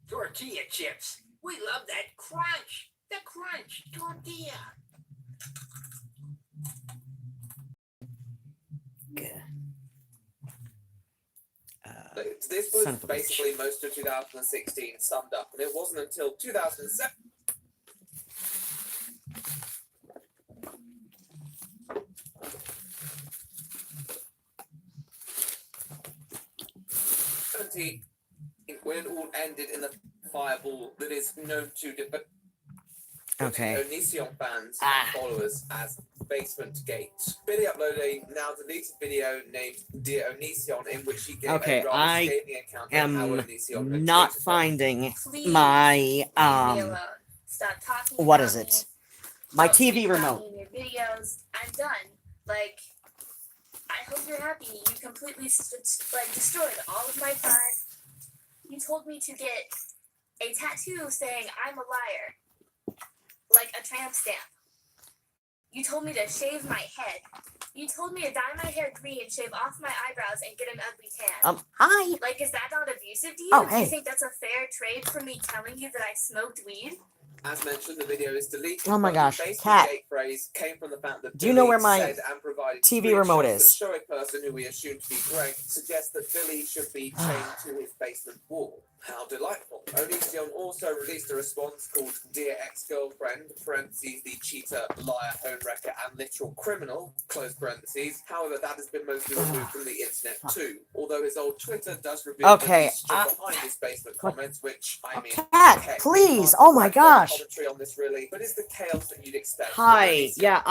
Tortilla chips. We love that crunch. The crunch tortilla. This was basically most of 2016 summed up, and it wasn't until 2007. When it all ended in a fireball that is known to Onision fans and followers as Basement Gate. Billy uploaded a now deleted video named Dear Onision, in which he gave a rather scathing account of how Onision had not treated finding Please my stop talking. what about is me. it? My Don't TV keep remote. talking in your videos. I'm done. Like, I hope you're happy. You completely destroyed all of my pride. You told me to get a tattoo saying I'm a liar, like a tramp stamp. You told me to shave my head. You told me to dye my hair green, shave off my eyebrows, and get an ugly tan. Hi. Like, is that not abusive to you? Oh, Do you hey. think that's a fair trade for me telling you that I smoked weed? As mentioned, the video is deleted. Oh my gosh, the Cat. Gate phrase came from the fact that Do you know Billy where my said and provided TV remote screenshots is? that show a person who we assume to be Greg suggests that Billy should be chained to his basement wall. How delightful. Onision also released a response called Dear Ex-Girlfriend, parentheses, the cheater, liar, homewrecker, and literal criminal, close parentheses. However, that has been mostly removed from the internet too. Although his old Twitter does reveal that he stood behind his basement comments, which, I mean... Cat, please! Oh my gosh! Commentary on this really, but it's the chaos that you'd expect. Hi, yeah,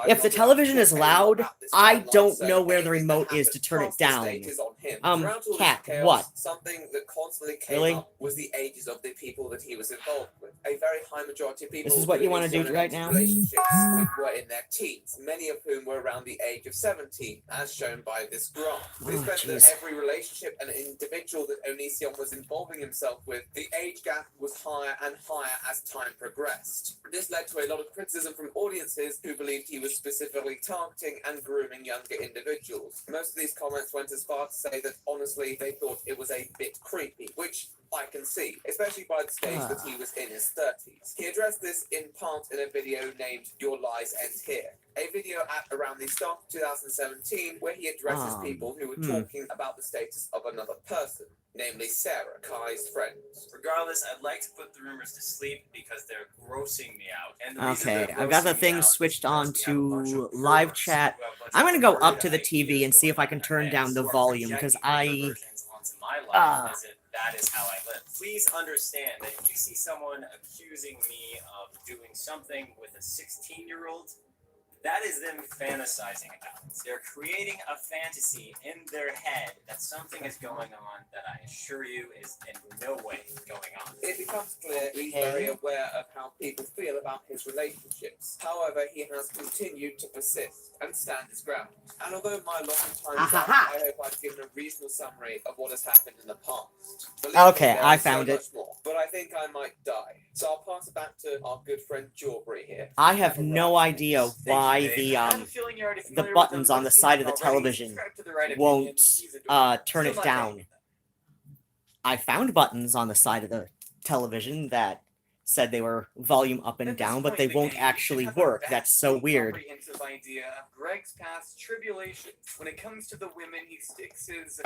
if the television is loud, I don't know where the remote is to turn it down. Cat, what? Something that constantly came Really? up was the ages of the people that he was involved with. A very high majority of people. This is what you want to do right now? Relationships were in their teens, many of whom were around the age of 17, as shown by this graph. This meant that every relationship and individual that Onision was involving himself with, the age gap was higher and higher as time progressed. This led to a lot of criticism from audiences who believed he was specifically targeting and grooming younger individuals. Most of these comments went as far to say that honestly they thought it was a bit creepy, which I can see, especially by the stage that he was in his 30s. He addressed this in part in a video named Your Lies End Here, a video at around the start of 2017 where he addresses people who were talking about the status of another person, namely Sarah, Kai's friend. Regardless, I'd like to put the rumors to sleep because they're grossing me out. And Okay, I've got the thing switched on to live chat. I'm gonna go up to the TV and see if I can turn down the volume, because that is how I live. Please understand that if you see someone accusing me of doing something with a 16-year-old, that is them fantasizing about it. They're creating a fantasy in their head that something is going on that I assure you is in no way going on. It becomes clear he's very aware of how people feel about his relationships. However, he has continued to persist and stand his ground. And although my long time is up, I hope I've given a reasonable summary of what has happened in the past. Okay, I found it. More, but I think I might die. So I'll pass it back to our good friend Jawbury here. I have no idea why the buttons on the side of the television won't turn it down. I found buttons on the side of the television that said they were volume up and down, but they won't actually work. That's so weird. Idea of Greg's past tribulations when it comes to the women he sticks his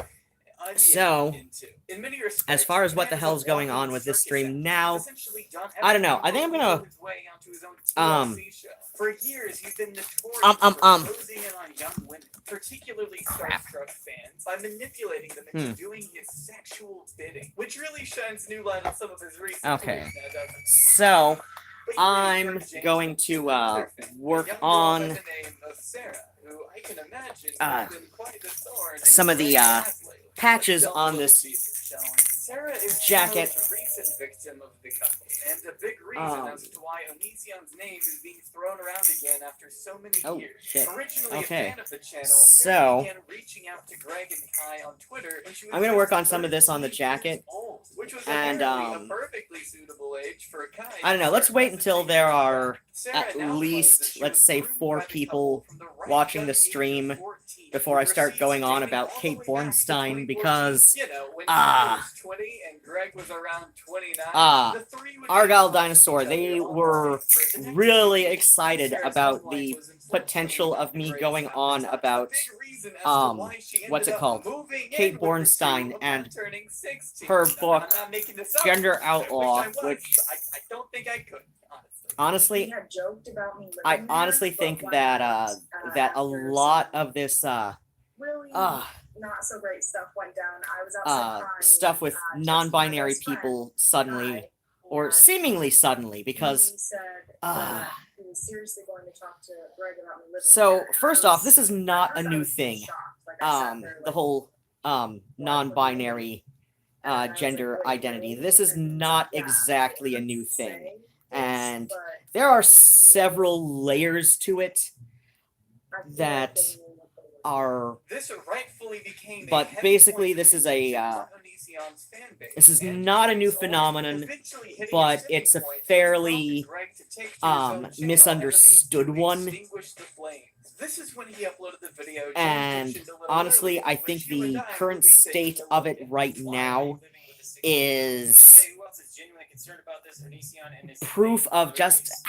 So, into. In many respects, as far as what the hell's going on with this stream now, I don't know. I think I'm gonna For years, he's been notorious for closing in on young women, particularly starstruck fans, by manipulating them into doing his sexual bidding, which really shines new light on some of his recent okay. So, I'm going to work on some of the patches on this jacket. and a big reason as to why Onision's name is being thrown around again after so many years. Shit. Originally Okay. a fan of the channel, So, Sarah began reaching out to Greg and Kai on Twitter when she was I'm gonna work on just some of this on the 13 jacket, years old, which was and, apparently a perfectly suitable age for Kai. I don't know, let's wait until there are Sarah at now claims that least, she let's was say, groomed 4 by the people couple from the right watching young the age of stream 14, before I with start receipts going on dating about all the Kate way back to Bornstein, 2014. because, You know, when Sarah was 20 and Greg was around 29, the three would Argyle be Dinosaur, each other they online were for the next really few excited Sarah's about home the life was unfortunately potential not of the me greatest going at the on time. about, The big reason as to why she what's it ended called? up moving Kate in with the Bornstein two upon and turning 16. her I'm book, not making this up. Gender I wish Outlaw, I was, which, but I don't think I could, honestly. honestly, He had joked about me living I there, honestly but think one that, night, that a after lot some of this, really not so great stuff went down, I was outside crying, stuff with just my non-binary best friend people suddenly, died, or and seemingly suddenly, because, he said that he was seriously going to talk to Greg about me living so, there, and I first was- off, this is not at a first I new was thing, shocked. Like, I sat there, the like, whole, non-binary, and I was like, gender "Wait, identity. really?" This is And he's not like, "Yeah, exactly a I new couldn't thing, say this, and but there are I do feel- several layers to it I feel like that they knew what they were are, This rightfully became but a heavy basically point this is a, for Onision's fan base, this is and not a new so phenomenon, eventually hitting but tipping it's a point that fairly, prompted Greg to take to his own channel and misunderstood to one. extinguish the flames. This is when he uploaded the video James And mentioned a little honestly, earlier, I which think you and the I will current be taking state a of look it at. right Why are now you living with a 16-year-old? is Okay, who else is genuinely concerned about this? Onision and his proof thing, of just movies.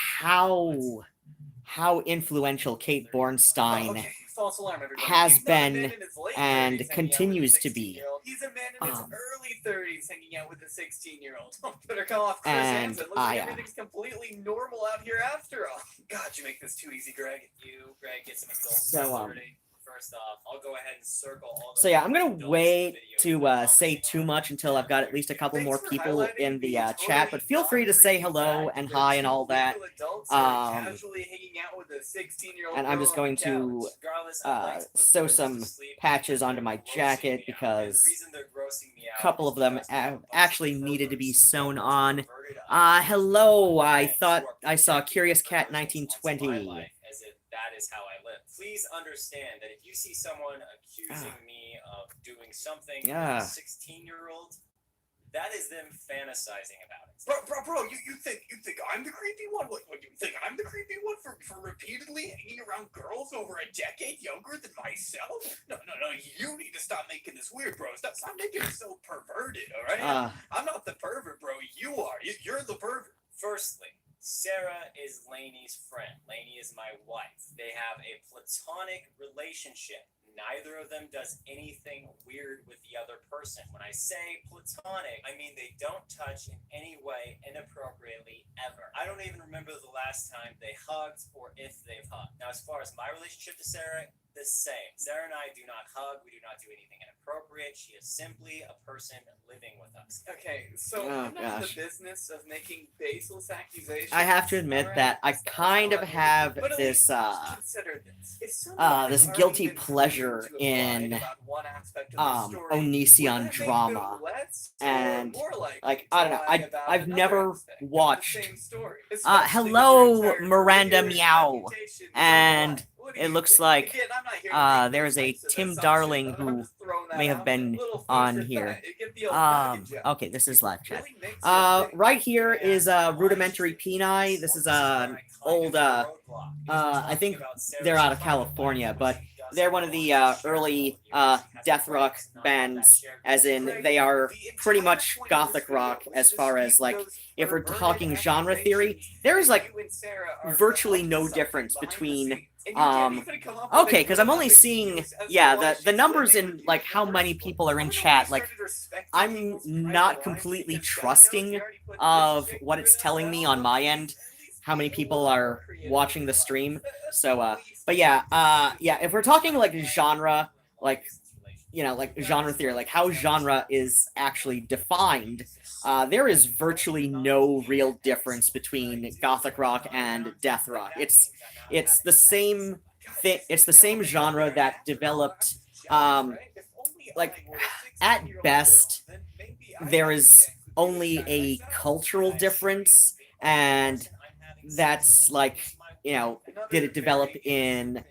how influential Kate Bornstein Okay, false alarm, everybody. has He's not a man been in his late and 30s hanging out with a continues to be. 16-year-old. He's a man in his Um, early 30s hanging out with a 16-year-old. Better call off Chris and Hansen. Looks like I, everything's completely normal out here after all. God, you make this too easy, Greg. Greg, get some adult So, authority. First off, I'll go ahead and circle all the So yeah, I'm gonna adults in the wait video to that say comment too on. much until I've got at least a couple Thanks more for people highlighting in the the chat, but feel free to say hello and hi and all that. Casually hanging out with a 16-year-old And I'm girl just on going the to couch. Regardless, I'd like to put sew this some to sleep patches because onto they're my grossing jacket me out. And the because reason they're grossing me out a couple is of them because they're a bunch of actually needed to be perverts. sewn They're on. perverted icons Hello, of I men thought who are I saw projecting Curious their Cat perversions onto 1920. my life as if that is how I live. Please understand that if you see someone accusing me of doing something with Yeah. a 16-year-old, that is them fantasizing about it. Bro, you think I'm the creepy one? What you think I'm the creepy one for repeatedly hanging around girls over a decade younger than myself? No, you need to stop making this weird, bro. Stop making it so perverted, alright? I'm not the pervert, bro. You are. You're the pervert. Firstly, Sarah is Lainey's friend. Lainey is my wife. They have a platonic relationship. Neither of them does anything weird with the other person. When I say platonic, I mean they don't touch in any way inappropriately ever. I don't even remember the last time they hugged or if they've hugged. Now, as far as my relationship to Sarah, the same. Sarah and I do not hug. We do not do anything inappropriate. She is simply a person living with us. Okay, so Oh, I'm not in gosh. the business of making baseless accusations. I have to admit alright? that I That's not kind how of I have but at this, least consider this. If someone this has guilty already been pleasure proven to have lied in, about one aspect of the story, Onision wouldn't that make drama. them less or And, more likely like, to I don't know, lie about I've another never aspect of the watched, same story? Especially hello, when your entire Miranda career Meow. reputation is And on the line. What do it you looks think? like, Again, I'm not here to make there those is a types of Tim assumptions. Darling I'm who just throwing that may have out. been Little food on for here. thought. You get the old pocket joke. Okay, this is live chat. Really makes you think. Right here They is, ask why Rudimentary she's doing Peni. this. This is, Well, this is where I kind old, of hit a roadblock, because I think talking about Sarah's they're out of private life California, and but what she does they're in one of her the, own channel, early, you know, she has death a rock rights, not bands, shared as in Greg, they are the pretty entire much point of gothic this video rock was as to far as, dispute like, those if we're perverted talking genre theory, accusations there is, that like, you and Sarah are virtually up to no something difference behind the between, scenes. And you can't even come up with a okay, because good I'm only enough seeing, excuse as to yeah, why the she's numbers living in, with you like, in how the many first people are in place. chat, like, Started respecting I'm people's not private lives completely because God knows trusting you already put this of chick what it's through that telling me hell. on my end, At least how many be a people little are more creative watching in the your life. stream. That's So, the least but you yeah, can do. yeah, if we're talking, like, genre, like, you know, like, genre theory, like, how genre is actually defined, there is virtually no real difference between gothic rock and death rock. It's the same thing, it's the same genre that developed, like, at best, there is only a cultural difference, and that's like, did it develop in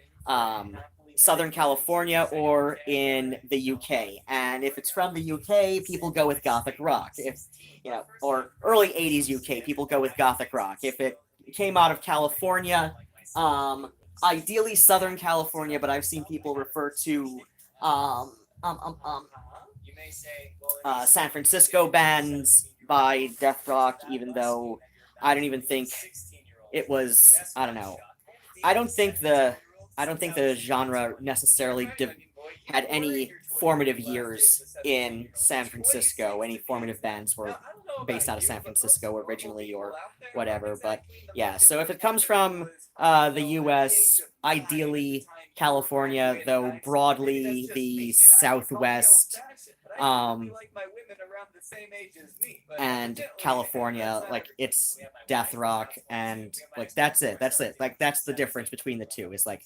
Southern California or in the UK? And if it's from the UK, people go with Gothic rock. If or early '80s UK, people go with Gothic rock. If it came out of California, ideally Southern California, but I've seen people refer to San Francisco bands by death rock, even though I don't even think it was. I don't know. I don't think the genre necessarily had any formative years in San Francisco. Any formative bands were based out of San Francisco originally, or whatever. But yeah, so if it comes from the U.S., ideally California, though broadly the Southwest, and California, like, it's death rock, and like that's it. Like, that's the difference between the two. Is like,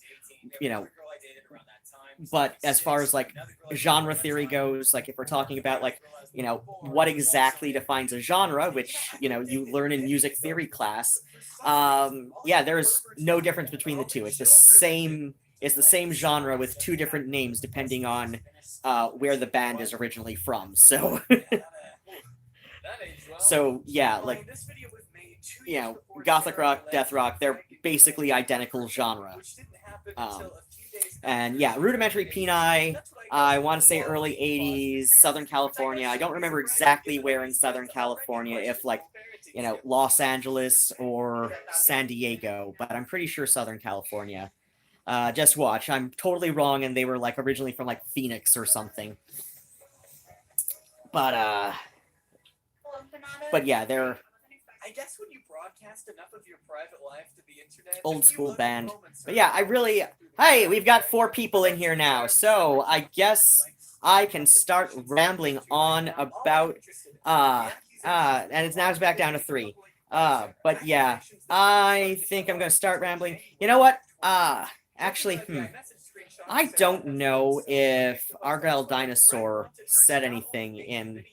but as far as like genre theory goes, like if we're talking about like, what exactly defines a genre, which you learn in music theory class, yeah, there's no difference between the two. It's the same genre with two different names depending on where the band is originally from. So so yeah, like, Gothic rock, death rock, they're basically identical genre. And yeah, Rudimentary Peni, I want to say early '80s, Southern California. I don't remember exactly where in Southern California, if like, Los Angeles or San Diego, but I'm pretty sure Southern California. Just watch. I'm totally wrong, and they were like originally from like Phoenix or something. But yeah, they're I guess when you broadcast enough of your private life to the internet, old school band. But yeah, hey, we've got 4 people in here now, so I guess I can start rambling on about and it's now back down to 3. But yeah, I think I'm gonna start rambling. You know what? Actually, I don't know if Argyle Dinosaur said anything in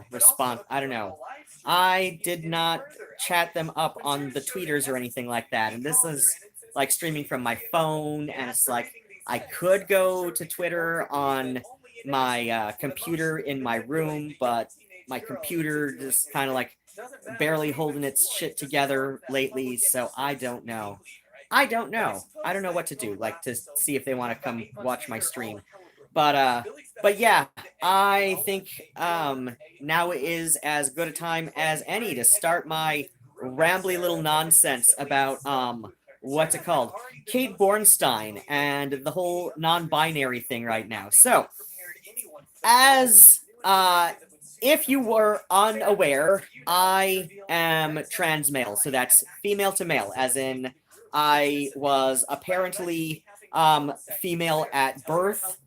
response. I don't know. I did not chat them up on the tweeters or anything like that, and this is like streaming from my phone, and it's like I could go to Twitter on my computer in my room, but my computer just kind of like barely holding its shit together lately, so I don't know. I don't know what to do, like, to see if they want to come watch my stream. But yeah, I think now is as good a time as any to start my rambly little nonsense about what's it called? Kate Bornstein and the whole non-binary thing right now. So, as if you were unaware, I am trans male, so that's female to male, as in I was apparently female at birth.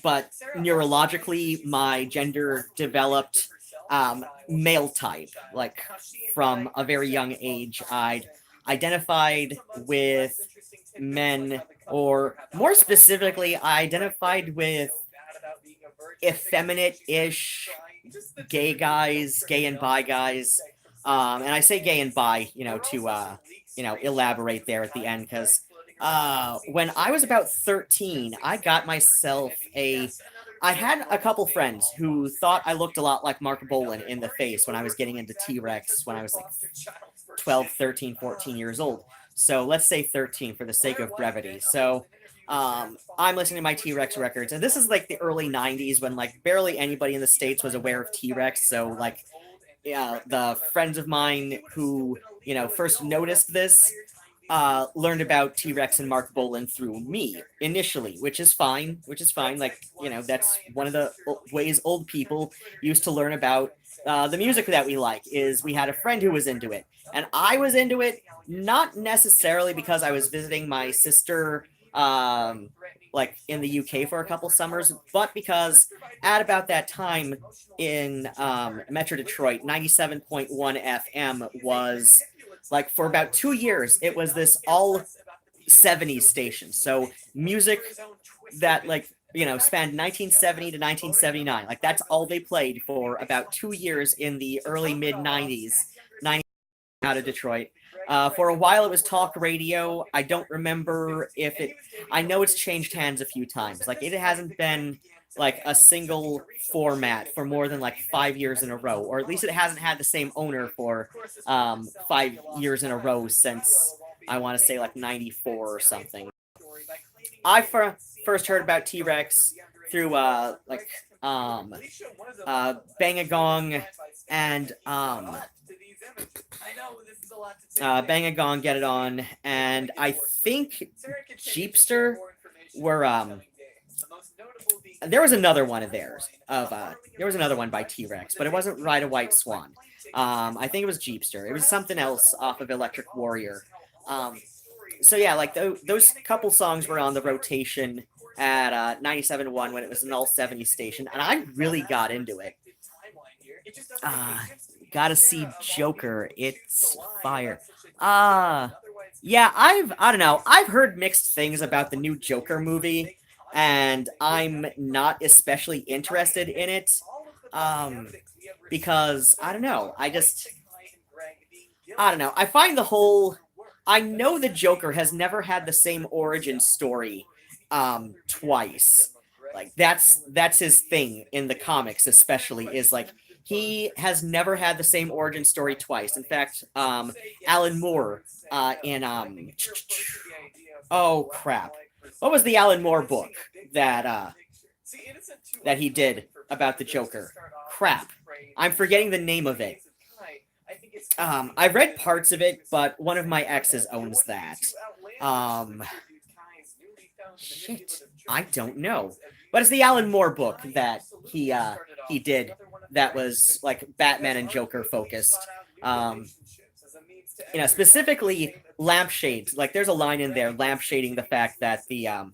But neurologically, my gender developed male type. Like, from a very young age, I identified with men, or more specifically, I identified with effeminate-ish gay guys, gay and bi guys. And I say gay and bi, to elaborate there at the end, because when I was about 13, I got myself I had a couple friends who thought I looked a lot like Mark Bolan in the face when I was getting into T-Rex when I was like 12, 13, 14 years old. So let's say 13 for the sake of brevity. So I'm listening to my T-Rex records, and this is like the early 90s when like barely anybody in the States was aware of T-Rex. So like, the friends of mine who, first noticed this, learned about T-Rex and Mark Bolan through me initially, which is fine. Like, that's one of the ways old people used to learn about the music that we like, is we had a friend who was into it. And I was into it, not necessarily because I was visiting my sister, like, in the UK for a couple summers, but because at about that time in Metro Detroit, 97.1 FM was, like, for about 2 years, it was this all 70s stations. So music that like spanned 1970 to 1979. Like that's all they played for about 2 years in the early mid 90s. 90s out of Detroit. For a while it was talk radio. I don't remember if it. I know it's changed hands a few times. Like it hasn't been like a single format for more than like 5 years in a row, or at least it hasn't had the same owner for 5 years in a row since I want to say like 94 or something. I first heard about T-Rex through Bang a Gong and Bang a Gong, Get It On, and I think Jeepster were there was another one of theirs there was another one by T-Rex, but it wasn't Ride a White Swan. I think it was Jeepster. It was something else off of Electric Warrior. So yeah, like those couple songs were on the rotation at 97.1 when it was an all 70s station, and I really got into it. Gotta see Joker. It's fire. Yeah, I don't know. I've heard mixed things about the new Joker movie, and I'm not especially interested in it. Because I don't know. I don't know. I find the whole. I know the Joker has never had the same origin story twice. Like that's his thing in the comics, especially, is like he has never had the same origin story twice. In fact, Alan Moore in oh crap. What was the Alan Moore book that he did about the Joker? Crap. I'm forgetting the name of it. I read parts of it, but one of my exes owns that. Shit, I don't know. But it's the Alan Moore book that he did that was like Batman and Joker focused. Specifically lampshades. Like there's a line in there lampshading the fact that the and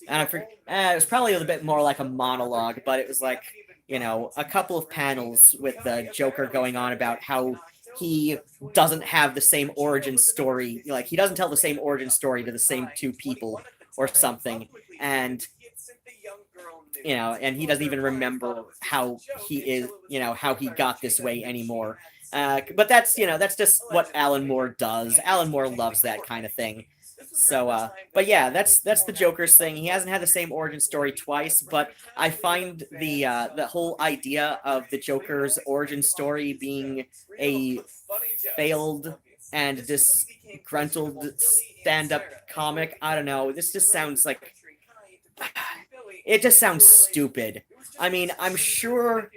it was probably a little bit more like a monologue, but it was like, a couple of panels with the Joker going on about how he doesn't have the same origin story. Like, he doesn't tell the same origin story to the same two people or something. And, and he doesn't even remember how he is, how he got this way anymore. But that's just what Alan Moore does. Alan Moore loves that kind of thing. So, but yeah, that's the Joker's thing. He hasn't had the same origin story twice, but I find the whole idea of the Joker's origin story being a failed and disgruntled stand-up comic, I don't know, this just sounds like, it just sounds stupid. I mean, I'm sure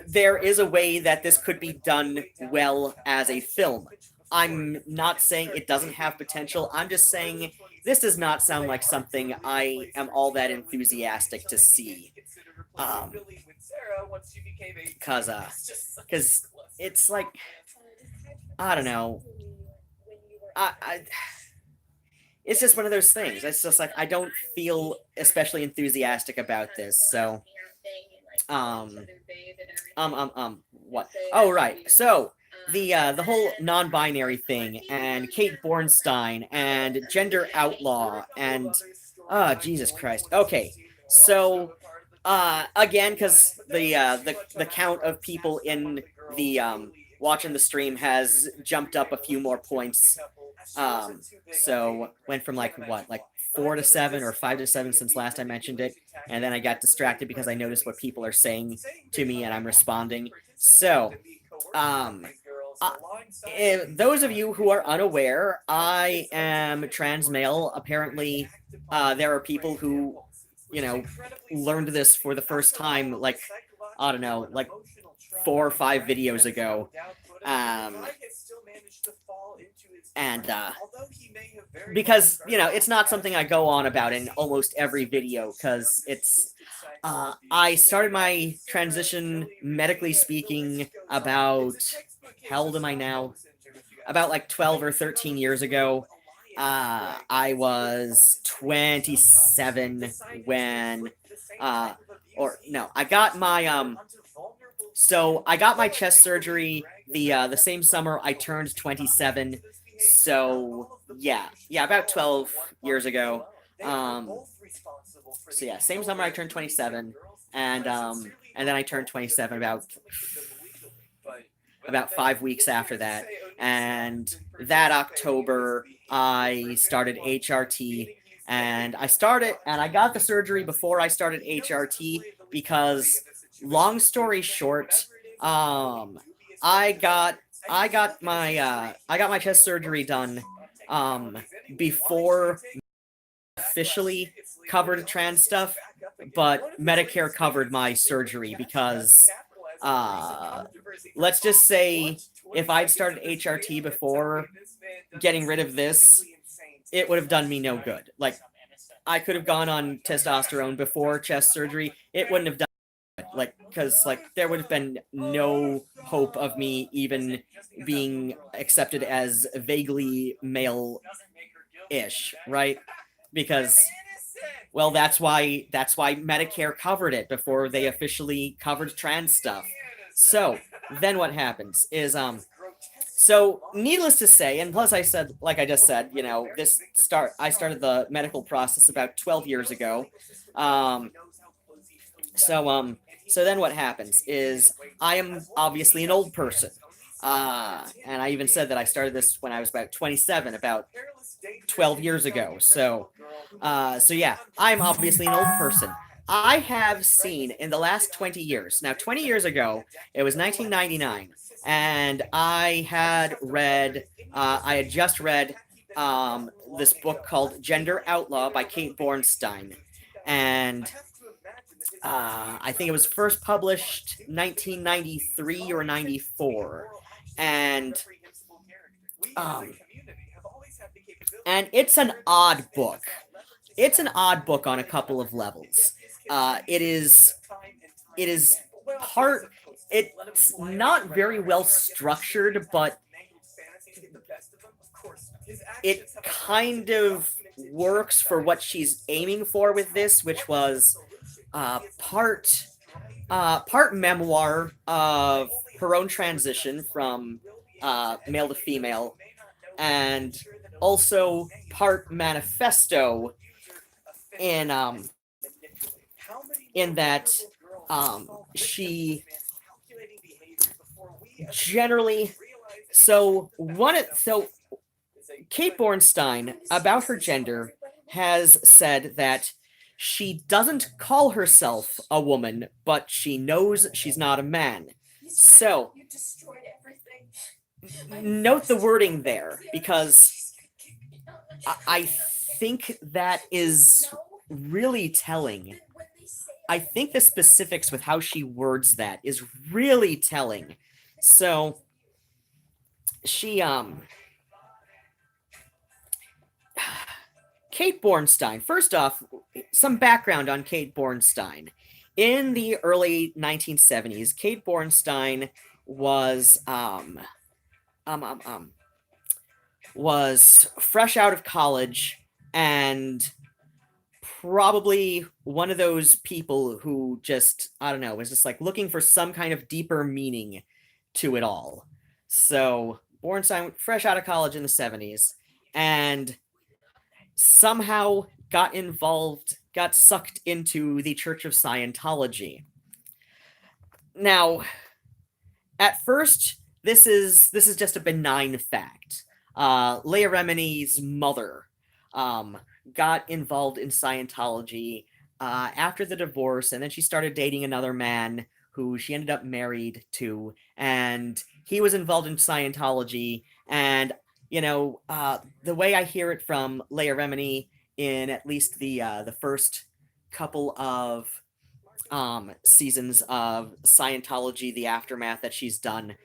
there is a way that this could be done well as a film. I'm not saying it doesn't have potential. I'm just saying this does not sound like something I am all that enthusiastic to see. Because it's like, I don't know. It's just one of those things. It's just like, I don't feel especially enthusiastic about this. So, what? Oh, right. So, the whole non-binary thing, and Kate Bornstein, and gender outlaw, and Jesus Christ. Okay, so again, because the count of people in the watching the stream has jumped up a few more points. So went from like 4 to 7 or 5 to 7 since last I mentioned it, and then I got distracted because I noticed what people are saying to me and I'm responding. So those of you who are unaware, I am trans male. Apparently, there are people who, learned this for the first time, like, I don't know, like 4 or 5 videos ago. And because, it's not something I go on about in almost every video, because it's, I started my transition, medically speaking, about, how old am I now? About like 12 or 13 years ago. I was 27 when, I got my, so I got my chest surgery the same summer I turned 27. So yeah, about 12 years ago. So yeah, same summer I turned 27, and then I turned 27 about 5 weeks after that, and that October I started HRT, and I got the surgery before I started HRT because, long story short, I got my chest surgery done before officially covered trans stuff, but Medicare covered my surgery because let's just say if I'd started HRT before getting rid of this, it would have done me no good. Like, I could have gone on testosterone before chest surgery. It wouldn't have done good. Like, because, like, there would have been no hope of me even being accepted as vaguely male-ish, right? Because, well, that's why Medicare covered it before they officially covered trans stuff. So then what happens is so needless to say, and plus I just said, I started the medical process about 12 years ago. So then what happens is I am obviously an old person. And I even said that I started this when I was about 27, about 12 years ago. So yeah, I'm obviously an old person. I have seen in the last 20 years, now 20 years ago, it was 1999, and I had just read this book called Gender Outlaw by Kate Bornstein, and I think it was first published 1993 or 94, and it's an odd book. It's an odd book on a couple of levels. It's not very well structured, but it kind of works for what she's aiming for with this, which was part memoir of her own transition from male to female, and also part manifesto in that she generally Kate Bornstein, about her gender, has said that she doesn't call herself a woman, but she knows she's not a man. So note the wording there, because I think that is really telling. I think the specifics with how she words that is really telling. So she Kate Bornstein. First off, some background on Kate Bornstein. In the early 1970s, Kate Bornstein was fresh out of college and probably one of those people who just, I don't know, was just like looking for some kind of deeper meaning to it all. So Bornstein, fresh out of college in the 70s, and somehow got sucked into the Church of Scientology. Now, at first, this is just a benign fact. Leah Remini's mother got involved in Scientology after the divorce, and then she started dating another man who she ended up married to, and he was involved in Scientology. And the way I hear it from Leah Remini in at least the first couple of seasons of Scientology, the aftermath that she's done,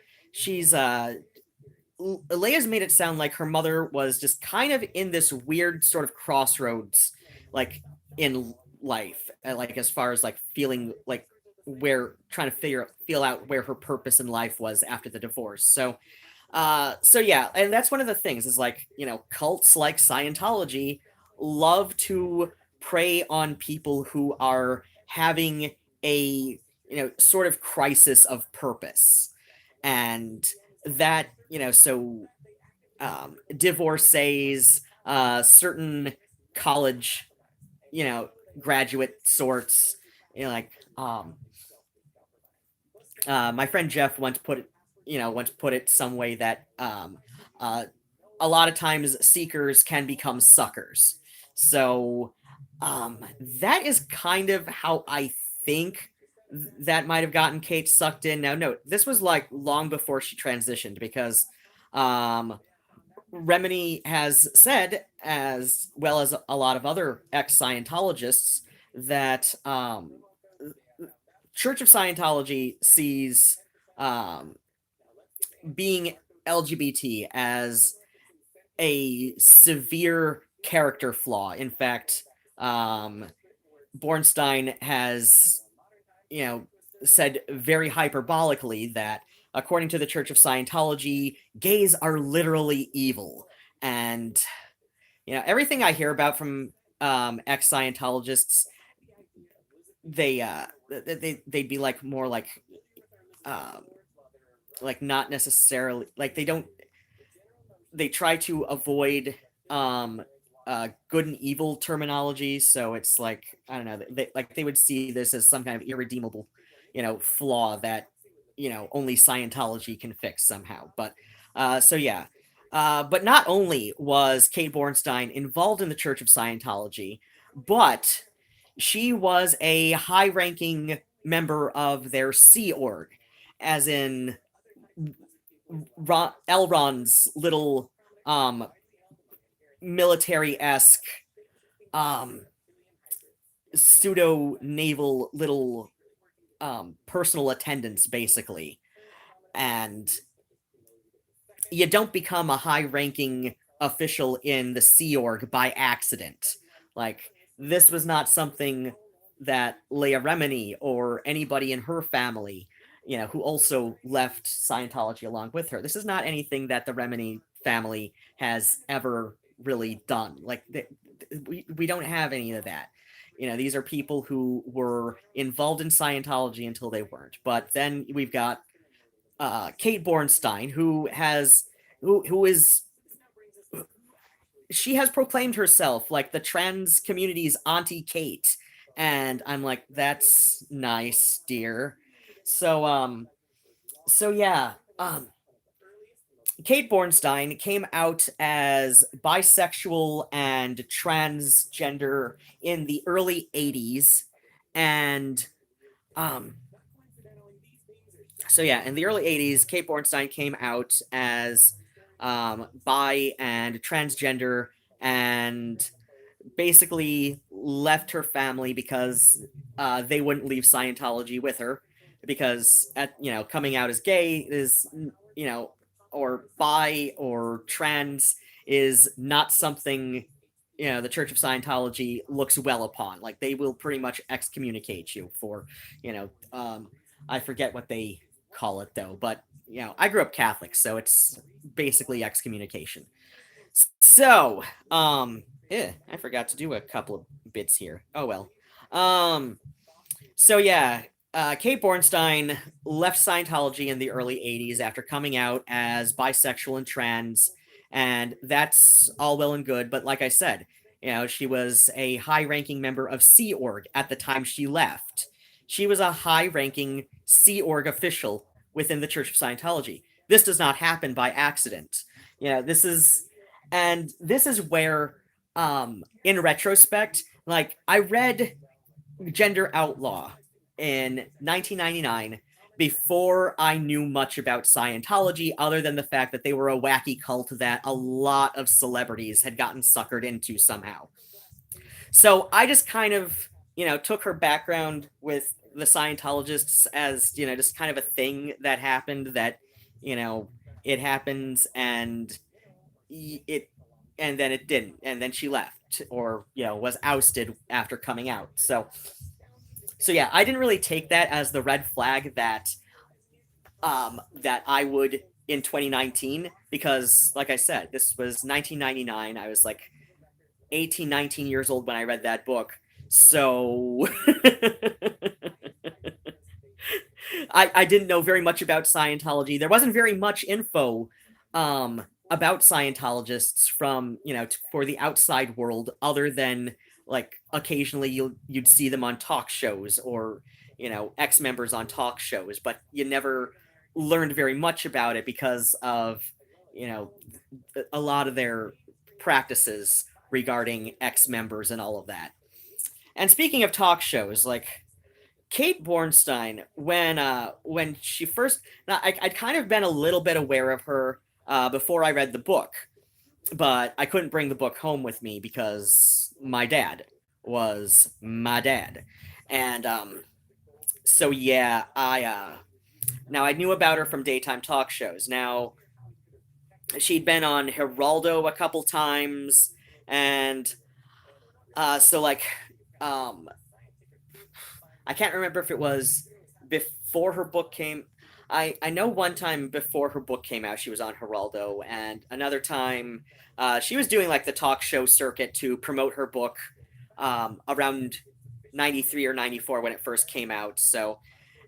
Leah's made it sound like her mother was just kind of in this weird sort of crossroads, like, in life, like, as far as like feeling like trying to feel out where her purpose in life was after the divorce. So yeah, and that's one of the things is, like, cults like Scientology love to prey on people who are having a sort of crisis of purpose, and that so divorcees, certain college, graduate sorts, like my friend Jeff once put it some way that a lot of times seekers can become suckers. So that is kind of how I think that might have gotten Kate sucked in. Now, no, this was like long before she transitioned, because Remini has said, as well as a lot of other ex-Scientologists, that Church of Scientology sees being LGBT as a severe character flaw. In fact, Bornstein has, said very hyperbolically that, according to the Church of Scientology, gays are literally evil. And, everything I hear about from ex-Scientologists, they'd be like more like not necessarily, like they try to avoid good and evil terminology, so it's like, I don't know, they would see this as some kind of irredeemable, flaw that, only Scientology can fix somehow. But so yeah. But not only was Kate Bornstein involved in the Church of Scientology, but she was a high-ranking member of their Sea Org, as in Elrond's little military-esque pseudo-naval little personal attendants, basically. And you don't become a high-ranking official in the Sea Org by accident. Like, this was not something that Leah Remini or anybody in her family, who also left Scientology along with her. This is not anything that the Remini family has ever really done. Like, we don't have any of that. These are people who were involved in Scientology until they weren't. But then we've got Kate Bornstein, who is she has proclaimed herself like the trans community's Auntie Kate, and I'm like, that's nice, dear. So yeah, Kate Bornstein came out as bisexual and transgender in the early 80s, and so yeah, in the early 80s, Kate Bornstein came out as bi and transgender, and basically left her family because they wouldn't leave Scientology with her, because coming out as gay is, or bi or trans is not something the Church of Scientology looks well upon. Like, they will pretty much excommunicate you for, I forget what they call it though, but I grew up Catholic, so it's basically excommunication. So, I forgot to do a couple of bits here. Oh well. So yeah, Kate Bornstein left Scientology in the early 80s after coming out as bisexual and trans, and that's all well and good, but like I said, she was a high-ranking member of Sea Org at the time she left. She was a high-ranking Sea Org official within the Church of Scientology. This does not happen by accident. This is where, in retrospect, like, I read Gender Outlaw in 1999 before I knew much about Scientology, other than the fact that they were a wacky cult that a lot of celebrities had gotten suckered into somehow. So I just kind of, took her background with the Scientologists as, just kind of a thing that happened, that, it happens, and then it didn't, and then she left, or was ousted after coming out. So yeah, I didn't really take that as the red flag that I would in 2019, because like I said, this was 1999. I was like 18, 19 years old when I read that book. So I didn't know very much about Scientology. There wasn't very much info about Scientologists from, for the outside world, other than like occasionally you'd see them on talk shows, or ex-members on talk shows, but you never learned very much about it because of a lot of their practices regarding ex-members and all of that. And speaking of talk shows, like Kate Bornstein, when she first, now, I'd kind of been a little bit aware of her before I read the book, but I couldn't bring the book home with me because my dad was my dad, and so yeah, now I knew about her from daytime talk shows. Now she'd been on Geraldo a couple times, and so like I can't remember if it was before her book came. I know one time before her book came out, she was on Geraldo, and another time she was doing like the talk show circuit to promote her book around 93 or 94 when it first came out. So,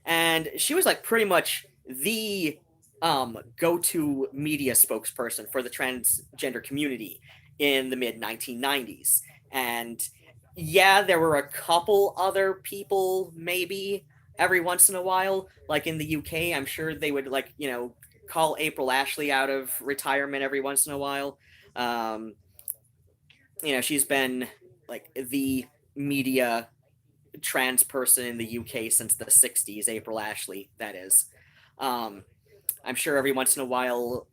and she was like pretty much the go-to media spokesperson for the transgender community in the mid 1990s. And yeah, there were a couple other people maybe every once in a while, like in the UK. I'm sure they would like call April Ashley out of retirement every once in a while. She's been like the media trans person in the UK since the 60s. April Ashley, that is. I'm sure every once in a while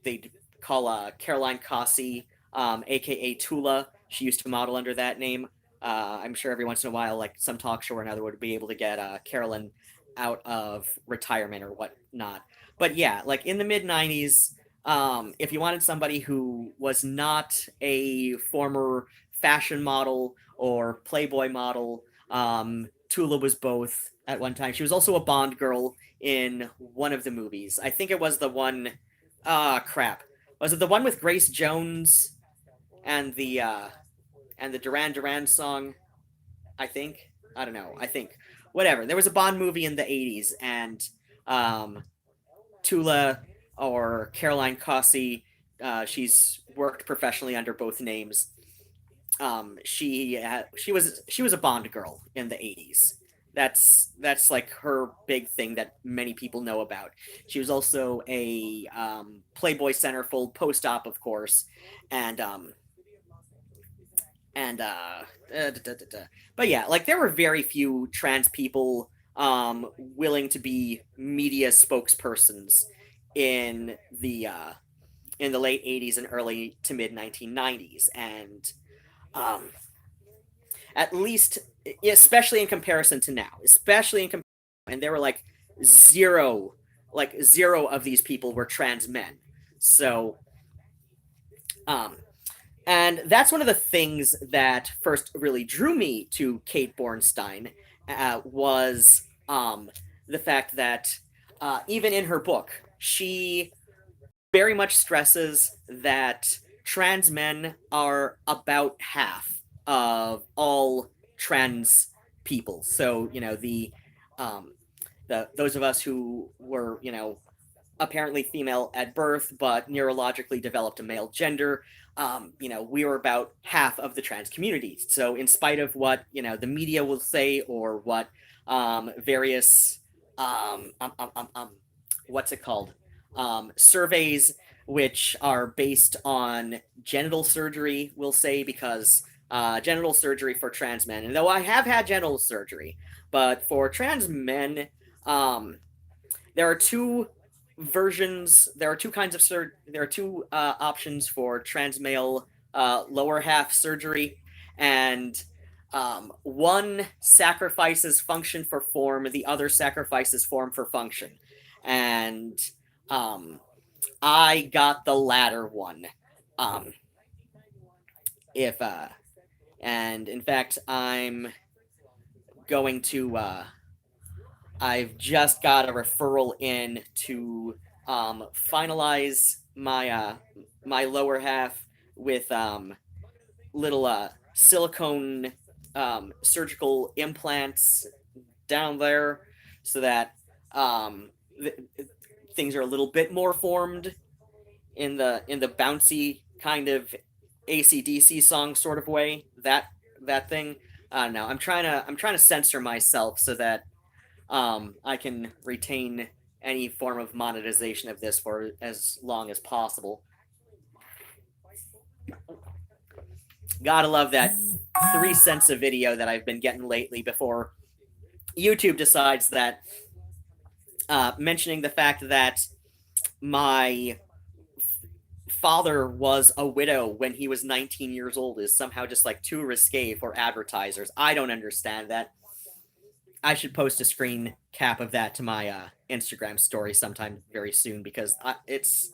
they'd call Caroline Cossey, aka Tula. She used to model under that name. I'm sure every once in a while, like some talk show or another would be able to get Carolyn out of retirement or whatnot. But yeah, like in the mid 90s, if you wanted somebody who was not a former fashion model or Playboy model, Tula was both at one time. She was also a Bond girl in one of the movies. I think it was the one. Crap. Was it the one with Grace Jones and the Duran Duran song? I think. I don't know. I think. Whatever. There was a Bond movie in the 80s, and Tula, or Caroline Cossey, she's worked professionally under both names. She was a Bond girl in the 80s. That's like her big thing that many people know about. She was also a Playboy centerfold post-op, of course, and but yeah, like there were very few trans people willing to be media spokespersons in the late 80s and early to mid 1990s, and at least, especially in comparison to now, and there were like zero of these people were trans men. So and that's one of the things that first really drew me to Kate Bornstein, was the fact that even in her book, she very much stresses that trans men are about half of all trans people. So, those of us who were, apparently female at birth, but neurologically developed a male gender, we were about half of the trans community. So in spite of what, the media will say, or what various, what's it called? Surveys which are based on genital surgery will say, because genital surgery for trans men, and though I have had genital surgery, but for trans men, there are two versions. There are two kinds of there are two options for trans male lower half surgery, and one sacrifices function for form, the other sacrifices form for function, and I got the latter one. And in fact, I'm going to I've just got a referral in to finalize my my lower half with little silicone surgical implants down there, so that things are a little bit more formed in the bouncy kind of AC/DC song sort of way, that thing. I don't know. I'm trying to censor myself so that I can retain any form of monetization of this for as long as possible. Gotta love that 3 cents a video that I've been getting lately before YouTube decides that mentioning the fact that my father was a widow when he was 19 years old is somehow just like too risque for advertisers. I don't understand that. I should post a screen cap of that to my Instagram story sometime very soon, because it's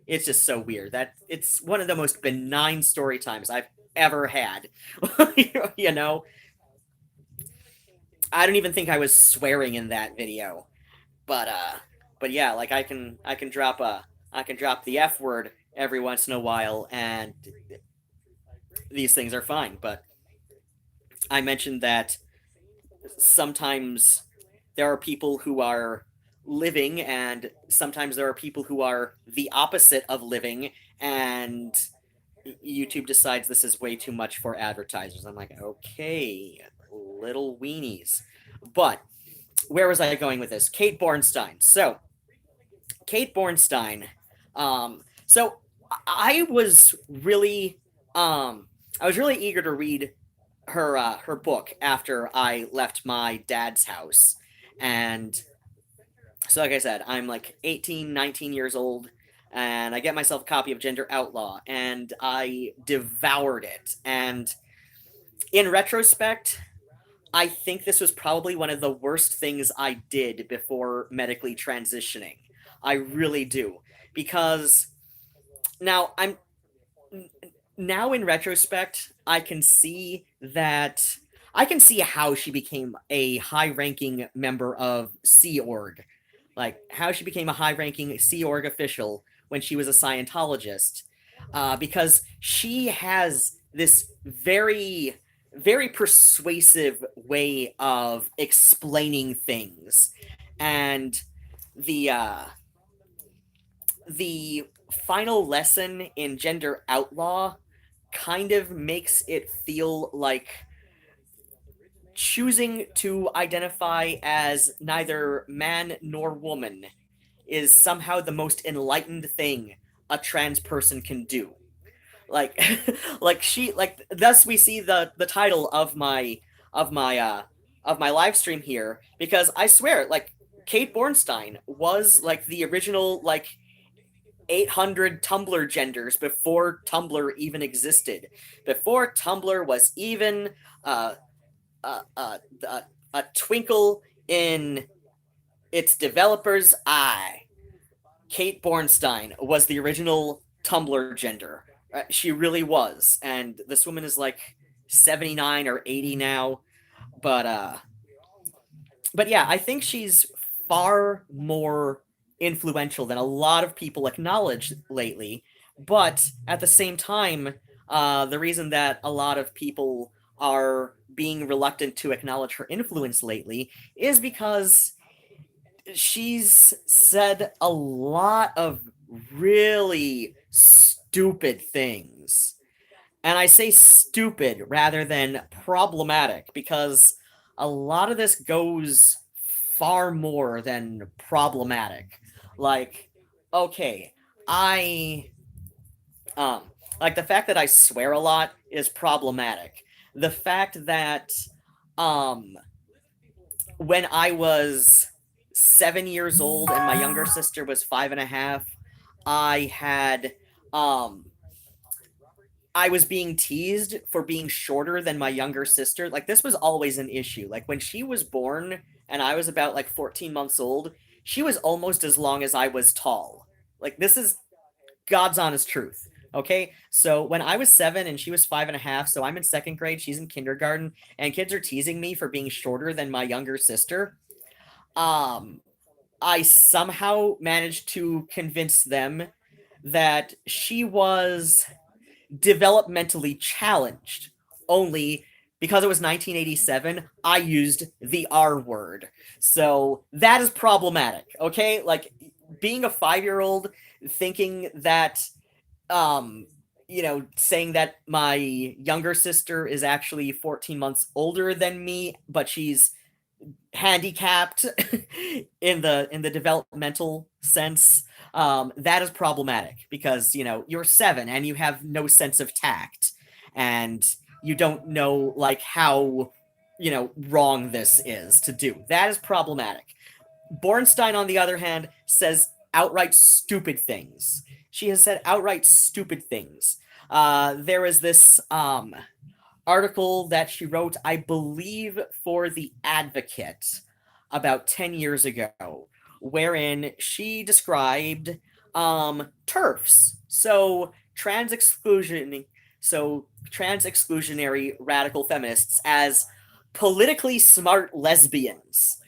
just so weird. That it's one of the most benign story times I've ever had. You know, I don't even think I was swearing in that video, but yeah, like I can drop the F word every once in a while, and these things are fine. But I mentioned that sometimes there are people who are living, and sometimes there are people who are the opposite of living, and YouTube decides this is way too much for advertisers. I'm like, okay, little weenies. But where was I going with this? Kate Bornstein. So, Kate Bornstein. So I was really eager to read her book after I left my dad's house. And so, like I said, I'm like 18, 19 years old, and I get myself a copy of Gender Outlaw, and I devoured it. And in retrospect, I think this was probably one of the worst things I did before medically transitioning. I really do. Because now in retrospect, I can see how she became a high-ranking member of Sea Org. Like, how she became a high-ranking Sea Org official when she was a Scientologist. Because she has this very, very persuasive way of explaining things. And the final lesson in Gender Outlaw kind of makes it feel like choosing to identify as neither man nor woman is somehow the most enlightened thing a trans person can do. Like, thus we see the title of my live stream here, because I swear, like, Kate Bornstein was like the original, like, 800 Tumblr genders before Tumblr even existed, before Tumblr was even a twinkle in its developer's eye. Kate Bornstein was the original Tumblr gender. She really was, and this woman is like 79 or 80 now, but yeah, I think she's far more influential than a lot of people acknowledge lately. But at the same time, the reason that a lot of people are being reluctant to acknowledge her influence lately is because she's said a lot of really stupid things. And I say stupid rather than problematic, because a lot of this goes far more than problematic. Like, okay, like the fact that I swear a lot is problematic. The fact that when I was 7 years old and my younger sister was 5.5, I was being teased for being shorter than my younger sister. Like, this was always an issue. Like, when she was born and I was about like 14 months old, she was almost as long as I was tall. Like, this is God's honest truth. Okay, so when I was 7 and she was 5.5, so I'm in 2nd grade, she's in kindergarten, and kids are teasing me for being shorter than my younger sister. I somehow managed to convince them that she was developmentally challenged. Only because it was 1987, I used the R word. So that is problematic, okay? Like, being a 5-year-old, thinking that, saying that my younger sister is actually 14 months older than me, but she's handicapped in the developmental sense, that is problematic because you're 7 and you have no sense of tact, and you don't know like how wrong this is to do. That is problematic. Bornstein, on the other hand, says outright stupid things. She has said outright stupid things. There is this article that she wrote, I believe, for The Advocate about 10 years ago, wherein she described TERFs, so trans exclusionary radical feminists, as politically smart lesbians.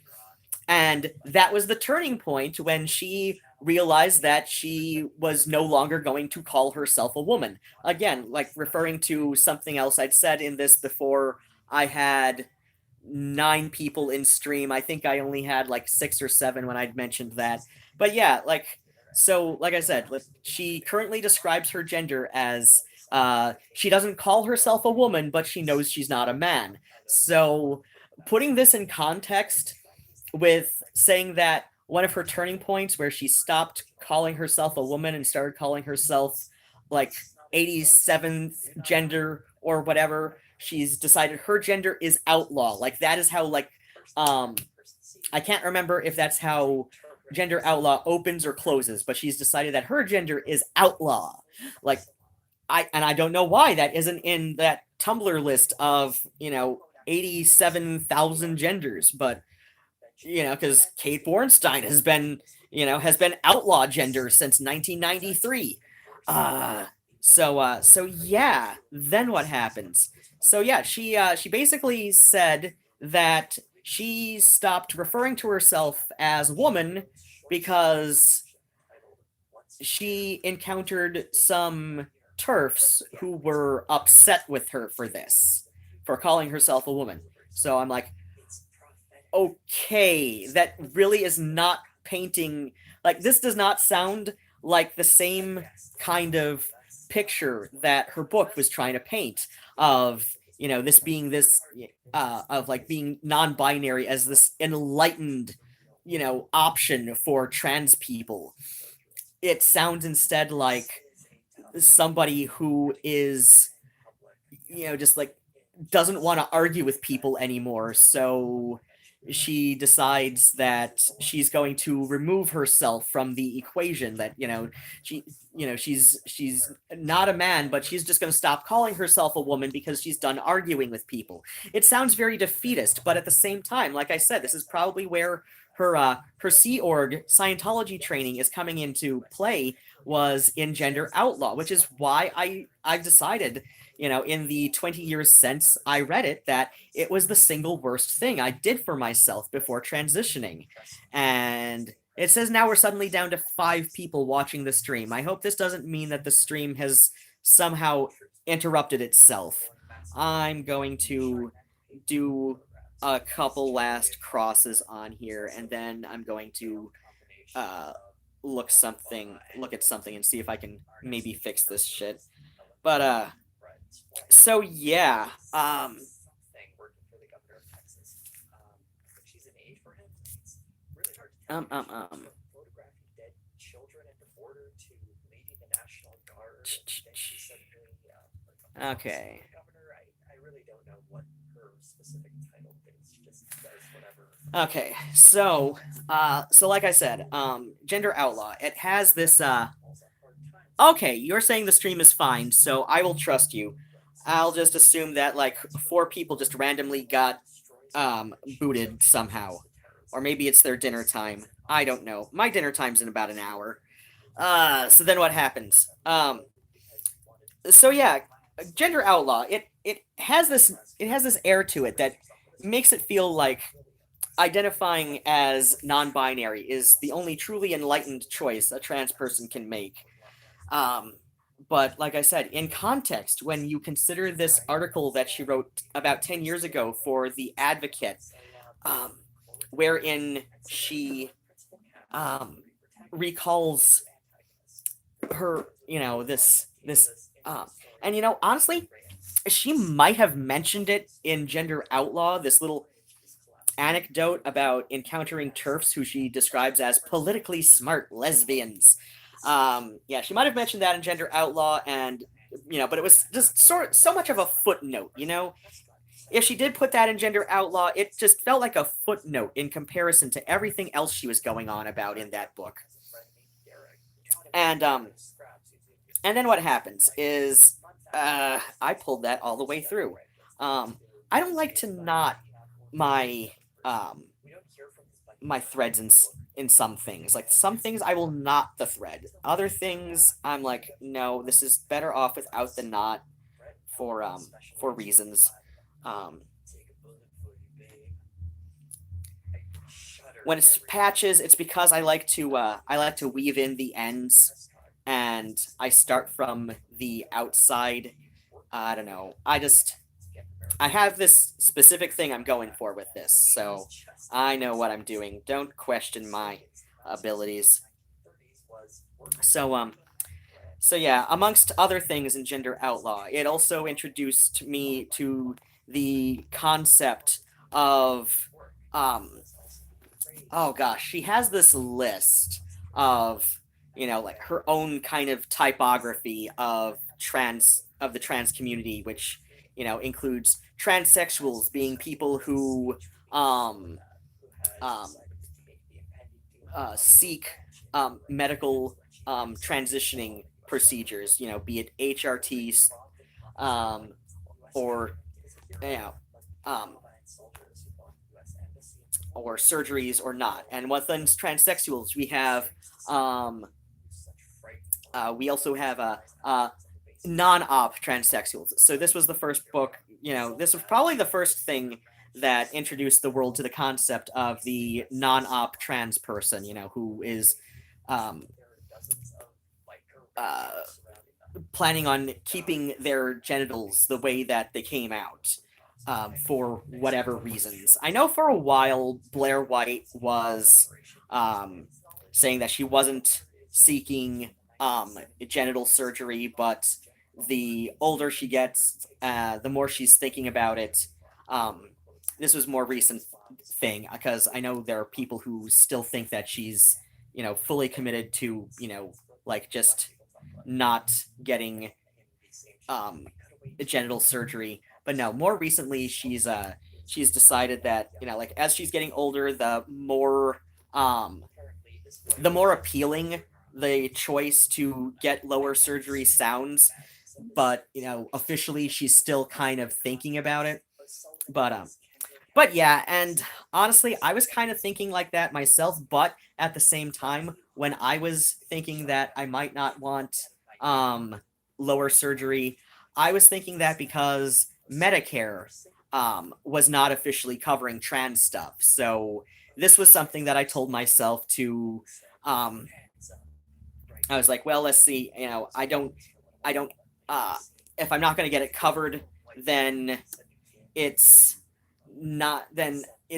And that was the turning point when she realized that she was no longer going to call herself a woman. Again, like referring to something else I'd said in this before. I had 9 people in stream. I think I only had like 6 or 7 when I'd mentioned that. But yeah, like I said, she currently describes her gender as she doesn't call herself a woman, but she knows she's not a man. So putting this in context with saying that one of her turning points where she stopped calling herself a woman and started calling herself like 87th gender or whatever, she's decided her gender is outlaw. Like that is how I can't remember if that's how gender outlaw opens or closes, but she's decided that her gender is outlaw. Like I don't know why that isn't in that Tumblr list of 87,000 genders, but because Kate Bornstein has been outlaw gender since 1993. So yeah, then what happens? So yeah, she basically said that she stopped referring to herself as woman because she encountered some TERFs who were upset with her for calling herself a woman. So I'm like, okay, that really is not painting, like, this does not sound like the same kind of picture that her book was trying to paint of this being this of like being non-binary as this enlightened option for trans people. It sounds instead like somebody who is just like doesn't want to argue with people anymore, so she decides that she's going to remove herself from the equation, that she's not a man, but she's just going to stop calling herself a woman because she's done arguing with people. It sounds very defeatist, but at the same time, like I said, this is probably where her Sea Org Scientology training is coming into play, was in Gender Outlaw, which is why I've decided in the 20 years since I read it, that it was the single worst thing I did for myself before transitioning. And it says now we're suddenly down to 5 people watching the stream. I hope this doesn't mean that the stream has somehow interrupted itself. I'm going to do a couple last crosses on here, and then I'm going to look at something and see if I can maybe fix this shit. But so yeah, okay. Okay, so like I said, Gender Outlaw, it has this, okay, you're saying the stream is fine, so I will trust you. I'll just assume that, like, 4 people just randomly got, booted somehow. Or maybe it's their dinner time. I don't know. My dinner time's in about an hour. So then what happens? So yeah, Gender Outlaw, it has this air to it that makes it feel like identifying as non-binary is the only truly enlightened choice a trans person can make. But like I said, in context, when you consider this article that she wrote about 10 years ago for The Advocate, wherein she recalls her, and honestly, she might have mentioned it in Gender Outlaw, this little anecdote about encountering TERFs who she describes as politically smart lesbians. Yeah, she might have mentioned that in Gender Outlaw, and but it was just so much of a footnote. If she did put that in Gender Outlaw, it just felt like a footnote in comparison to everything else she was going on about in that book. And then what happens is I pulled that all the way through. I don't like to knot my my threads in some things. Like some things I will knot the thread. Other things I'm like, no, this is better off without the knot for reasons. When it's patches, it's because I like to weave in the ends, and I start from the outside. I don't know. I have this specific thing I'm going for with this, so I know what I'm doing. Don't question my abilities. So yeah, amongst other things in Gender Outlaw, it also introduced me to the concept of oh gosh, she has this list of like her own kind of typography of the trans community, which includes transsexuals being people who seek medical transitioning procedures, be it HRTs or or surgeries or not. And within transsexuals, we have we also have non-op transsexuals. So this was the first book. This was probably the first thing that introduced the world to the concept of the non-op trans person, who is planning on keeping their genitals the way that they came out, for whatever reasons. I know for a while Blair White was saying that she wasn't seeking genital surgery, but the older she gets, the more she's thinking about it. This was more recent thing, because I know there are people who still think that she's, fully committed to, like just not getting genital surgery. But no, more recently she's decided that, like as she's getting older, the more appealing the choice to get lower surgery sounds. But officially she's still kind of thinking about it. But yeah, and honestly, I was kind of thinking like that myself, but at the same time, when I was thinking that I might not want lower surgery, I was thinking that because Medicare was not officially covering trans stuff. So this was something that I told myself to I was like, well, let's see, I don't if I'm not going to get it covered, then it's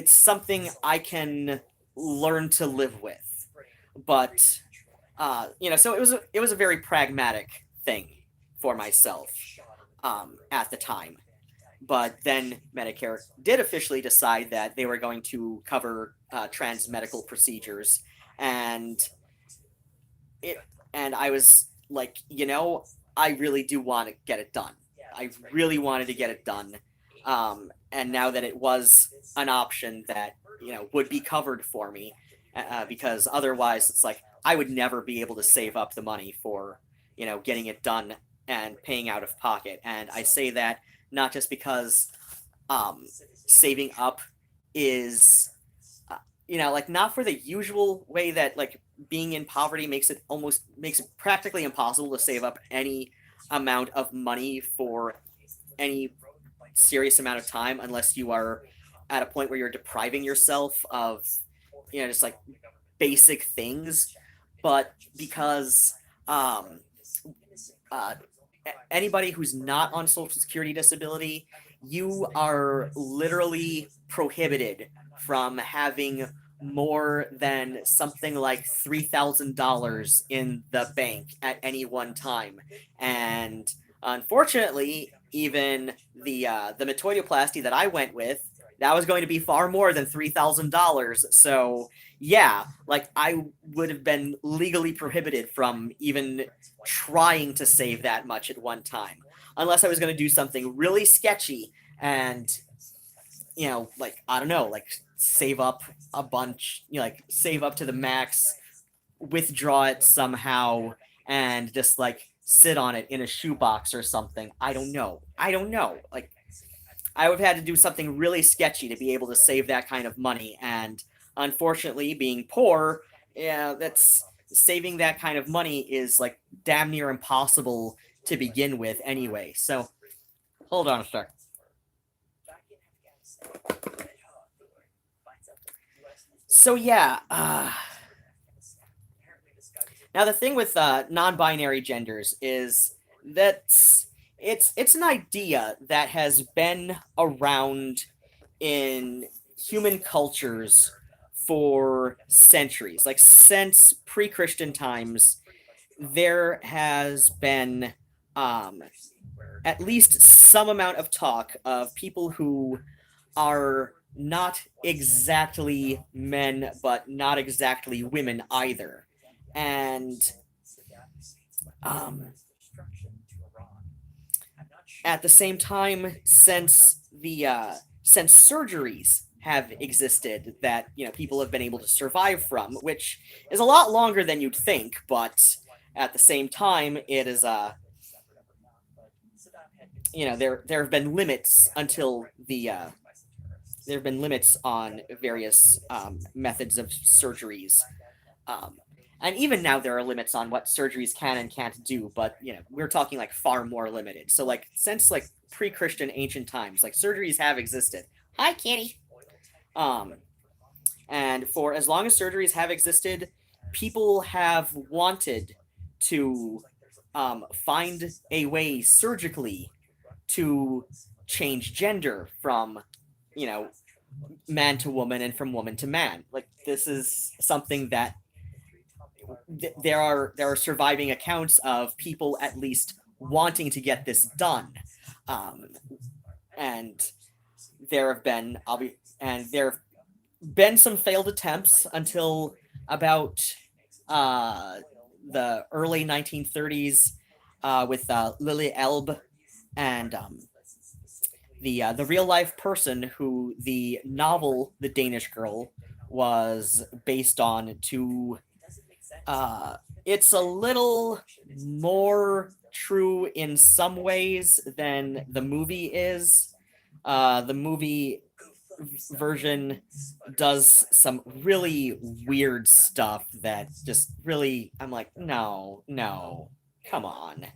something I can learn to live with. But so it was a very pragmatic thing for myself at the time. But then Medicare did officially decide that they were going to cover trans medical procedures, and I was like, I really do want to get it done. I really wanted to get it done. And now that it was an option that, would be covered for me, because otherwise it's like, I would never be able to save up the money for, getting it done and paying out of pocket. And I say that not just because saving up is, like not for the usual way that like being in poverty makes it practically impossible to save up any amount of money for any serious amount of time, unless you are at a point where you're depriving yourself of just like basic things. But because anybody who's not on Social Security disability, you are literally prohibited from having more than something like $3,000 in the bank at any one time. And unfortunately, even the metoidioplasty that I went with, that was going to be far more than $3,000. So yeah, like I would have been legally prohibited from even trying to save that much at one time, unless I was going to do something really sketchy and, you know, like, I don't know, like save up a bunch, you know, like save up to the max, withdraw it somehow, and just like sit on it in a shoebox or something. I don't know. Like, I would have had to do something really sketchy to be able to save that kind of money. And unfortunately, being poor, yeah, that's saving that kind of money is like damn near impossible to begin with anyway. So hold on a sec. So yeah, now the thing with non-binary genders is that it's an idea that has been around in human cultures for centuries. Like since pre-Christian times, there has been at least some amount of talk of people who are not exactly men, but not exactly women either. And at the same time, since surgeries have existed that, you know, people have been able to survive from, which is a lot longer than you'd think, but at the same time, it is you know, there have been limits until the there have been limits on various methods of surgeries. And even now there are limits on what surgeries can and can't do, but, you know, we're talking like far more limited. So like since like pre-Christian ancient times, like surgeries have existed. Hi, kitty. And for as long as surgeries have existed, people have wanted to find a way surgically to change gender from, you know, man to woman and from woman to man. Like this is something that there are surviving accounts of people at least wanting to get this done, and there have been some failed attempts until about the early 1930s with Lily Elbe and the real life person who the novel The Danish Girl was based on to it's a little more true in some ways than the movie is. The movie version does some really weird stuff that just really, I'm like, no, come on.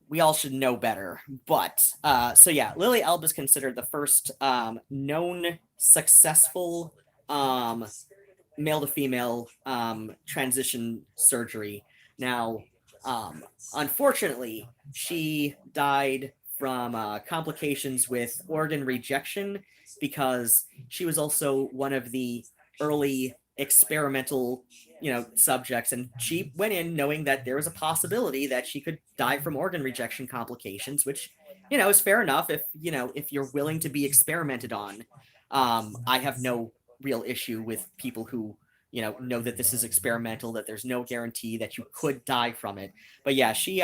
We all should know better. But, so yeah, Lily Elbe is considered the first known successful male to female transition surgery. Now, unfortunately, she died from complications with organ rejection because she was also one of the early experimental, you know, subjects, and she went in knowing that there was a possibility that she could die from organ rejection complications, which, you know, is fair enough if, you know, if you're willing to be experimented on. I have no real issue with people who, you know that this is experimental, that there's no guarantee that you could die from it. But yeah, she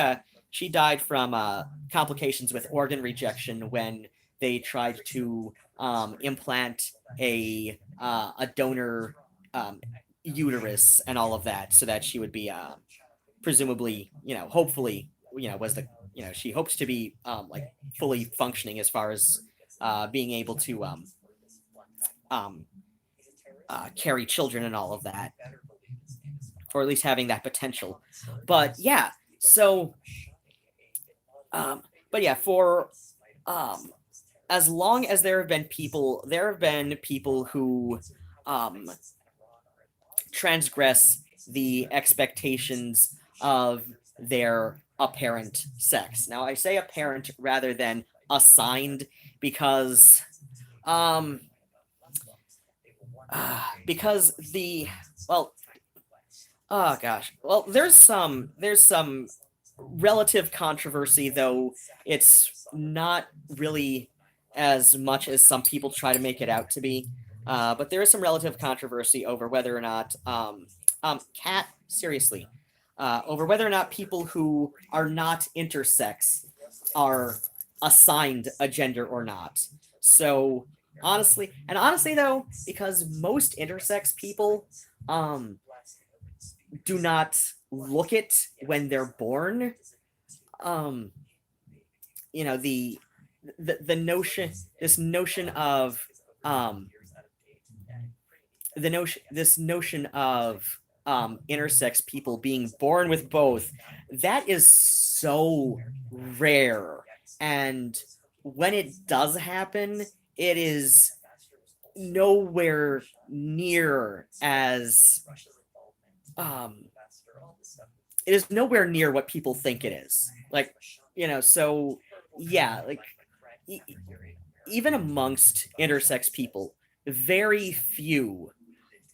died from complications with organ rejection when they tried to implant a donor uterus and all of that, so that she would be presumably, you know, hopefully, you know, was the, you know, she hopes to be like fully functioning as far as being able to carry children and all of that, or at least having that potential. But yeah, so but yeah, for as long as there have been people who transgress the expectations of their apparent sex. Now I say apparent rather than assigned because because oh gosh, well, there's some relative controversy, though it's not really as much as some people try to make it out to be. But there is some relative controversy over whether or not cat seriously over whether or not people who are not intersex are assigned a gender or not. So honestly, though, because most intersex people do not look it when they're born, the notion this notion of this notion of intersex people being born with both, that is so rare, and when it does happen, it is nowhere near as it is nowhere near what people think it is. Like, so yeah, like even amongst intersex people, very few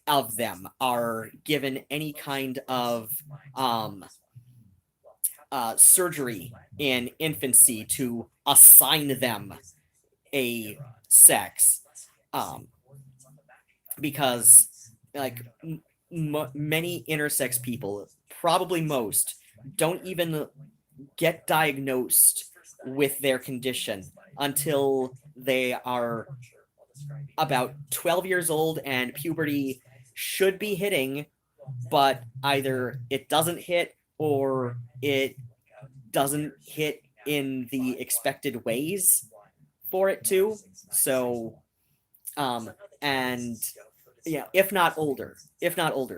of them are given any kind of surgery in infancy to assign them a sex, because like many intersex people, probably most, don't even get diagnosed with their condition until they are about 12 years old and puberty should be hitting, but either it doesn't hit or it doesn't hit in the expected ways for it to. So and yeah, if not older.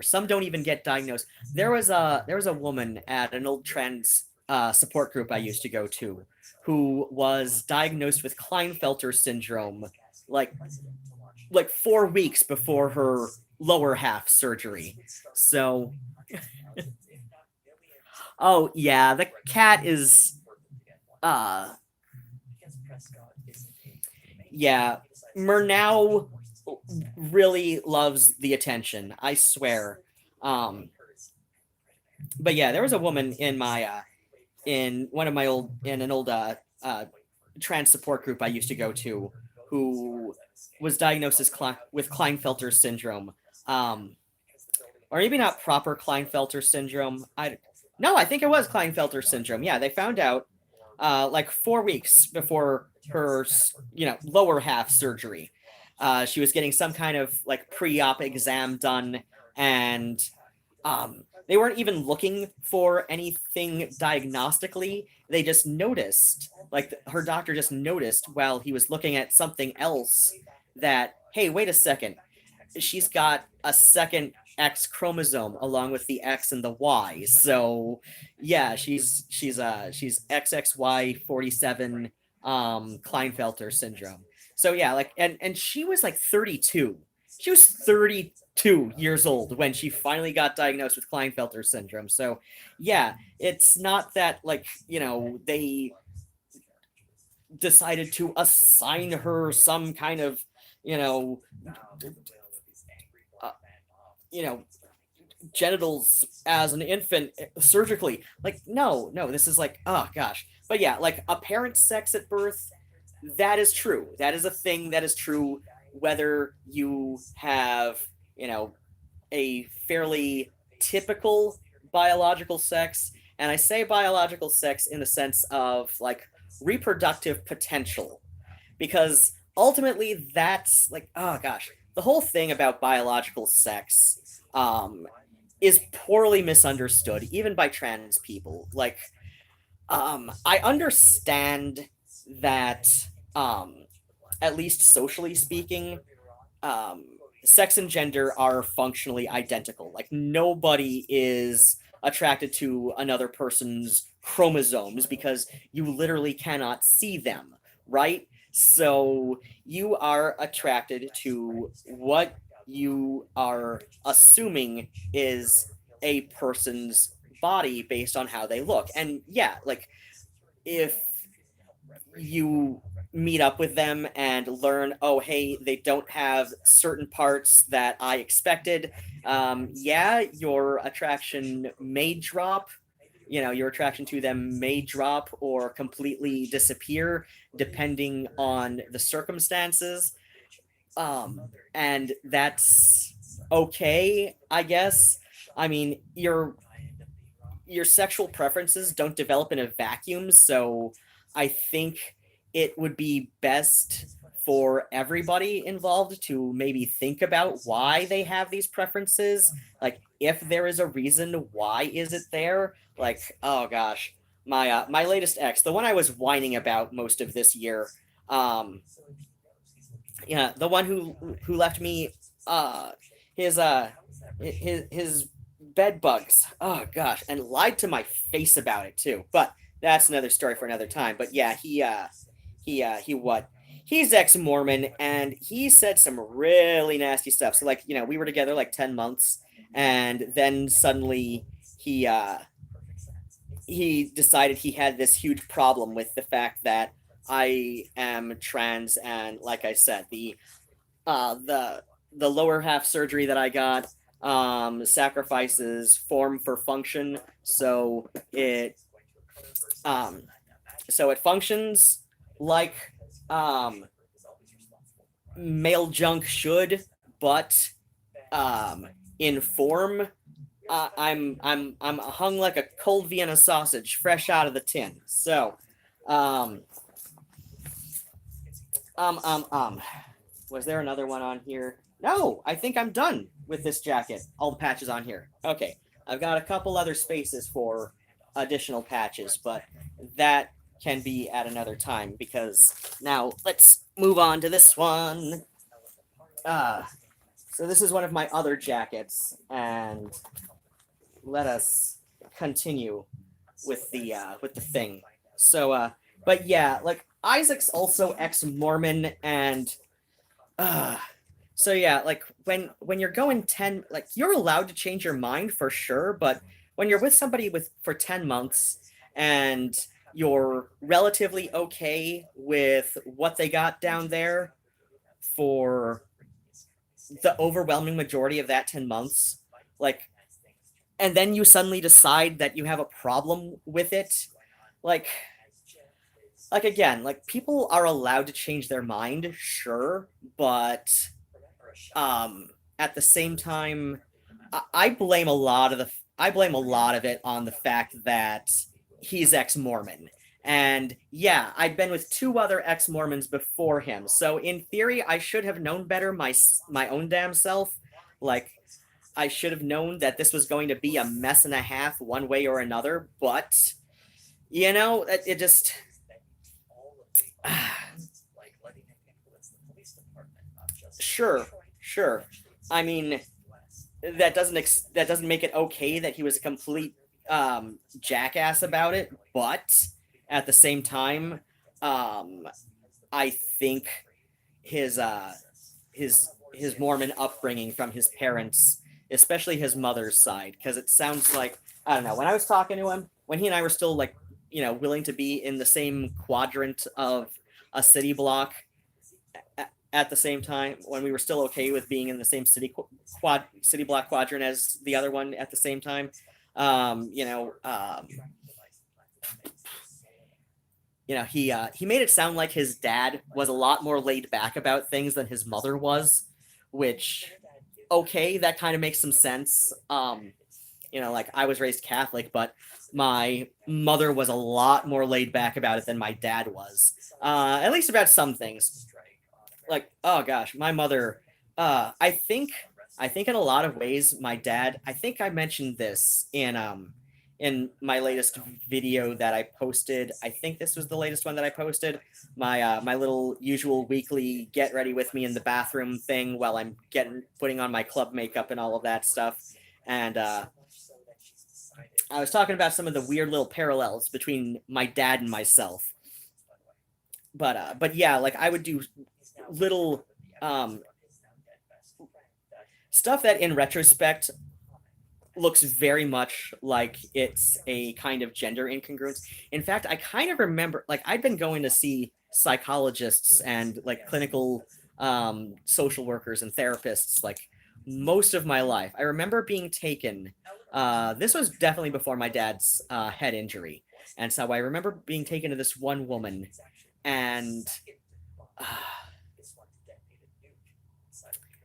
Some don't even get diagnosed. There was a woman at an old trans support group I used to go to who was diagnosed with Klinefelter syndrome like 4 weeks before her lower half surgery. So oh yeah, the cat is yeah, Murnau really loves the attention, I swear. But yeah, there was a woman in my in an old trans support group I used to go to who was diagnosed with Klinefelter syndrome, or maybe not proper Klinefelter syndrome. I think it was Klinefelter syndrome. Yeah, they found out 4 weeks before her lower half surgery. She was getting some kind of pre-op exam done, and they weren't even looking for anything diagnostically. They just noticed, her doctor just noticed while he was looking at something else that, hey, wait a second, she's got a second X chromosome along with the X and the Y. So yeah, she's XXY47 Klinefelter syndrome. So yeah, and she was 32. She was 32 years old when she finally got diagnosed with Klinefelter syndrome. So yeah, it's not that they decided to assign her some kind of genitals as an infant surgically. No, this is oh gosh. But yeah, apparent sex at birth, that is true. That is a thing that is true whether you have, a fairly typical biological sex, and I say biological sex in the sense of reproductive potential, because ultimately that's oh gosh, the whole thing about biological sex is poorly misunderstood even by trans people. I understand that at least socially speaking, sex and gender are functionally identical. Nobody is attracted to another person's chromosomes because you literally cannot see them, right? So you are attracted to what you are assuming is a person's body based on how they look. And yeah, if you meet up with them and learn, oh, hey, they don't have certain parts that I expected. Yeah, your attraction may drop. Your attraction to them may drop or completely disappear depending on the circumstances. And that's okay, I guess. I mean, your sexual preferences don't develop in a vacuum, so I think it would be best for everybody involved to maybe think about why they have these preferences. Like, if there is a reason, why is it there? Like, oh gosh, my latest ex, the one I was whining about most of this year, yeah, the one who left me his his bed bugs. Oh gosh, and lied to my face about it too. But that's another story for another time. But yeah, he what? He's ex-Mormon, and he said some really nasty stuff. So like, we were together like 10 months, and then suddenly he decided he had this huge problem with the fact that I am trans, and like I said, the lower half surgery that I got sacrifices form for function, so it functions like male junk should, but in form, I'm hung like a cold Vienna sausage, fresh out of the tin. So, was there another one on here? No, I think I'm done with this jacket. All the patches on here. Okay, I've got a couple other spaces for additional patches, but that can be at another time, because now let's move on to this one. So this is one of my other jackets, and let us continue with the thing. So, but yeah, like, Isaac's also ex-Mormon, and so yeah, like, when you're going 10, like, you're allowed to change your mind for sure, but when you're with somebody for 10 months and you're relatively okay with what they got down there for the overwhelming majority of that 10 months, like, and then you suddenly decide that you have a problem with it, like again, like, people are allowed to change their mind, sure, but at the same time, I blame a lot of it on the fact that he's ex-Mormon. And yeah, I'd been with 2 other ex-Mormons before him, so in theory, I should have known better my own damn self. Like, I should have known that this was going to be a mess and a half one way or another, but it just sure. I mean, that doesn't make it okay that he was a complete jackass about it, but at the same time, I think his Mormon upbringing from his parents, especially his mother's side, because it sounds like, I don't know, when I was talking to him, when he and I were still, like, willing to be in the same quadrant of a city block at the same time, when we were still okay with being in the same city block quadrant as the other one at the same time, he made it sound like his dad was a lot more laid back about things than his mother was, which, okay, that kind of makes some sense. Like, I was raised Catholic, but my mother was a lot more laid back about it than my dad was, at least about some things. Like, oh gosh, my mother, I think in a lot of ways, my dad, I think I mentioned this in my latest video that I posted. I think this was the latest one that I posted. My little usual weekly get ready with me in the bathroom thing while I'm putting on my club makeup and all of that stuff. And I was talking about some of the weird little parallels between my dad and myself. But yeah, like, I would do little stuff that in retrospect looks very much like it's a kind of gender incongruence. In fact, I kind of remember, like, I'd been going to see psychologists and like clinical social workers and therapists like most of my life. I remember being taken. This was definitely before my dad's head injury, and so I remember being taken to this one woman, and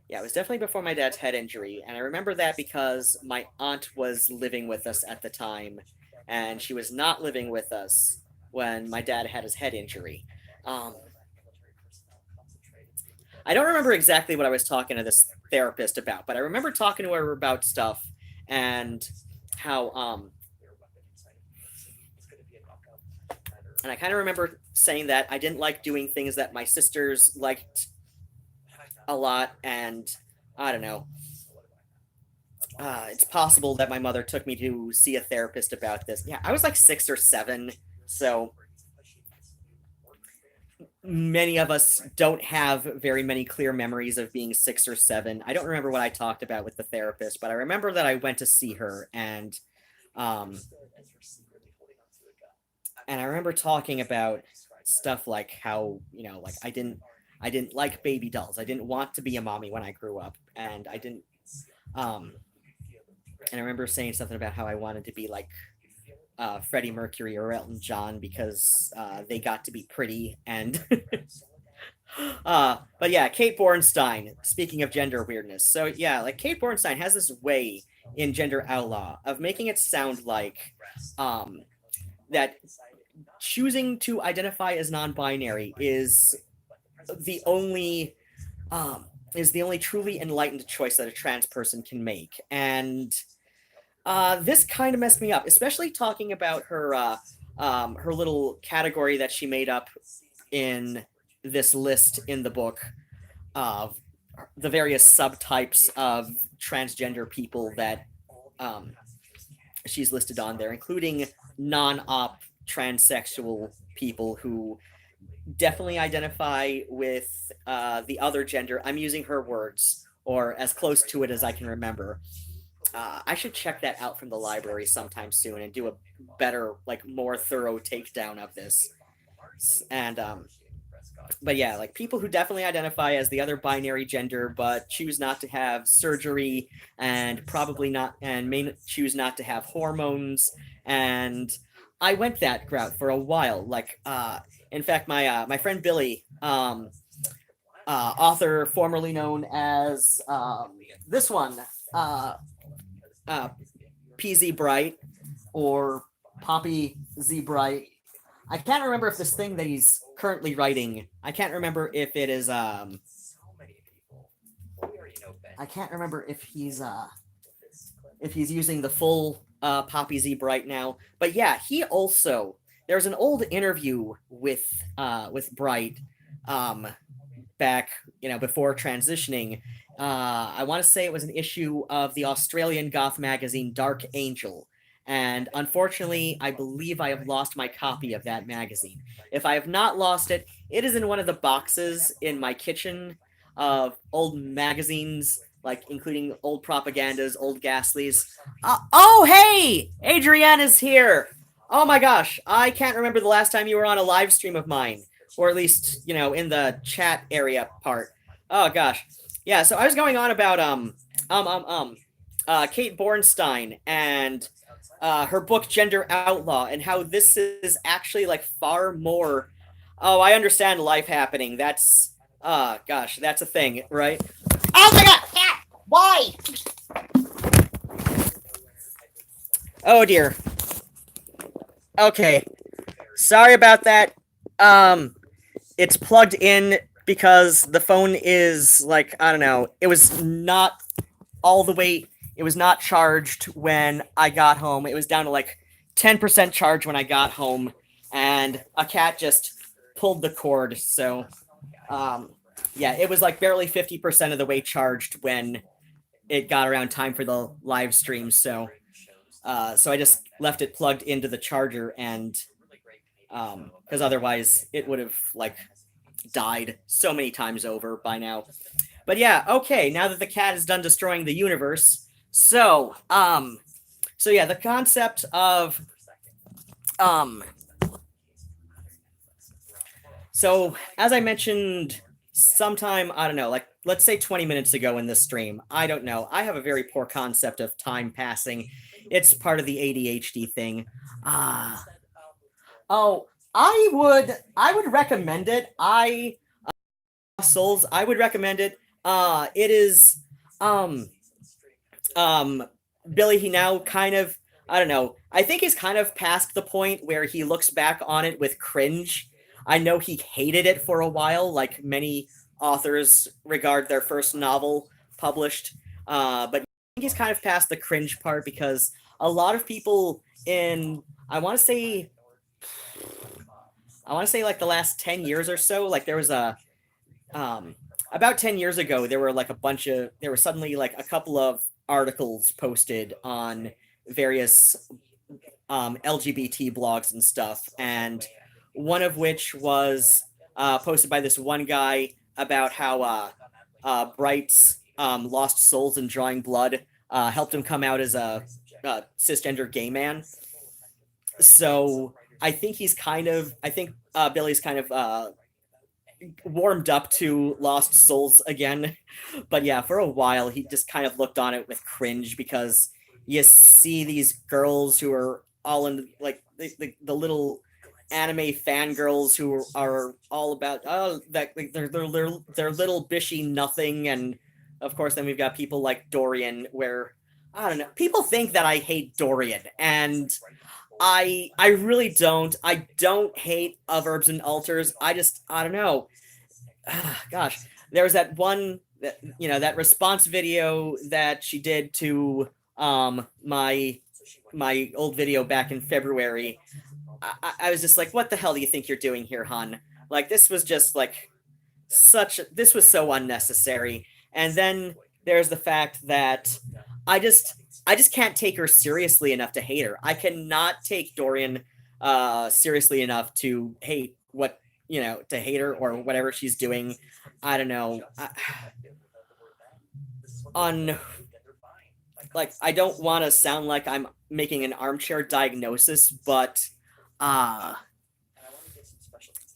yeah, it was definitely before my dad's head injury, and I remember that because my aunt was living with us at the time, and she was not living with us when my dad had his head injury. I don't remember exactly what I was talking to this therapist about, but I remember talking to her about stuff and how and I kind of remember saying that I didn't like doing things that my sisters liked a lot, and I don't know. It's possible that my mother took me to see a therapist about this. Yeah, I was like 6 or 7, so many of us don't have very many clear memories of being 6 or 7. I don't remember what I talked about with the therapist, but I remember that I went to see her, and I remember talking about stuff like how, like I didn't like baby dolls. I didn't want to be a mommy when I grew up, and I didn't and I remember saying something about how I wanted to be like Freddie Mercury or Elton John because they got to be pretty, and but yeah, Kate Bornstein, speaking of gender weirdness. So yeah, like Kate Bornstein has this way in Gender Outlaw of making it sound like that choosing to identify as non-binary is the only truly enlightened choice that a trans person can make. And this kind of messed me up, especially talking about her her little category that she made up in this list in the book of the various subtypes of transgender people that she's listed on there, including non-op transsexual people who definitely identify with the other gender. I'm using her words, or as close to it as I can remember. I should check that out from the library sometime soon and do a better, like, more thorough takedown of this. And but yeah, like people who definitely identify as the other binary gender but choose not to have surgery and probably not, and may choose not to have hormones. And I went that route for a while. Like in fact, my friend Billy, author formerly known as this one, PZ Bright or Poppy Z Bright. I can't remember if this thing that he's currently writing, I can't remember if it is I can't remember if he's using the full Poppy Z Bright now. But yeah, he also, there's an old interview with Bright back, before transitioning. I want to say it was an issue of the Australian goth magazine Dark Angel. And unfortunately, I believe I have lost my copy of that magazine. If I have not lost it, it is in one of the boxes in my kitchen of old magazines, like including old propagandas, old ghastlies. Oh, hey! Adrienne is here! Oh my gosh, I can't remember the last time you were on a live stream of mine. Or at least, in the chat area part. Oh gosh. Yeah, so I was going on about Kate Bornstein and her book Gender Outlaw, and how this is actually like far more. Oh, I understand life happening. That's gosh, that's a thing, right? Oh my god! Cat! Why? Oh dear. Okay. Sorry about that. It's plugged in because the phone is like, I don't know, it was not all the way, it was not charged when I got home. It was down to like 10% charge when I got home, and a cat just pulled the cord. So, yeah, it was like barely 50% of the way charged when it got around time for the live stream. So I just left it plugged into the charger, and because otherwise it would have like died so many times over by now. But yeah, okay, now that the cat is done destroying the universe, so yeah, the concept of So, as I mentioned sometime, I don't know, like, let's say 20 minutes ago in this stream, I don't know, I have a very poor concept of time passing. It's part of the ADHD thing. Ah. Oh, I would recommend it. Souls, I would recommend it. It is, um, um, Billy, he now kind of, I don't know, I think he's kind of past the point where he looks back on it with cringe. I know he hated it for a while, like many authors regard their first novel published. But I think he's kind of past the cringe part because a lot of people in, I want to say, like the last 10 years or so, like there was about 10 years ago, there were like there were suddenly like a couple of articles posted on various LGBT blogs and stuff, and one of which was posted by this one guy about how Bright's Lost Souls and Drawing Blood helped him come out as a cisgender gay man. So I think Billy's kind of warmed up to Lost Souls again. But yeah, for a while he just kind of looked on it with cringe because you see these girls who are all in like the little anime fangirls who are all about that like, they're little bishy nothing, and of course then we've got people like Dorian where I don't know, people think that I hate Dorian, and I really don't. I don't hate Of Herbs and Altars. I don't know. Gosh, there was that one that response video that she did to my old video back in February. I was just like, what the hell do you think you're doing here, hon? Like this was just like this was so unnecessary. And then there's the fact that I just can't take her seriously enough to hate her. I cannot take Dorian seriously enough to hate to hate her or whatever she's doing. I don't know. I don't want to sound like I'm making an armchair diagnosis, but I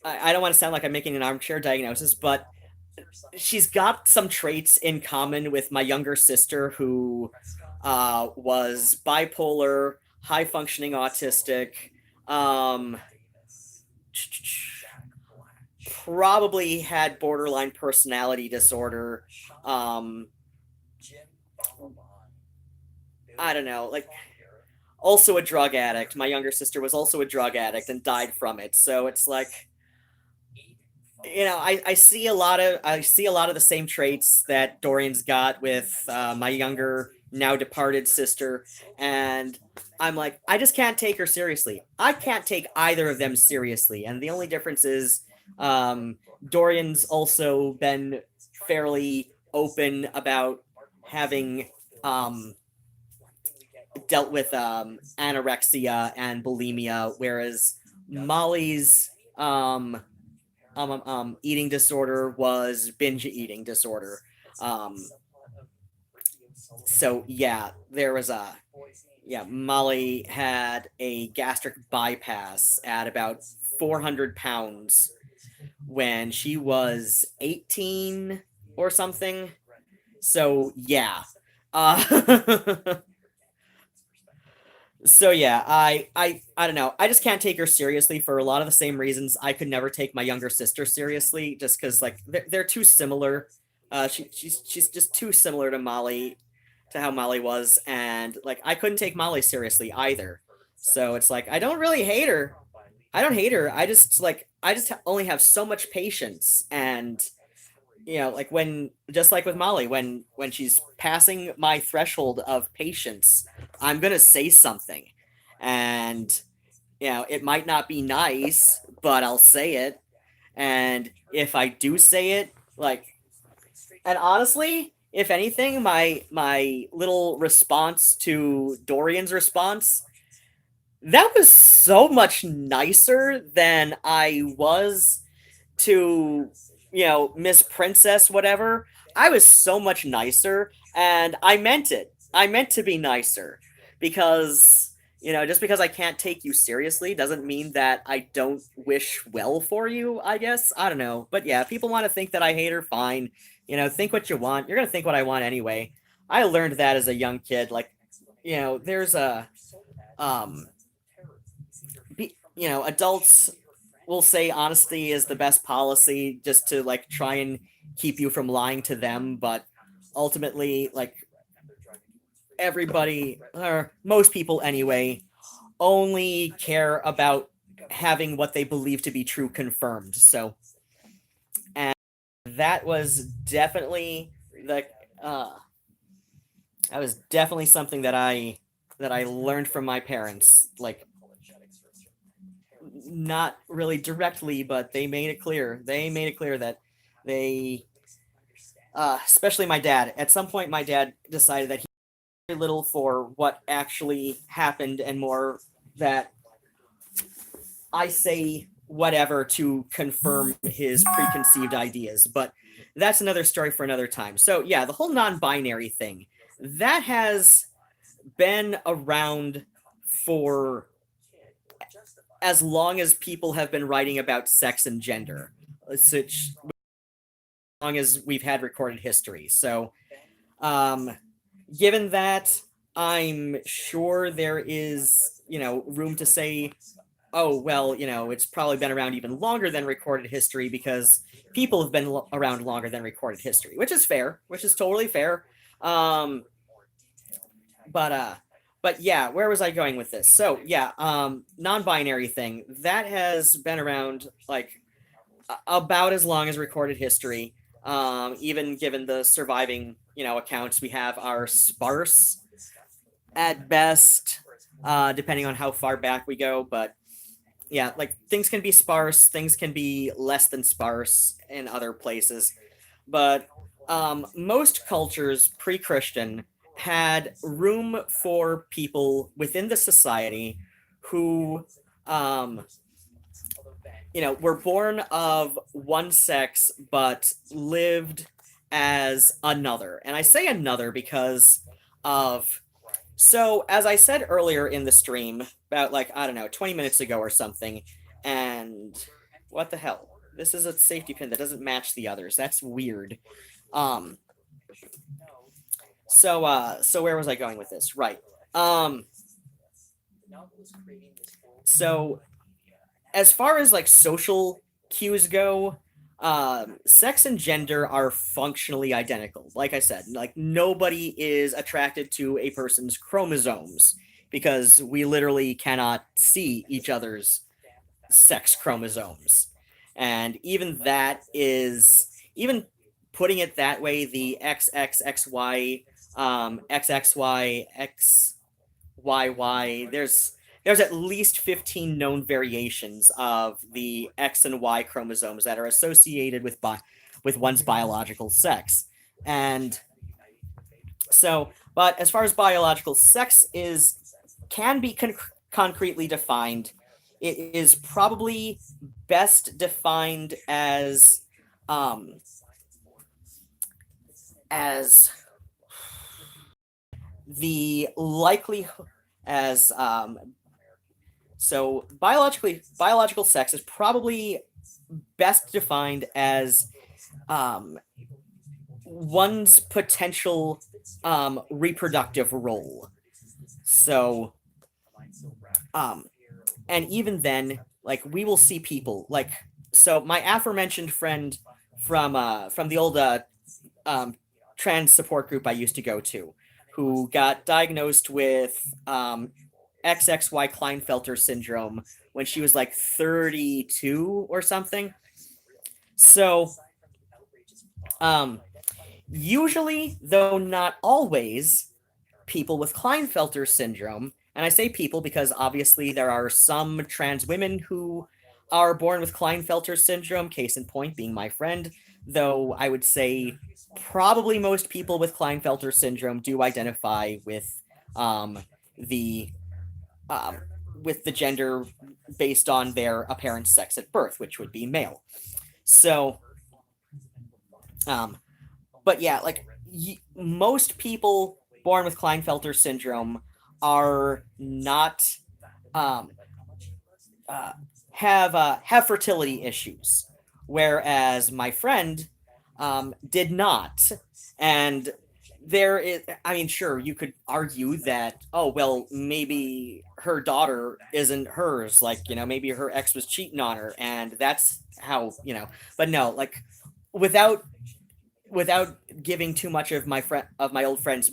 don't want to sound like I'm making an armchair diagnosis, but she's got some traits in common with my younger sister who was bipolar, high functioning autistic, probably had borderline personality disorder. I don't know, like also a drug addict. My younger sister was also a drug addict and died from it. So it's like, I see a lot of the same traits that Dorian's got with my younger, now departed sister, and I'm like, I just can't take her seriously. I can't take either of them seriously, and the only difference is Dorian's also been fairly open about having dealt with anorexia and bulimia, whereas Molly's eating disorder was binge eating disorder. So yeah, there was Molly had a gastric bypass at about 400 pounds when she was 18 or something. So yeah. So yeah, I don't know. I just can't take her seriously for a lot of the same reasons I could never take my younger sister seriously, just because like they're too similar. She's just too similar to Molly, to how Molly was, and like I couldn't take Molly seriously either. So it's like I don't really hate her. I don't hate her. I just only have so much patience, and like just like with Molly, when she's passing my threshold of patience, I'm gonna say something, and it might not be nice, but I'll say it. And if I do say it, and honestly, if anything, my little response to Dorian's response, that was so much nicer than I was to Miss Princess, whatever. I was so much nicer, and I meant it. I meant to be nicer, because just because I can't take you seriously doesn't mean that I don't wish well for you, I guess. I don't know. But yeah, if people want to think that I hate her, fine. Think what you want. You're going to think what I want anyway. I learned that as a young kid. Like, there's adults will say honesty is the best policy just to, like, try and keep you from lying to them. But ultimately, like, everybody, or most people anyway, only care about having what they believe to be true confirmed. So, and that was definitely something that I learned from my parents. Like, not really directly, but they made it clear. They made it clear that they, especially my dad. At some point, my dad decided that he very little for what actually happened and more that I say whatever to confirm his preconceived ideas. But that's another story for another time. So yeah, the whole non-binary thing, that has been around for as long as people have been writing about sex and gender, such as long as we've had recorded history. So given that, I'm sure there is, room to say, oh, well, it's probably been around even longer than recorded history because people have been around longer than recorded history, which is fair, which is totally fair. But yeah, where was I going with this? So yeah, non-binary thing, that has been around, like, about as long as recorded history. Even given the surviving, accounts we have are sparse at best, depending on how far back we go. But yeah, like, things can be sparse, things can be less than sparse in other places. But most cultures pre-Christian had room for people within the society who were born of one sex but lived as another. And I say another because of, so as I said earlier in the stream, about, like, I don't know, 20 minutes ago or something, and what the hell? This is a safety pin that doesn't match the others. That's weird. So where was I going with this? Right. So as far as, like, social cues go, sex and gender are functionally identical. Like I said, like, nobody is attracted to a person's chromosomes because we literally cannot see each other's sex chromosomes. And even that is, even putting it that way, the XXXY, XXY, XYY, there's at least 15 known variations of the X and Y chromosomes that are associated with one's biological sex. And so, but as far as biological sex can be concretely defined, it is probably best defined as the likelihood as so biological sex is probably best defined as one's potential reproductive role. So and even then, like, we will see people like, so my aforementioned friend from the old trans support group I used to go to, who got diagnosed with XXY Klinefelter syndrome when she was like 32 or something. So usually, though not always, people with Klinefelter syndrome, and I say people because obviously there are some trans women who are born with Klinefelter syndrome, case in point being my friend, though I would say probably most people with Klinefelter syndrome do identify with the gender based on their apparent sex at birth, which would be male. So, but yeah, like, most people born with Klinefelter syndrome are not have fertility issues, whereas my friend did not. And there is, I mean, sure, you could argue that, oh, well, maybe her daughter isn't hers, like, maybe her ex was cheating on her, and that's how, but no, like, without giving too much of my old friend's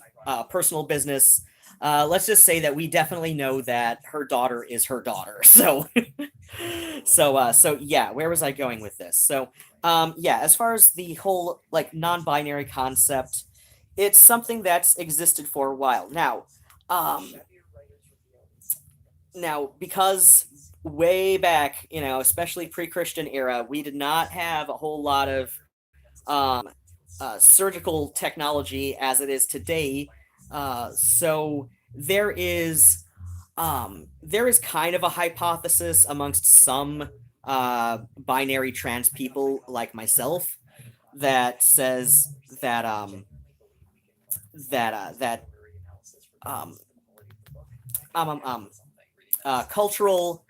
personal business, let's just say that we definitely know that her daughter is her daughter. So, so yeah, where was I going with this? So, yeah, as far as the whole like non-binary concept, it's something that's existed for a while now. Now, because way back, especially pre-Christian era, we did not have a whole lot of surgical technology as it is today. So there is kind of a hypothesis amongst some binary trans people like myself that says that um, cultural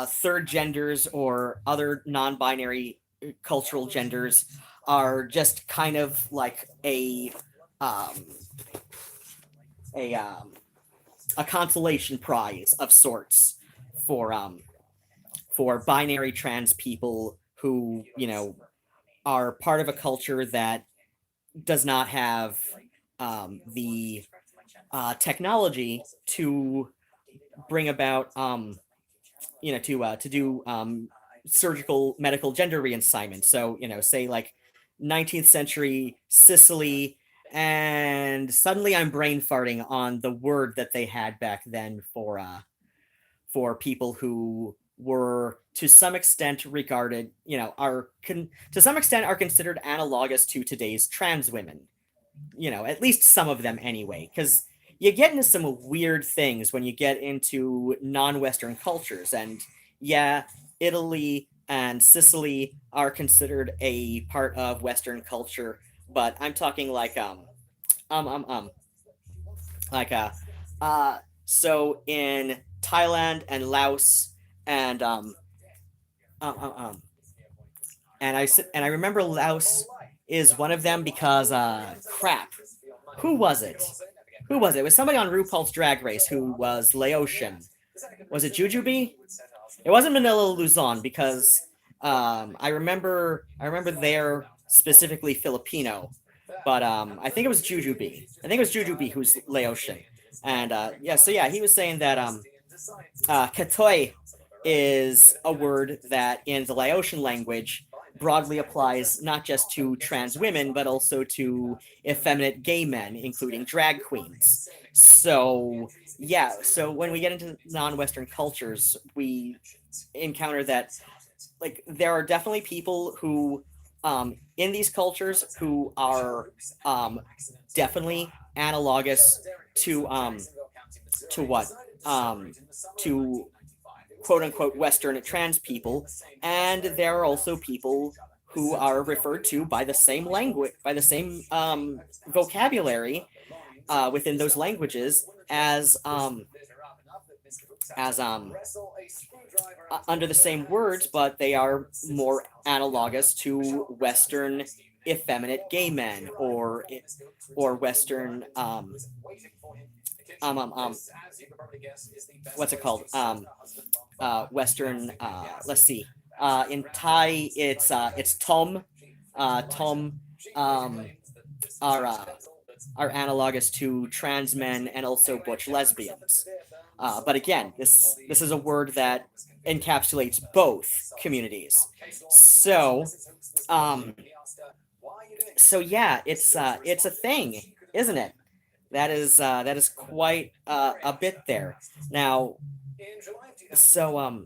third genders or other non-binary cultural genders are just kind of like a consolation prize of sorts for binary trans people who are part of a culture that does not have the technology to bring about to do surgical medical gender reassignment. So say like 19th century Sicily, and suddenly I'm brain farting on the word that they had back then for people who were to some extent regarded, to some extent are considered analogous to today's trans women. At least some of them anyway, because you get into some weird things when you get into non-Western cultures, and yeah, Italy and Sicily are considered a part of Western culture, but I'm talking like like so in Thailand and Laos and and I remember Laos is one of them because crap, who was it? It was somebody on RuPaul's Drag Race who was Laotian. Was it Jujubee? It wasn't Manila Luzon because I remember they're specifically Filipino, but I think it was Jujubee. I think it was Jujubee who's Laotian, and yeah. So yeah, he was saying that katoy is a word that in the Laotian language broadly applies not just to trans women but also to effeminate gay men, including drag queens. So yeah, so when we get into non-Western cultures, we encounter that like there are definitely people who in these cultures who are definitely analogous to what to quote unquote Western trans people, and there are also people who are referred to by the same language, by the same vocabulary within those languages as under the same words, but they are more analogous to Western effeminate gay men or Western what's it called? Western let's see. In Thai it's Tom. Tom are analogous to trans men and also butch lesbians. But again, this is a word that encapsulates both communities. So yeah, it's a thing, isn't it? That is quite a bit there. Now, so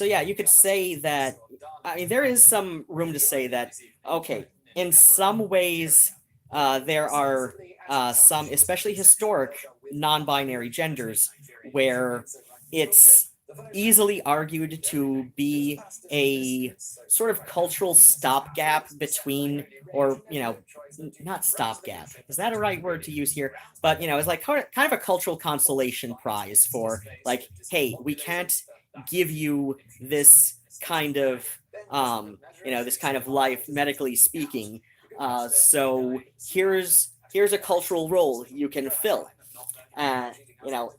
yeah, you could say that. I mean, there is some room to say that. Okay, in some ways, there are some, especially historic, non-binary genders where it's easily argued to be a sort of cultural stopgap between, or not stopgap. Is that a right word to use here? But it's like kind of a cultural consolation prize for like, hey, we can't give you this kind of this kind of life, medically speaking. So here's a cultural role you can fill,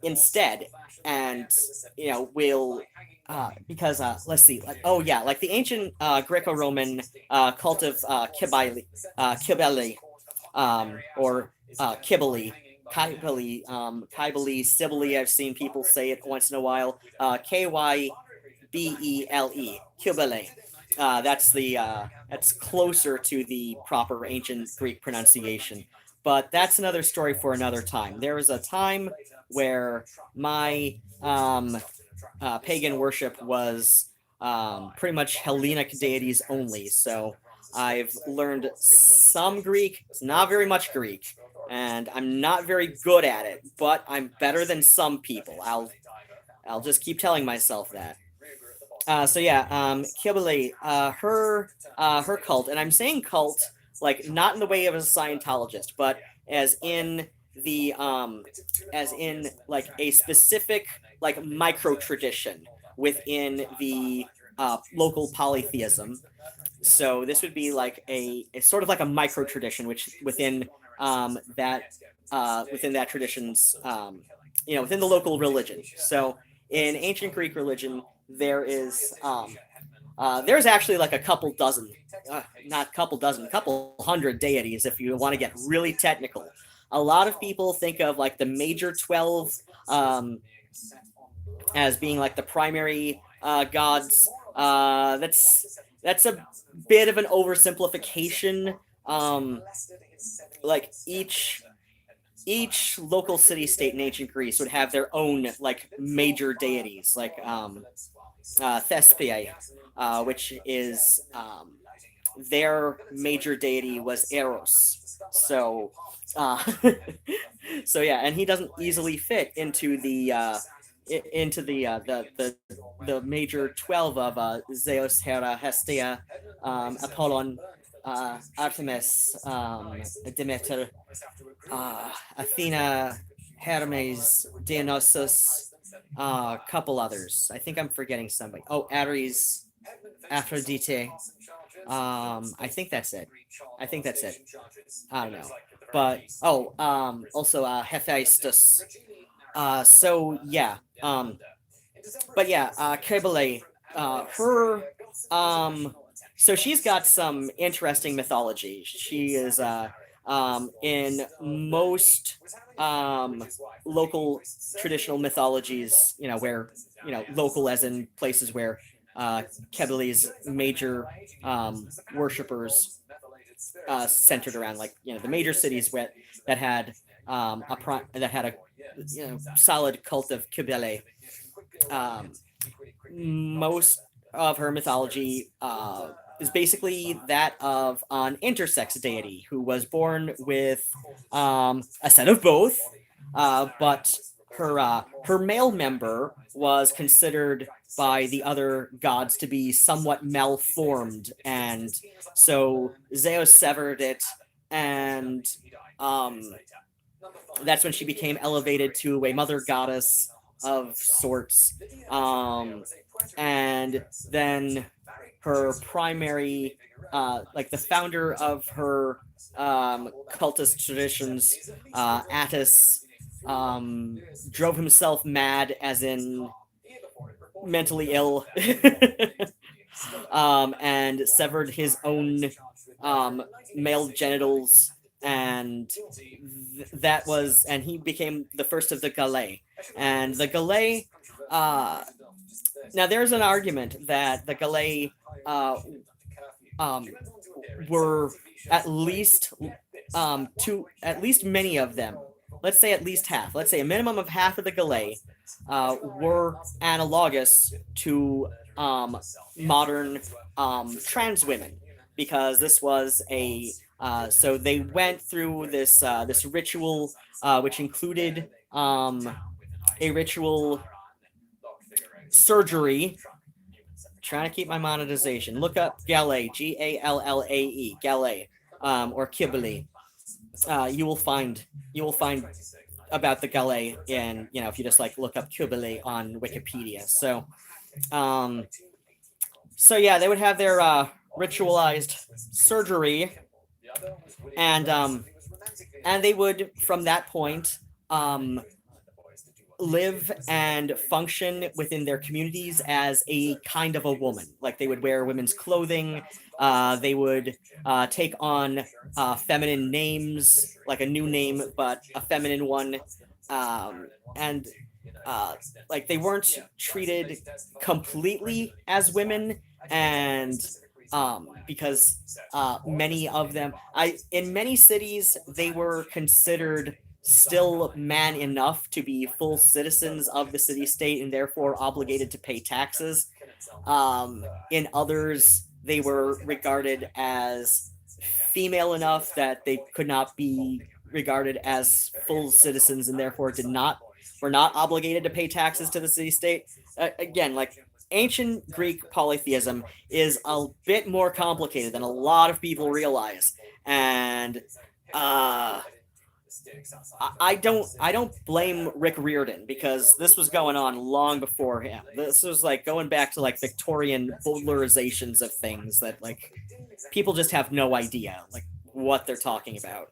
instead, and we'll because let's see, like, oh yeah, like the ancient Greco-Roman cult of Kybele, or Kybele. Kybele, Sibylle, I've seen people say it once in a while. Kybele, Kybele. That's closer to the proper ancient Greek pronunciation. But that's another story for another time. There was a time where my pagan worship was pretty much Hellenic deities only. So I've learned some Greek. It's not very much Greek, and I'm not very good at it, but I'm better than some people. I'll just keep telling myself that. So yeah, Kybele, her cult, and I'm saying cult like not in the way of a Scientologist, but as in like a specific like micro tradition within the local polytheism. So this would be like a sort of like a micro tradition, which within that tradition's within the local religion. So in ancient Greek religion, there's actually like a couple hundred deities if you want to get really technical. A lot of people think of like the major 12 as being like the primary gods. That's a bit of an oversimplification. Like each local city-state in ancient Greece would have their own like major deities, like Thespiae, which is their major deity was Eros. So so yeah, and he doesn't easily fit into the major 12 of Zeus, Hera, Hestia, Apollon, Artemis, Demeter, Athena, Hermes, Dionysus, a couple others. I think I'm forgetting somebody. Oh, Ares, Aphrodite. I think that's it. I don't know. But also Hephaestus. So yeah. But yeah, Kybele, her so she's got some interesting mythology. She is in most local traditional mythologies, where local as in places where Kybele's major worshippers centered around, like the major cities that had a solid cult of Kybele. Most of her mythology is basically that of an intersex deity who was born with a set of both, but her male member was considered by the other gods to be somewhat malformed, and so Zeus severed it, and that's when she became elevated to a mother goddess of sorts, and then her primary, like the founder of her cultist traditions, Attis, drove himself mad, as in mentally ill, and severed his own male genitals, and and he became the first of the Galais. And the Galais, now there's an argument that the Galais were at least many of them, let's say at least half, let's say a minimum of half of the Galais were analogous to modern trans women, because this was so they went through this ritual, which included a ritual surgery. Trying to keep my monetization. Look up Galley, Gallae, Galley, or Kibble. You will find about the Galley in, if you just like look up Kibble on Wikipedia. So yeah, they would have their ritualized surgery, and they would from that point live and function within their communities as a kind of a woman. Like they would wear women's clothing, they would take on feminine names, like a new name but a feminine one, and like they weren't treated completely as women, and because many of them, in many cities they were considered still man enough to be full citizens of the city-state and therefore obligated to pay taxes. In others, they were regarded as female enough that they could not be regarded as full citizens and therefore were not obligated to pay taxes to the city-state. Again, like, ancient Greek polytheism is a bit more complicated than a lot of people realize, and I don't blame Rick Riordan, because this was going on long before him. This was like going back to like Victorian Bowdlerizations of things that like people just have no idea like what they're talking about.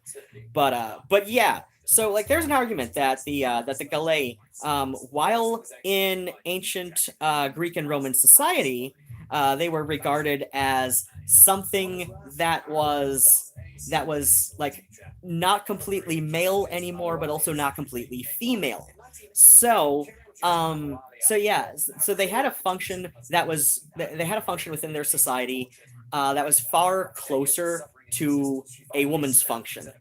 But yeah, so like there's an argument that the Galley, while in ancient Greek and Roman society, they were regarded as something that was like not completely male anymore, but also not completely female. So yeah, so they had a function within their society that was far closer to a woman's function,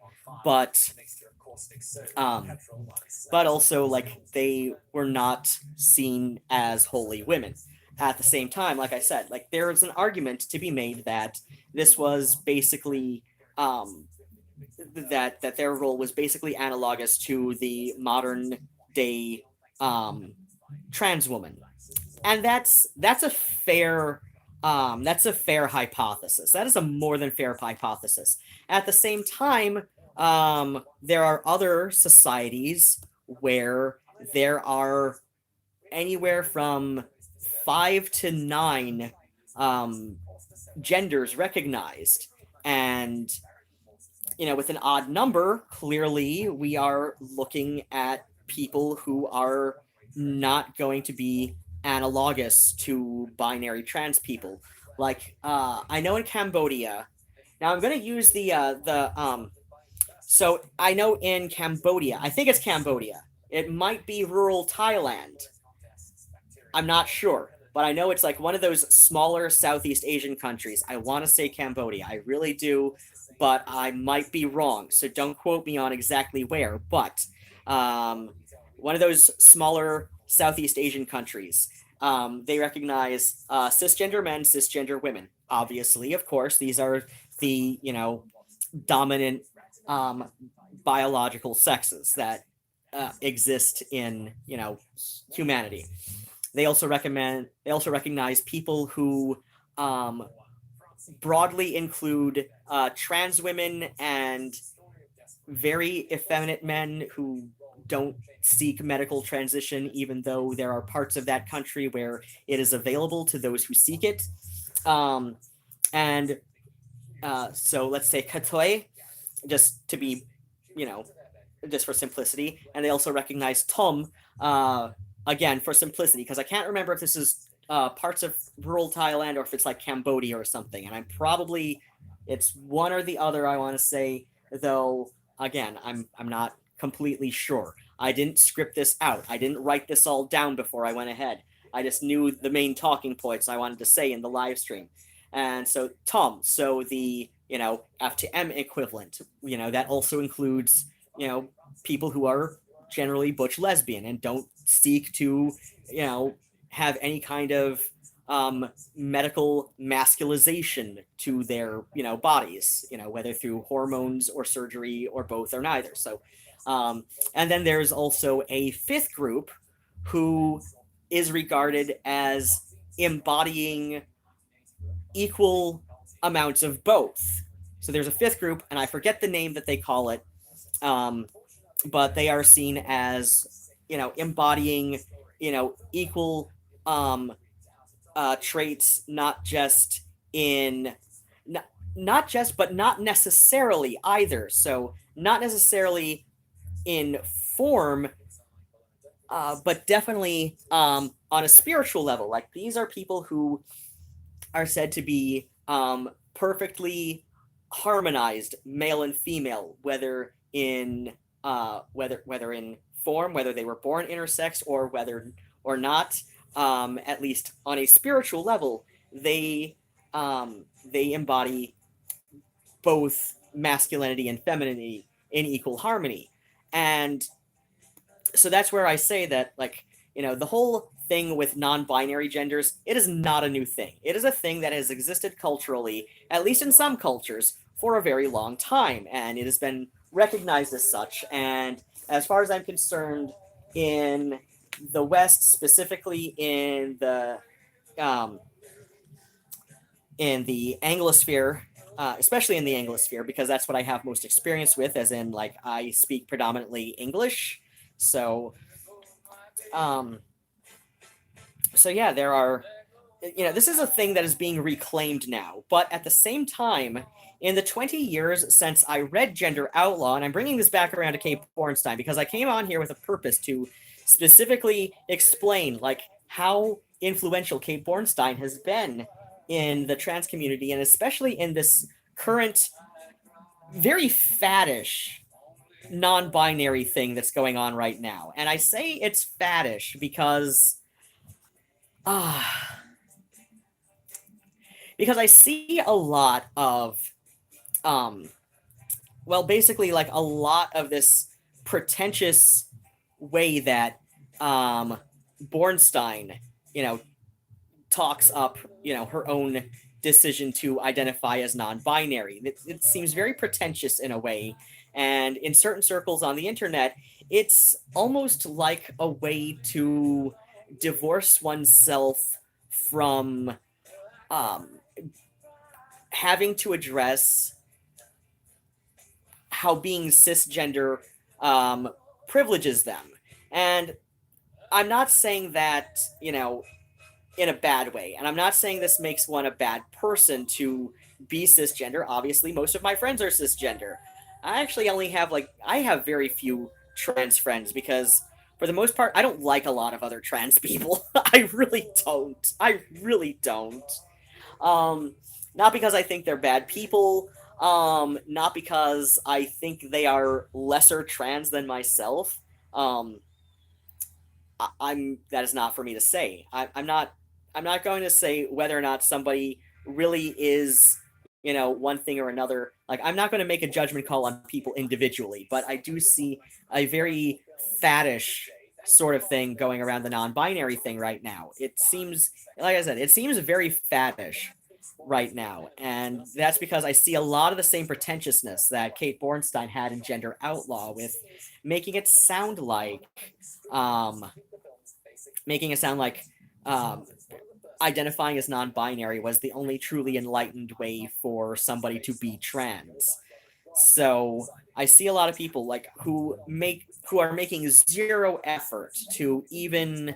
but also like they were not seen as wholly women. At the same time, like I said, like there is an argument to be made that this was basically that their role was basically analogous to the modern day trans woman, and that's a fair hypothesis. That is a more than fair hypothesis. At the same time, there are other societies where there are anywhere from 5 to 9 genders recognized, and with an odd number, clearly we are looking at people who are not going to be analogous to binary trans people. Like I know in Cambodia, now I'm going to use so I know in Cambodia, I think it's Cambodia, it might be rural Thailand, I'm not sure, but I know it's like one of those smaller Southeast Asian countries. I want to say Cambodia, I really do, but I might be wrong, so don't quote me on exactly where. But one of those smaller Southeast Asian countries, they recognize cisgender men, cisgender women. Obviously, of course, these are the dominant biological sexes that exist in humanity. They also recognize people who broadly include trans women and very effeminate men who don't seek medical transition, even though there are parts of that country where it is available to those who seek it. So let's say Katoy, just to be, just for simplicity. And they also recognize Tom, again, for simplicity, because I can't remember if this is parts of rural Thailand or if it's like Cambodia or something. And it's one or the other, I want to say, though, again, I'm not completely sure. I didn't script this out. I didn't write this all down before I went ahead. I just knew the main talking points I wanted to say in the live stream. And so Tom, so the, F to M equivalent, that also includes, people who are generally butch lesbian and don't seek to, have any kind of medical masculization to their, bodies, whether through hormones or surgery or both or neither. So, and then there's also a fifth group who is regarded as embodying equal amounts of both. So there's a fifth group, and I forget the name that they call it, but they are seen as, embodying, equal traits, not just in, not just, but not necessarily either. So not necessarily in form, but definitely on a spiritual level. Like, these are people who are said to be perfectly harmonized, male and female, whether in form, whether they were born intersex or whether or not. At least on a spiritual level, they embody both masculinity and femininity in equal harmony. And so that's where I say that, like, the whole thing with non-binary genders, it is not a new thing. It is a thing that has existed culturally, at least in some cultures, for a very long time, and it has been recognized as such. And as far as I'm concerned, in the West, specifically in the Anglosphere, especially in the Anglosphere, because that's what I have most experience with, as in, like, I speak predominantly English. So, yeah, there are, this is a thing that is being reclaimed now. But at the same time, in the 20 years since I read Gender Outlaw, and I'm bringing this back around to Kate Bornstein, because I came on here with a purpose to specifically explain, like, how influential Kate Bornstein has been in the trans community, and especially in this current, very faddish non-binary thing that's going on right now. And I say it's faddish because I see a lot of basically, like, a lot of this pretentious way that Bornstein, talks up, her own decision to identify as non-binary. It seems very pretentious in a way, and in certain circles on the internet, it's almost like a way to divorce oneself from having to address how being cisgender privileges them. And I'm not saying that, in a bad way. And I'm not saying this makes one a bad person to be cisgender. Obviously, most of my friends are cisgender. I actually only have, I have very few trans friends, because for the most part, I don't like a lot of other trans people. I really don't. Not because I think they're bad people, not because I think they are lesser trans than myself. That is not for me to say. I'm not going to say whether or not somebody really is, one thing or another. Like, I'm not going to make a judgment call on people individually, but I do see a very faddish sort of thing going around the non-binary thing right now. It seems, like I said, it seems very faddish right now, and that's because I see a lot of the same pretentiousness that Kate Bornstein had in Gender Outlaw, with making it sound like identifying as non-binary was the only truly enlightened way for somebody to be trans. So I see a lot of people, like, who are making zero effort to even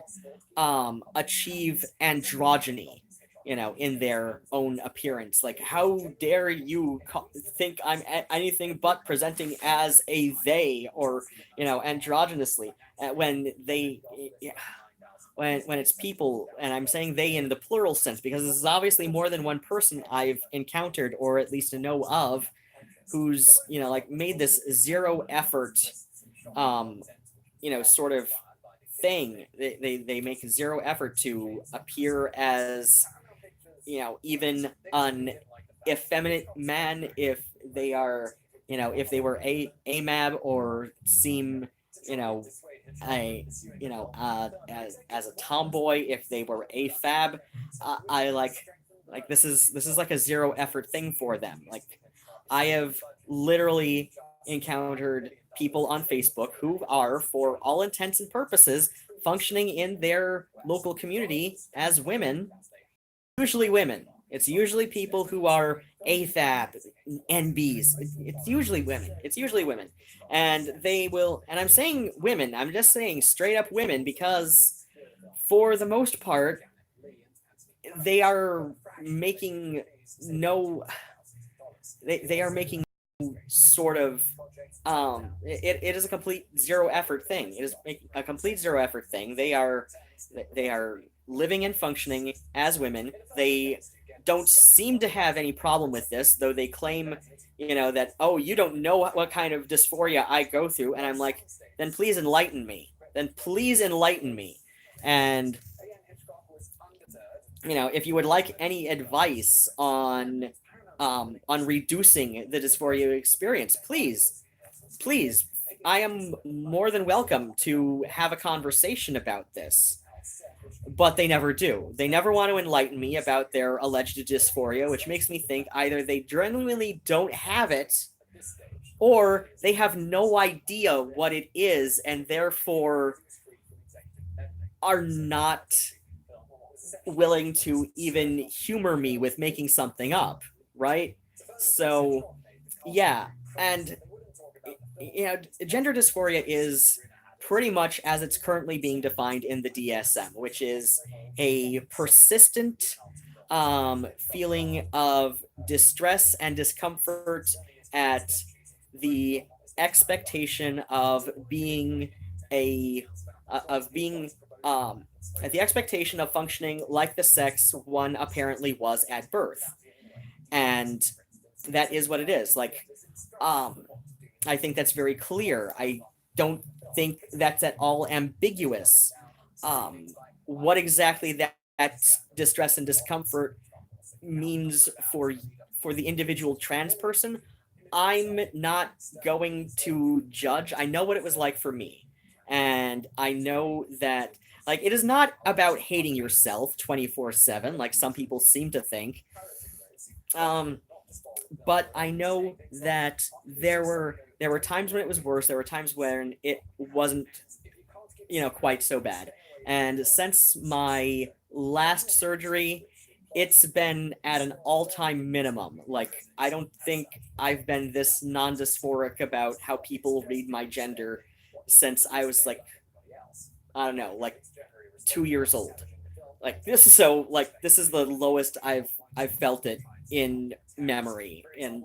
achieve androgyny, in their own appearance. Like, how dare you think I'm anything but presenting as a they, or, androgynously, when they... When it's people, and I'm saying they in the plural sense, because this is obviously more than one person I've encountered, or at least know of, who's, made this zero effort, sort of thing. They make zero effort to appear as, even an effeminate man, if they are, if they were AMAB, or seem, as a tomboy, if they were AFAB. I like this is like a zero effort thing for them. Like, I have literally encountered people on Facebook who are, for all intents and purposes, functioning in their local community as women, usually women. It's usually people who are AFAB, NBs. It's usually women. It's usually women. And they will, and I'm saying women, I'm just saying straight up women because for the most part, they are making no, they are making sort of it is a complete zero effort thing. It is a complete zero effort thing. They are living and functioning as women. They don't seem to have any problem with this, though they claim, that, oh, you don't know what kind of dysphoria I go through. And I'm like, then please enlighten me. And if you would like any advice on reducing the dysphoria you experience, please, I am more than welcome to have a conversation about this. But they never do. They never want to enlighten me about their alleged dysphoria, which makes me think either they genuinely don't have it, or they have no idea what it is, and therefore are not willing to even humor me with making something up, right? So, yeah, and gender dysphoria is pretty much as it's currently being defined in the DSM, which is a persistent feeling of distress and discomfort at the expectation of being at the expectation of functioning like the sex one apparently was at birth. And that is what it is. Like, I think that's very clear. I don't think that's at all ambiguous. What exactly that distress and discomfort means for the individual trans person, I'm not going to judge. I know what it was like for me. And I know that, like, it is not about hating yourself 24/7, like some people seem to think. But I know that there were times when it was worse. There were times when it wasn't, quite so bad. And since my last surgery, it's been at an all-time minimum. Like, I don't think I've been this non-dysphoric about how people read my gender since I was like, I don't know, like 2 years old. Like, this is the lowest I've felt it in memory in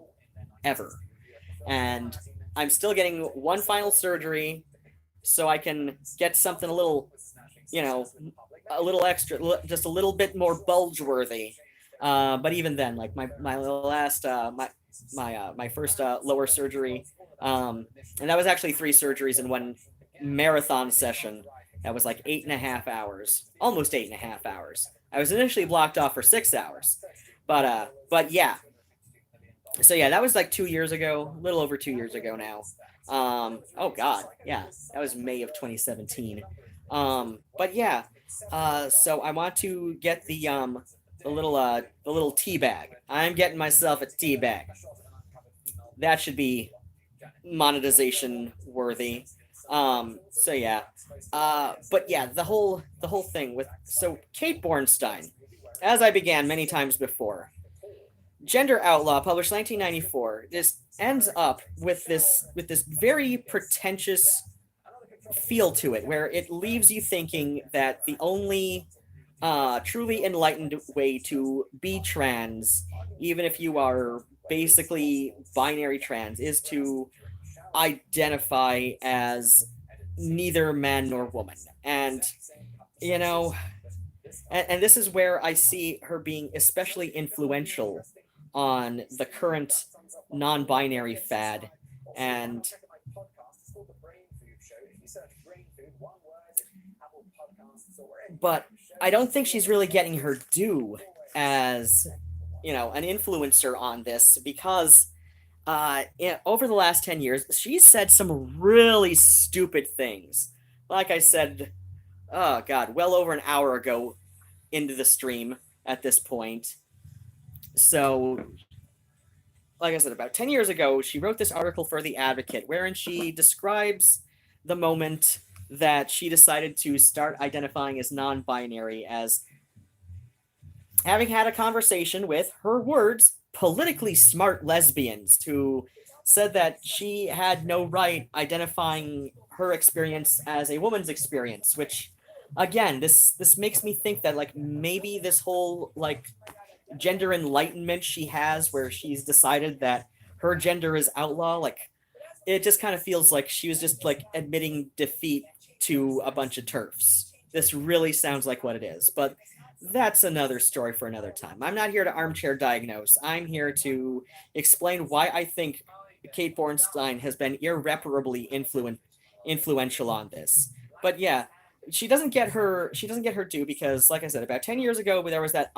ever. And I'm still getting one final surgery so I can get something a little, a little extra, just a little bit more bulge worthy. But even then, like my last my first lower surgery, and that was actually 3 surgeries in one marathon session. That was like 8.5 hours, almost 8.5 hours. I was initially blocked off for 6 hours, but yeah. So yeah, that was like 2 years ago, a little over 2 years ago now. Oh God, yeah, that was May of 2017. But yeah, so I want to get the little tea bag. I'm getting myself a tea bag. That should be monetization worthy. So yeah, but yeah, the whole thing with Kate Bornstein, as I began many times before. Gender Outlaw, published 1994, this ends up with this very pretentious feel to it, where it leaves you thinking that the only truly enlightened way to be trans, even if you are basically binary trans, is to identify as neither man nor woman. And, and this is where I see her being especially influential on the current non-binary fad. And but I don't think she's really getting her due as an influencer on this, because over the last 10 years she's said some really stupid things. Like I said, oh God, well over an hour ago into the stream at this point. So, like I said, about 10 years ago, she wrote this article for The Advocate, wherein she describes the moment that she decided to start identifying as non-binary, as having had a conversation with, her words, politically smart lesbians who said that she had no right identifying her experience as a woman's experience, which again, this makes me think that like maybe this whole like gender enlightenment she has, where she's decided that her gender is outlaw, like it just kind of feels like she was just like admitting defeat to a bunch of TERFs. This really sounds like what it is, but that's another story for another time. I'm not here to armchair diagnose. I'm here to explain why I think Kate Bornstein has been irreparably influential on this. But yeah, she doesn't get her due because, like I said, about 10 years ago there was that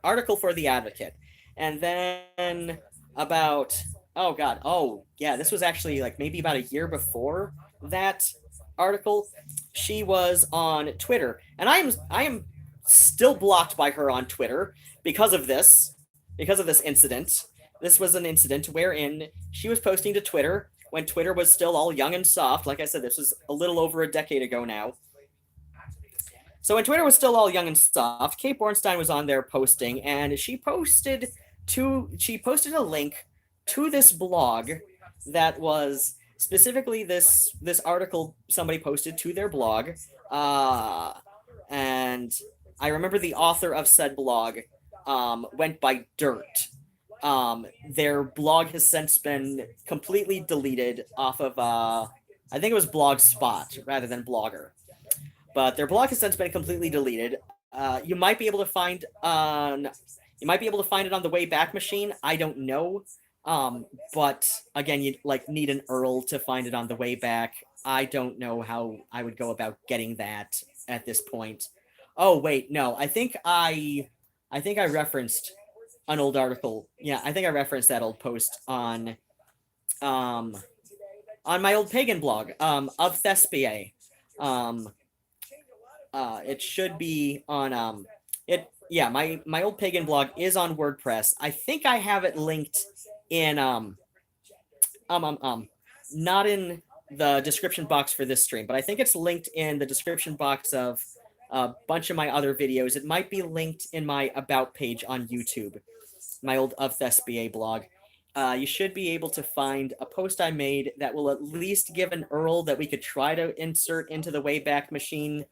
article for The Advocate, and then about this was actually like maybe about a year before that article, she was on Twitter, and I am still blocked by her on Twitter because of this incident. This was an incident wherein she was posting to Twitter when Twitter was still all young and soft. Like I said, this was a little over a decade ago now. So when Twitter was still all young and soft, Kate Bornstein was on there posting, and she posted a link to this blog that was specifically this article somebody posted to their blog, and I remember the author of said blog went by Dirt. Their blog has since been completely deleted off of I think it was Blogspot rather than Blogger, but their blog has since been completely deleted. You might be able to find it on the Wayback Machine. I don't know. But again, you like need an URL to find it on the Wayback. I don't know how I would go about getting that at this point. Oh wait, no. I think I referenced an old article. Yeah, I think I referenced that old post on my old pagan blog, of Thespiae. It should be on my old pagan blog is on WordPress. I think I have it linked in not in the description box for this stream, but I think it's linked in the description box of a bunch of my other videos. It might be linked in my about page on YouTube, my old of Thespiae blog. You should be able to find a post I made that will at least give an URL that we could try to insert into the Wayback Machine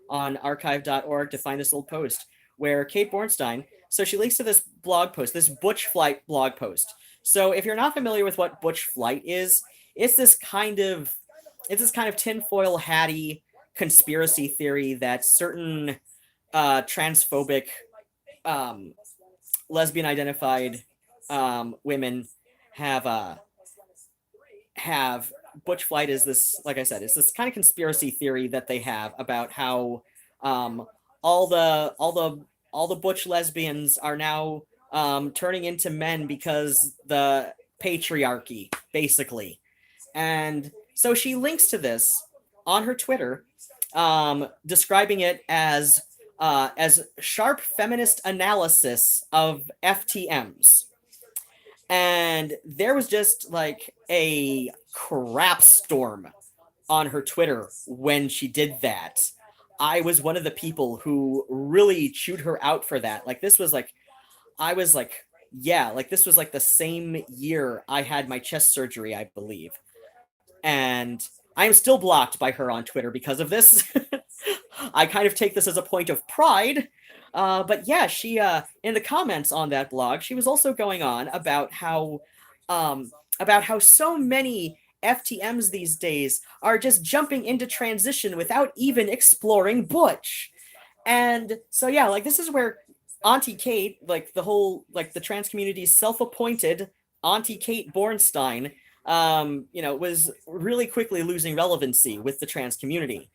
on archive.org to find this old post where Kate Bornstein, so she links to this blog post, this Butch Flight blog post. So if you're not familiar with what Butch Flight is, it's this kind of tinfoil hatty conspiracy theory that certain transphobic lesbian identified women have Butch Flight is this, like I said, it's this kind of conspiracy theory that they have about how all the butch lesbians are now turning into men because the patriarchy, basically. And so she links to this on her Twitter, describing it as sharp feminist analysis of FTMs. And there was just like a crap storm on her Twitter when she did that. I was one of the people who really chewed her out for that. Like this was like, I was like, yeah, like this was like the same year I had my chest surgery, I believe. And I am still blocked by her on Twitter because of this. I kind of take this as a point of pride. But yeah, she in the comments on that blog, she was also going on about how so many FTMs these days are just jumping into transition without even exploring Butch. And so yeah, like this is where Auntie Kate, like the whole, like the trans community's self-appointed Auntie Kate Bornstein, was really quickly losing relevancy with the trans community.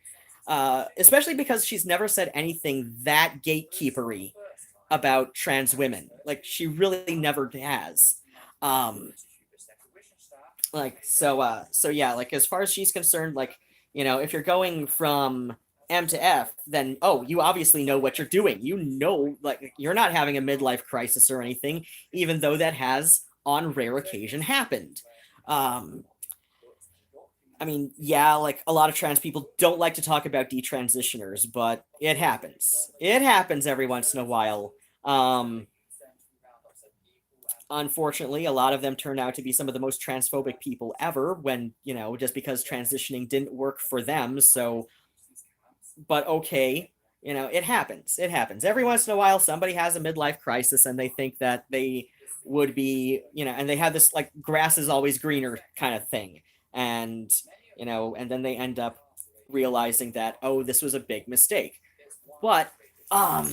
Especially because she's never said anything that gatekeepery about trans women. Like, she really never has. So yeah, like, as far as she's concerned, like, if you're going from M to F, then, you obviously know what you're doing. You know, like, you're not having a midlife crisis or anything, even though that has, on rare occasion, happened. I mean, yeah, like a lot of trans people don't like to talk about detransitioners, but it happens. It happens every once in a while. Unfortunately, a lot of them turned out to be some of the most transphobic people ever when, just because transitioning didn't work for them. So, but okay, it happens. It happens. Every once in a while, somebody has a midlife crisis and they think that they would be, and they have this like grass is always greener kind of thing. And, and then they end up realizing that, oh, this was a big mistake. But, but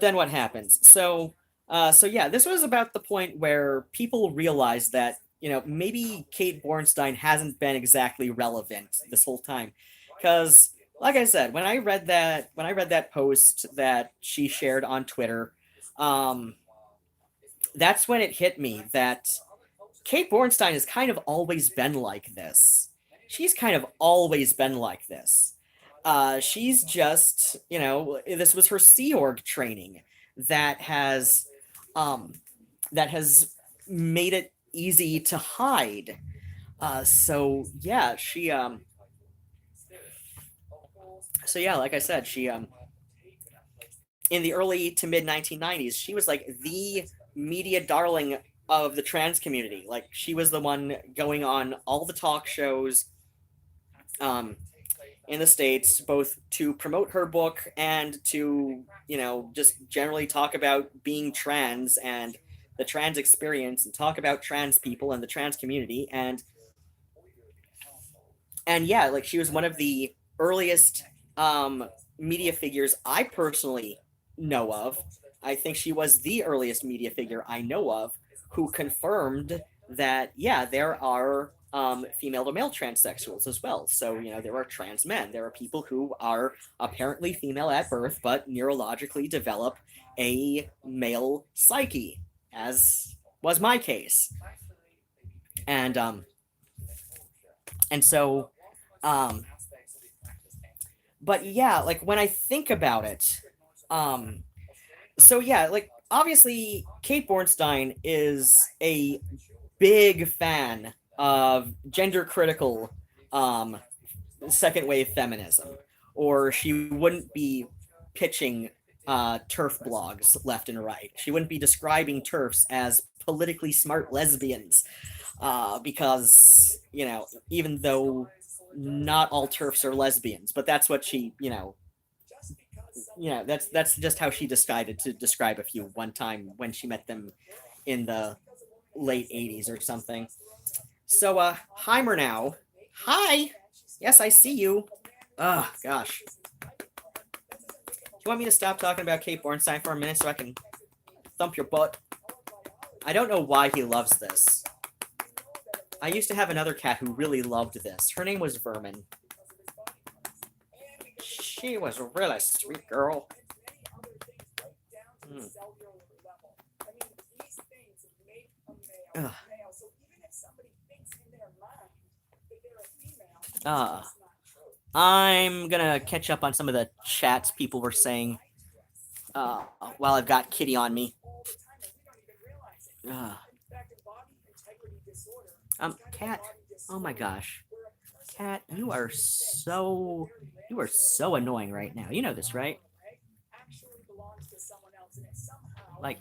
then what happens? So yeah, this was about the point where people realized that, maybe Kate Bornstein hasn't been exactly relevant this whole time. Because, like I said, when I read that post that she shared on Twitter, that's when it hit me that Kate Bornstein has kind of always been like this. She's kind of always been like this. She's just, this was her Sea Org training that has made it easy to hide. So yeah, like I said, she in the early to mid 1990s, she was like the media darling of the trans community. Like she was the one going on all the talk shows in the States, both to promote her book and to, just generally talk about being trans and the trans experience and talk about trans people and the trans community. And yeah, like she was one of the earliest media figures I personally know of. I think she was the earliest media figure I know of who confirmed that, yeah, there are female to male transsexuals as well. So, there are trans men. There are people who are apparently female at birth, but neurologically develop a male psyche, as was my case. And so, but yeah, like when I think about it, so yeah, like obviously Kate Bornstein is a big fan of gender critical second wave feminism, or she wouldn't be pitching TERF blogs left and right. She wouldn't be describing TERFs as politically smart lesbians, because even though not all TERFs are lesbians, but that's what she that's just how she decided to describe a few one time when she met them in the late 80s or something. So hi Murnau. Hi. Yes, I see you. Oh gosh. Do you want me to stop talking about Kate Bornstein for a minute so I can thump your butt? I don't know why he loves this. I used to have another cat who really loved this. Her name was Vermin. She was a really sweet girl. I'm gonna catch up on some of the chats people were saying while I've got Kitty on me. Cat. Oh my gosh. Cat, you are so annoying right now. You know this, right? Like,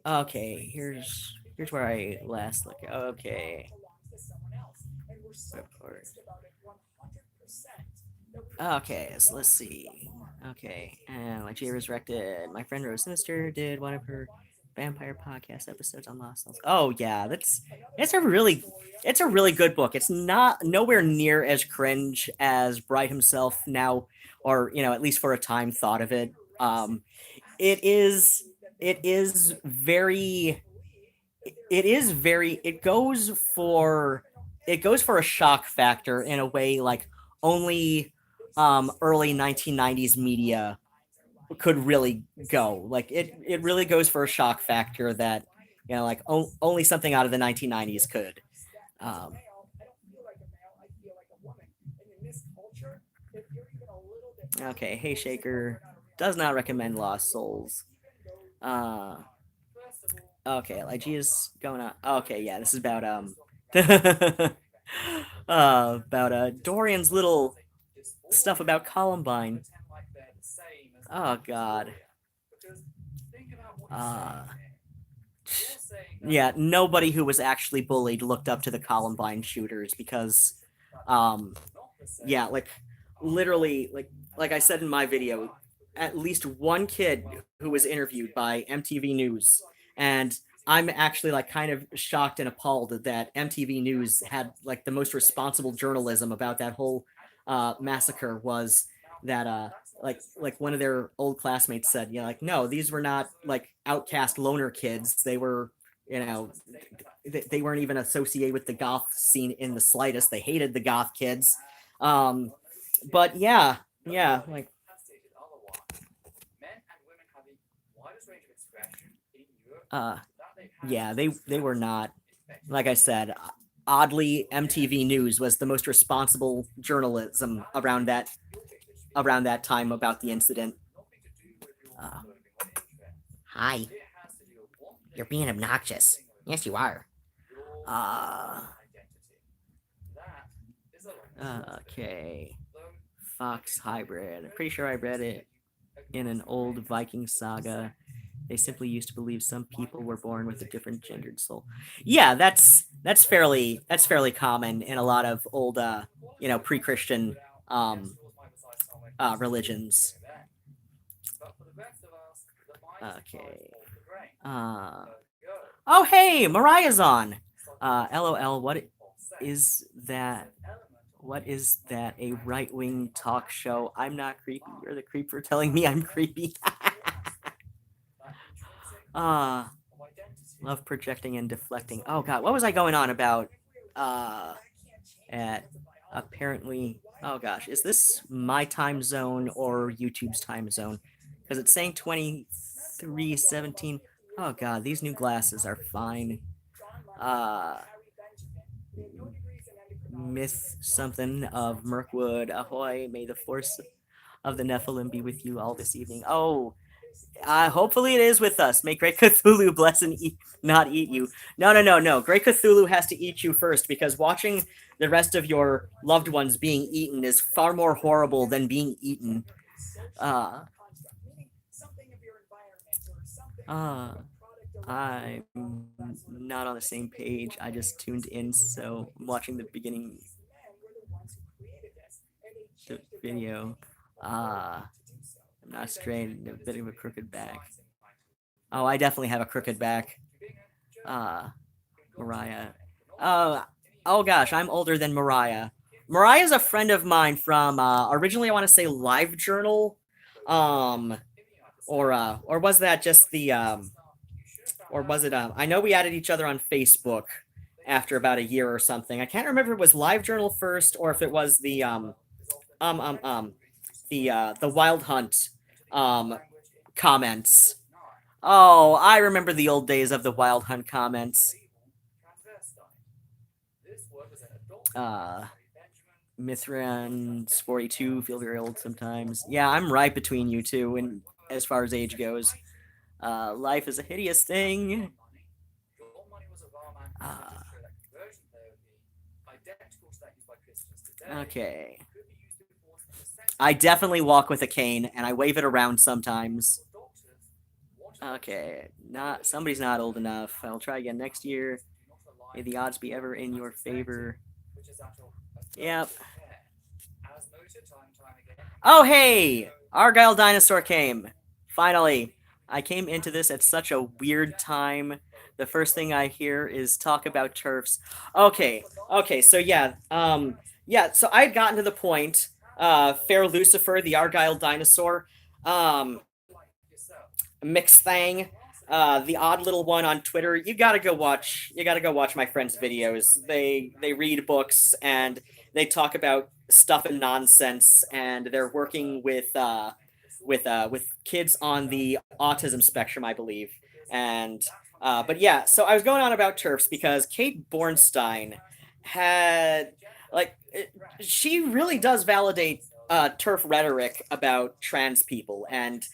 okay, here's where I last look. Okay. Okay, so let's see. Okay, and like Jay Resurrected, my friend Rose Sinister did one of her vampire podcast episodes on Lost Souls. Oh yeah, it's a really good book. It's not nowhere near as cringe as Bright himself now, or at least for a time thought of it. It is very it goes for a shock factor in a way like only early 1990s media could really go. Like it really goes for a shock factor that like only something out of the 1990s could. Okay, hey Shaker. Does not recommend Lost Souls. Okay, Lygea's going on. Okay, yeah, this is about Dorian's little stuff about Columbine. Oh God. Yeah, nobody who was actually bullied looked up to the Columbine shooters because, yeah, like, literally, like I said in my video, at least one kid who was interviewed by MTV News, and I'm actually, like, kind of shocked and appalled that MTV News had, like, the most responsible journalism about that whole, massacre was that, like one of their old classmates said, yeah, like, no, these were not, like, outcast loner kids. They were, you know, they weren't even associated with the goth scene in the slightest. They hated the goth kids. But yeah, like, yeah, they were not, like I said, oddly, MTV News was the most responsible journalism around that time about the incident. Hi. You're being obnoxious. Yes, you are. Okay. Fox Hybrid. I'm pretty sure I read it in an old Viking saga. They simply used to believe some people were born with a different gendered soul. Yeah, that's fairly common in a lot of old pre-Christian religions. Okay. Oh hey, Mariah's on. LOL, what is that? What is that? A right-wing talk show? I'm not creepy. You're the creep for telling me I'm creepy. Love projecting and deflecting. Oh god, what was I going on about? At apparently, oh gosh, is this my time zone or YouTube's time zone? Because it's saying 23:17. Oh god, these new glasses are fine. Myth something of Mirkwood. Ahoy, may the force of the Nephilim be with you all this evening. Oh, hopefully it is with us. May Great Cthulhu bless and not eat you. No. Great Cthulhu has to eat you first, because watching the rest of your loved ones being eaten is far more horrible than being eaten. I'm not on the same page. I just tuned in, so I'm watching the beginning the video. I'm not straight, a bit of a crooked back. Oh, I definitely have a crooked back. Mariah. Oh gosh, I'm older than Mariah. Mariah's a friend of mine from, originally I want to say LiveJournal, or was that just the, or was it, I know we added each other on Facebook after about a year or something. I can't remember if it was LiveJournal first, or if it was the, the Wild Hunt, comments. Oh, I remember the old days of the Wild Hunt comments. Mithran's 42, feel very old sometimes. Yeah, I'm right between you two, and as far as age goes. Life is a hideous thing. Okay. I definitely walk with a cane, and I wave it around sometimes. Okay, somebody's not old enough. I'll try again next year. May the odds be ever in your favor. Yep. Oh, hey! Argyle Dinosaur came. Finally. I came into this at such a weird time. The first thing I hear is talk about turfs. Okay, so yeah, so I had gotten to the point, Fair Lucifer, the Argyle Dinosaur, Mixed Thang, the odd little one on Twitter. You gotta go watch my friends' videos. They read books and they talk about stuff and nonsense, and they're working with kids on the autism spectrum, I believe. And but yeah, so I was going on about turfs because Kate Bornstein had, like, she really does validate turf rhetoric about trans people, and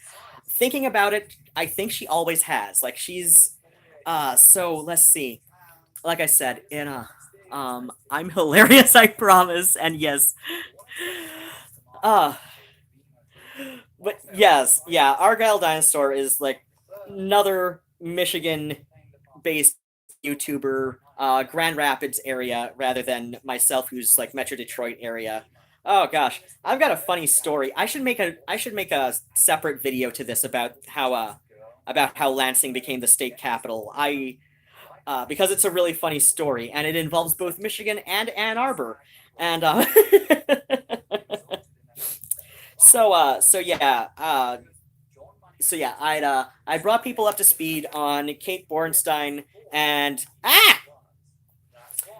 thinking about it, I think she always has. Like she's so let's see. Like I said, in a I'm hilarious, I promise, and yes. Uh but yes, yeah, Argyle Dinosaur is like another Michigan based YouTuber, Grand Rapids area rather than myself who's like Metro Detroit area. Oh gosh, I've got a funny story. I should make a separate video to this about how Lansing became the state capital. Because it's a really funny story and it involves both Michigan and Ann Arbor. And so yeah, I brought people up to speed on Kate Bornstein and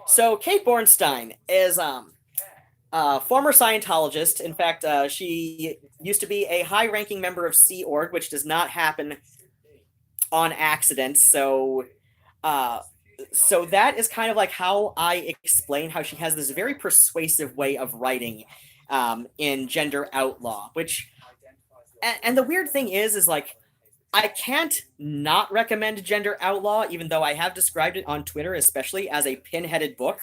so Kate Bornstein is a former Scientologist. In fact, she used to be a high-ranking member of Sea Org, which does not happen on accident. So that is kind of like how I explain how she has this very persuasive way of writing in Gender Outlaw, which and the weird thing is like I can't not recommend Gender Outlaw, even though I have described it on Twitter, especially as a pin-headed book,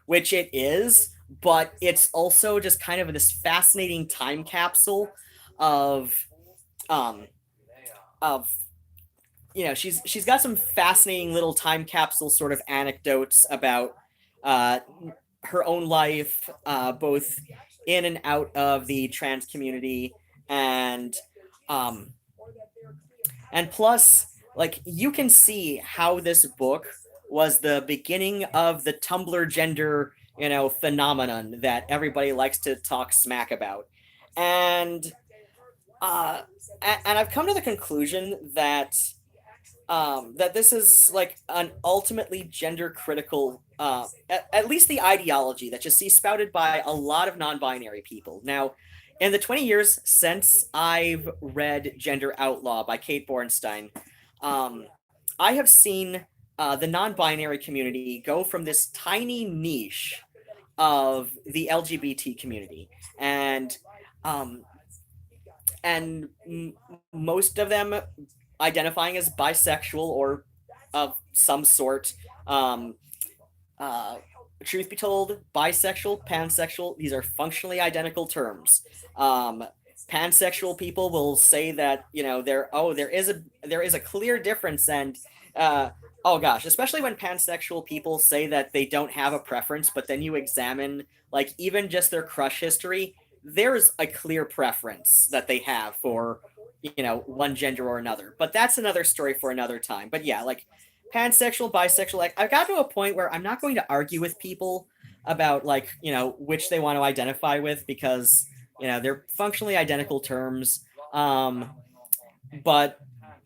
which it is, but it's also just kind of this fascinating time capsule of um of she's got some fascinating little time capsule sort of anecdotes about uh her own life, both in and out of the trans community, and um and plus, like, you can see how this book was the beginning of the Tumblrgender, phenomenon that everybody likes to talk smack about. And uh and I've come to the conclusion that that this is like an ultimately gender critical, at least the ideology that you see spouted by a lot of non-binary people. Now, in the 20 years since I've read Gender Outlaw by Kate Bornstein, I have seen the non-binary community go from this tiny niche of the LGBT community, and um, most of them identifying as bisexual or of some sort. Um, Truth be told, bisexual, pansexual, these are functionally identical terms. Um, Pansexual people will say that there is a clear difference, and oh gosh, especially when pansexual people say that they don't have a preference, but then you examine like even just their crush history, there's a clear preference that they have for one gender or another. But that's another story for another time. But yeah, like pansexual, bisexual, like I've got to a point where I'm not going to argue with people about like which they want to identify with, because they're functionally identical terms. But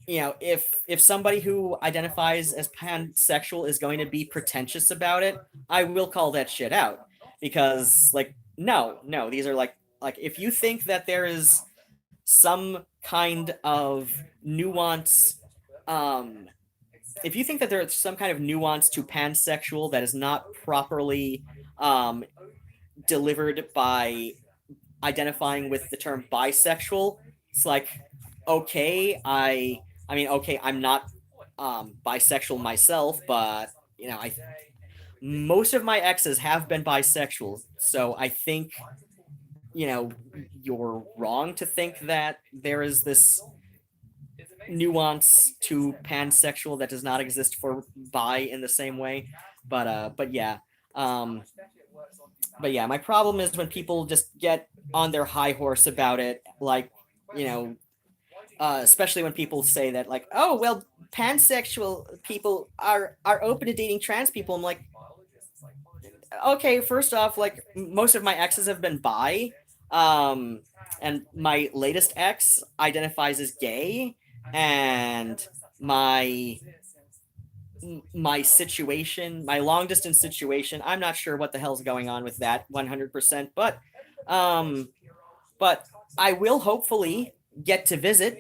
if somebody who identifies as pansexual is going to be pretentious about it, I will call that shit out, because like no, these are like if you think that there is some kind of nuance, if you think that there's some kind of nuance to pansexual that is not properly delivered by identifying with the term bisexual, it's like, okay, okay, I'm not bisexual myself, but most of my exes have been bisexual, so I think you're wrong to think that there is this nuance to pansexual that does not exist for bi in the same way. But yeah. But yeah, my problem is when people just get on their high horse about it, like, especially when people say that, like, oh well, pansexual people are open to dating trans people. I'm like, okay, first off, like most of my exes have been bi, and my latest ex identifies as gay, and my situation, my long distance situation, I'm not sure what the hell's going on with that 100%, but I will hopefully get to visit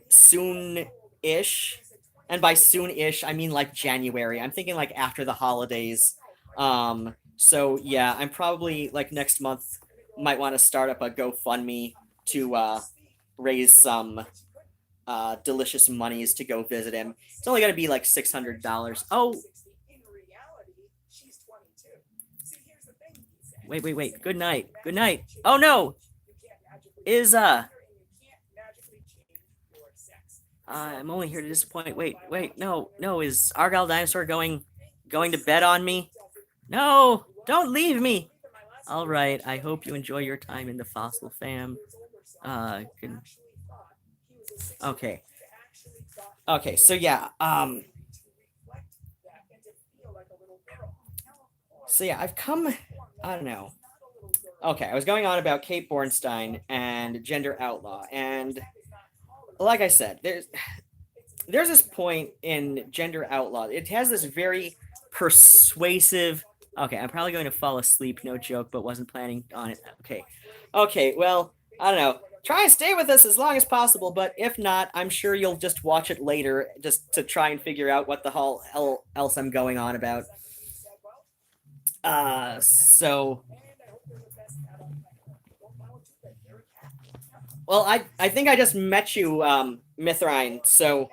soon-ish, and by soon-ish I mean like January. I'm thinking like after the holidays. So yeah, I'm probably like next month might want to start up a GoFundMe to raise some delicious monies to go visit him. It's only going to be like $600. Oh, wait. Good night. Oh no, is I'm only here to disappoint. Wait, no, is Argyle Dinosaur going to bed on me? No, don't leave me. All right, I hope you enjoy your time in the Fossil Fam. Okay. So yeah, I've come, I don't know. Okay, I was going on about Kate Bornstein and Gender Outlaw, and like I said, there's this point in Gender Outlaw. It has this very persuasive. Okay, I'm probably going to fall asleep, no joke, but wasn't planning on it. Okay, well, I don't know. Try and stay with us as long as possible, but if not, I'm sure you'll just watch it later just to try and figure out what the hell else I'm going on about. Well, I think I just met you, Mithrine, so,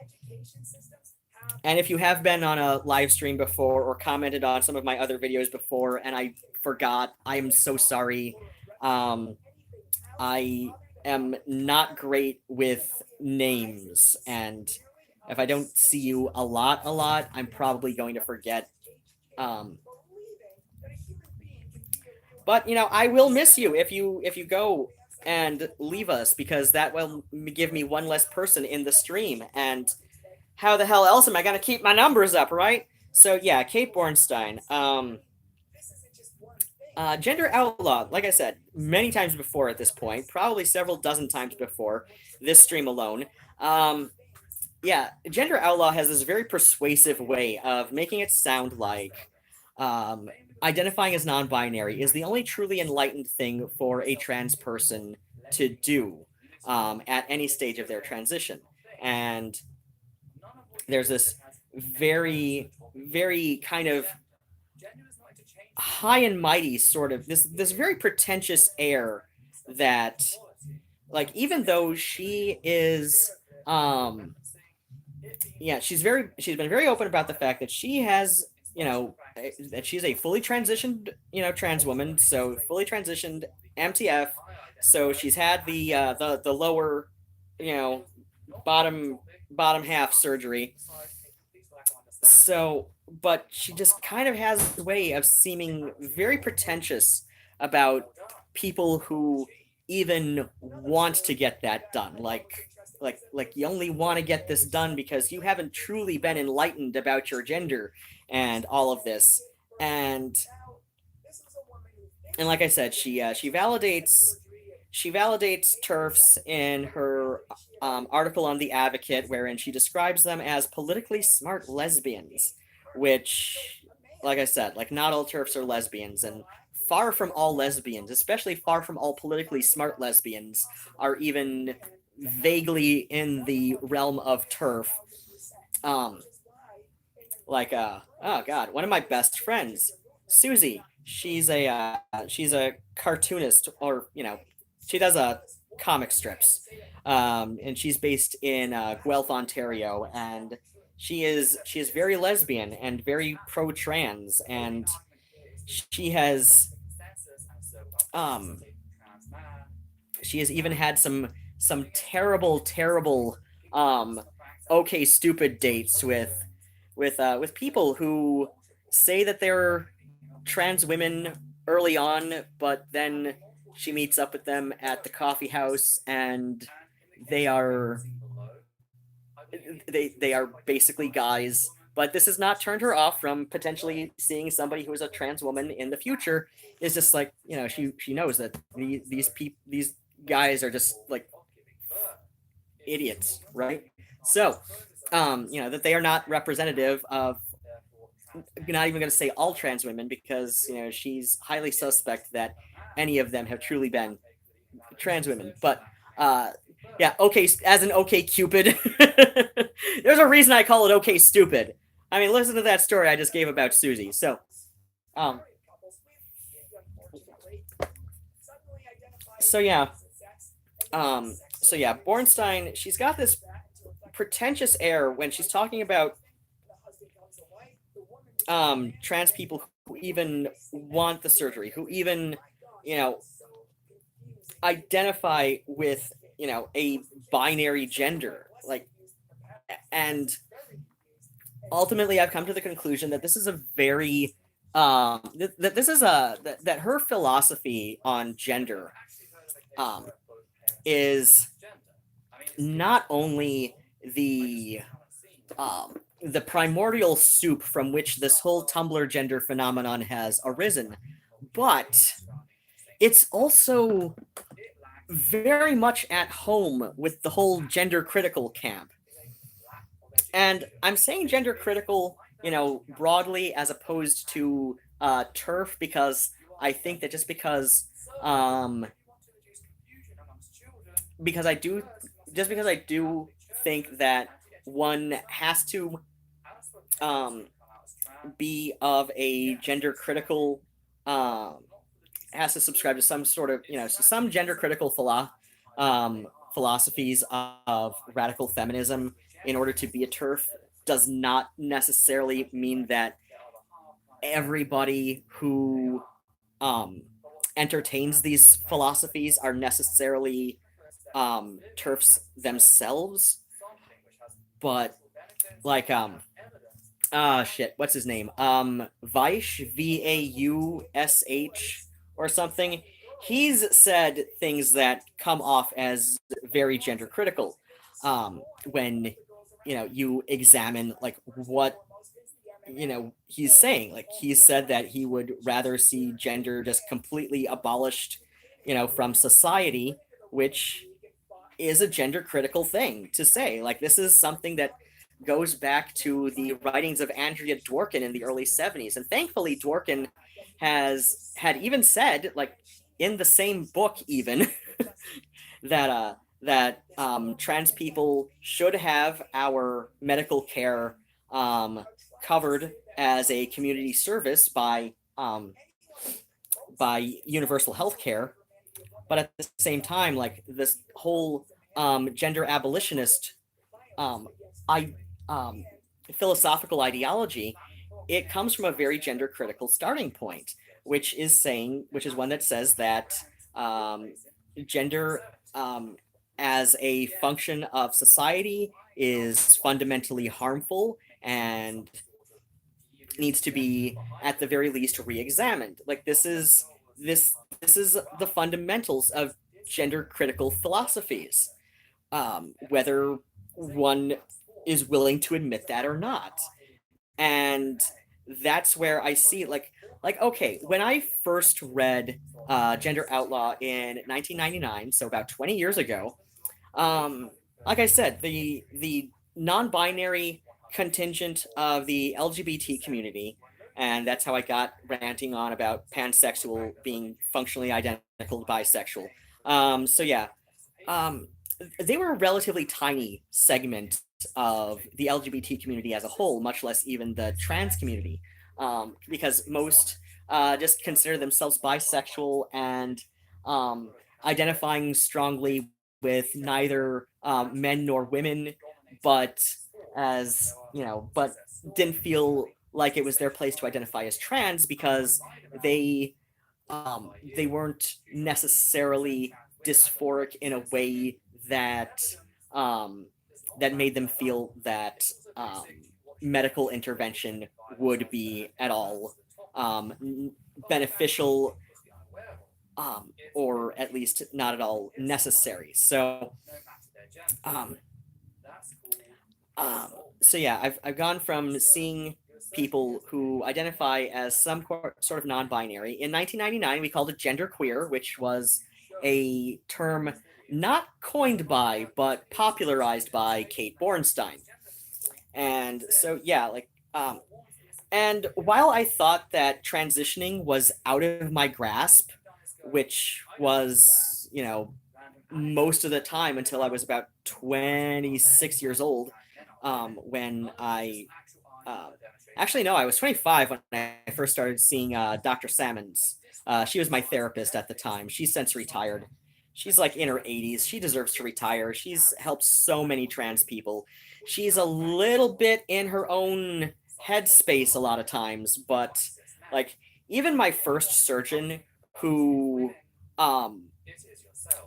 and if you have been on a live stream before or commented on some of my other videos before and I forgot, I'm so sorry. I am not great with names, and if I don't see you a lot, I'm probably going to forget. But, I will miss you if you go and leave us, because that will give me one less person in the stream, and how the hell else am I going to keep my numbers up, right? So yeah, Kate Bornstein. Gender Outlaw, like I said, many times before at this point, probably several dozen times before this stream alone. Yeah, Gender Outlaw has this very persuasive way of making it sound like identifying as non-binary is the only truly enlightened thing for a trans person to do at any stage of their transition. And there's this very, very kind of high and mighty sort of this very pretentious air that, like, even though she is she's been very open about the fact that she has, that she's a fully transitioned, trans woman, so fully transitioned MTF, so she's had the lower, bottom half surgery. So, but she just kind of has a way of seeming very pretentious about people who even want to get that done. Like you only want to get this done because you haven't truly been enlightened about your gender and all of this. And like I said, she validates TERFs in her article on The Advocate, wherein she describes them as politically smart lesbians, which, like I said, like, not all TERFs are lesbians, and far from all lesbians, especially far from all politically smart lesbians, are even vaguely in the realm of TERF. Oh god, one of my best friends, Susie, she's a cartoonist, or, she does comic strips, and she's based in Guelph, Ontario, and she is very lesbian and very pro-trans, and she has even had some terrible okay stupid dates with people who say that they're trans women early on, but then she meets up with them at the coffee house and they are basically guys. But this has not turned her off from potentially seeing somebody who is a trans woman in the future. Is just like, she knows that these guys are just like idiots, right? So, that they are not representative of, not even going to say all trans women, because, she's highly suspect that any of them have truly been trans women. But, yeah, okay, as an okay Cupid. There's a reason I call it okay stupid. I mean, listen to that story I just gave about Susie. So, So yeah, Bornstein, she's got this pretentious air when she's talking about trans people who even want the surgery, who even, you know, identify with, you know, a binary gender. Like, and ultimately I've come to the conclusion that this is a very that this is a that her philosophy on gender is not only the primordial soup from which this whole Tumblrgender phenomenon has arisen, but it's also very much at home with the whole gender critical camp. And I'm saying gender critical, you know, broadly as opposed to turf, because I think that just because I do think that one has to be of a gender critical has to subscribe to some sort of, you know, some gender critical philosophies of radical feminism in order to be a turf does not necessarily mean that everybody who entertains these philosophies are necessarily turfs themselves. But like shit, what's his name? Vaish, Vaush or something. He's said things that come off as very gender critical when, you know, you examine like what, you know, he's saying. Like, he said that he would rather see gender just completely abolished, you know, from society, which is a gender critical thing to say. Like, this is something that goes back to the writings of Andrea Dworkin in the early 70s. And thankfully, Dworkin had even said, like, in the same book even, that trans people should have our medical care covered as a community service by universal health care. But at the same time, like, this whole gender abolitionist philosophical ideology, it comes from a very gender critical starting point, which is one that says that gender as a function of society is fundamentally harmful and needs to be at the very least re-examined. Like, this is the fundamentals of gender critical philosophies, whether one is willing to admit that or not. And that's where I see, like okay, when I first read Gender Outlaw in 1999, so about 20 years ago, like I said, the non-binary contingent of the LGBT community, and that's how I got ranting on about pansexual being functionally identical to bisexual. So yeah, they were a relatively tiny segment of the LGBT community as a whole, much less even the trans community, because most just consider themselves bisexual and identifying strongly with neither men nor women, but as, you know, but didn't feel like it was their place to identify as trans because they weren't necessarily dysphoric in a way that that made them feel that medical intervention would be at all beneficial, or at least not at all necessary. So so yeah, I've gone from seeing people who identify as some sort of non-binary. In 1999, we called it genderqueer, which was a term not coined by, but popularized by Kate Bornstein. And so, yeah, like, and while I thought that transitioning was out of my grasp, which was, you know, most of the time until I was about 26 years old, when I actually, no, I was 25 when I first started seeing Dr. Salmons. She was my therapist at the time. She's since retired. She's like in her 80s. She deserves to retire. She's helped so many trans people. She's a little bit in her own headspace a lot of times, but like even my first surgeon who and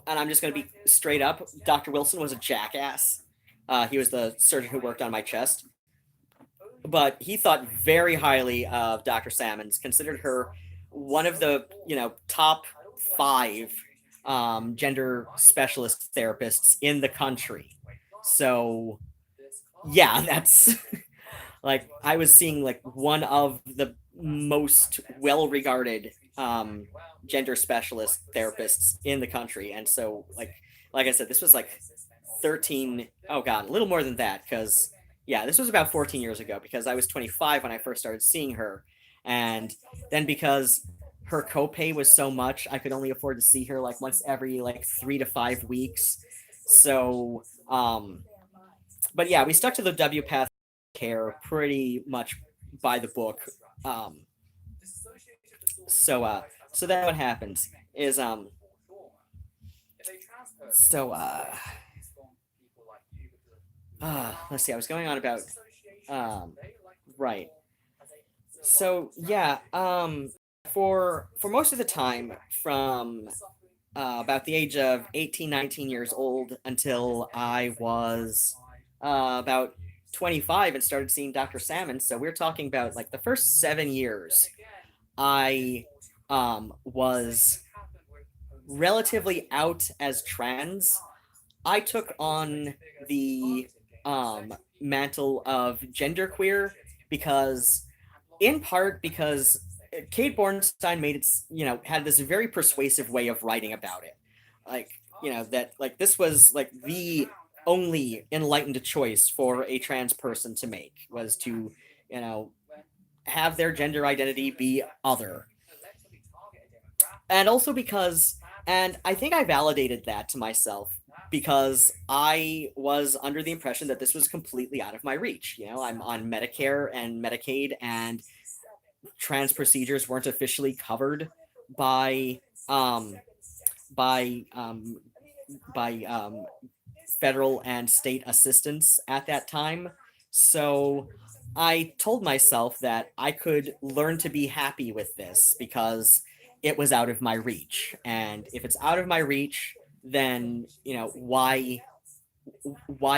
I'm just going to be straight up, Dr. Wilson was a jackass. He was the surgeon who worked on my chest. But he thought very highly of Dr. Salmons, considered her one of the, top 5 gender specialist therapists in the country. So, yeah, that's like I was seeing like one of the most well-regarded gender specialist therapists in the country, and so like I said, this was like 13, oh god, a little more than that, because yeah, this was about 14 years ago, because I was 25 when I first started seeing her, and then because her copay was so much, I could only afford to see her like once every like 3 to 5 weeks. So but yeah, we stuck to the W path care pretty much by the book. So then what happens is let's see, I was going on about right. So yeah, for most of the time from about the age of 18, 19 years old until I was about 25 and started seeing Dr. Salmon. So we're talking about like the first 7 years I was relatively out as trans. I took on the mantle of genderqueer in part because Kate Bornstein made it, had this very persuasive way of writing about it. Like, that like this was like the only enlightened choice for a trans person to make, was to, have their gender identity be other. And also because, and I think I validated that to myself, because I was under the impression that this was completely out of my reach. I'm on Medicare and Medicaid, and trans procedures weren't officially covered by federal and state assistance at that time. So I told myself that I could learn to be happy with this because it was out of my reach. And if it's out of my reach, then, why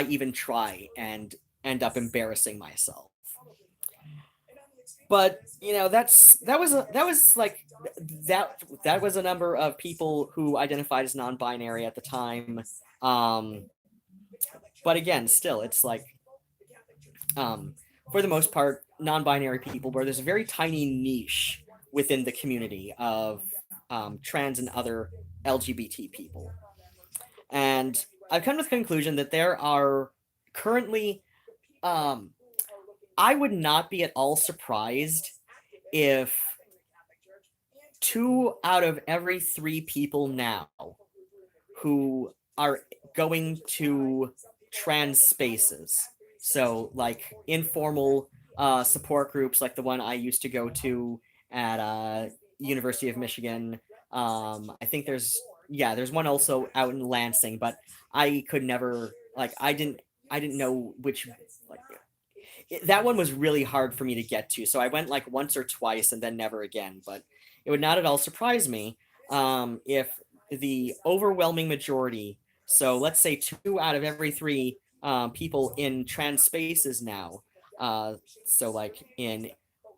even try and end up embarrassing myself? But, that was a number of people who identified as non-binary at the time. But again, still, it's like, for the most part, non-binary people, where there's a very tiny niche within the community of trans and other LGBT people. And I've come to the conclusion that there are currently, I would not be at all surprised if 2 out of every 3 people now who are going to trans spaces, so like informal support groups like the one I used to go to at University of Michigan. I think there's one also out in Lansing, but I could never, like, I didn't know which, like, that one was really hard for me to get to, so I went like once or twice and then never again. But it would not at all surprise me if the overwhelming majority, so let's say 2 out of every 3 people in trans spaces now, so like in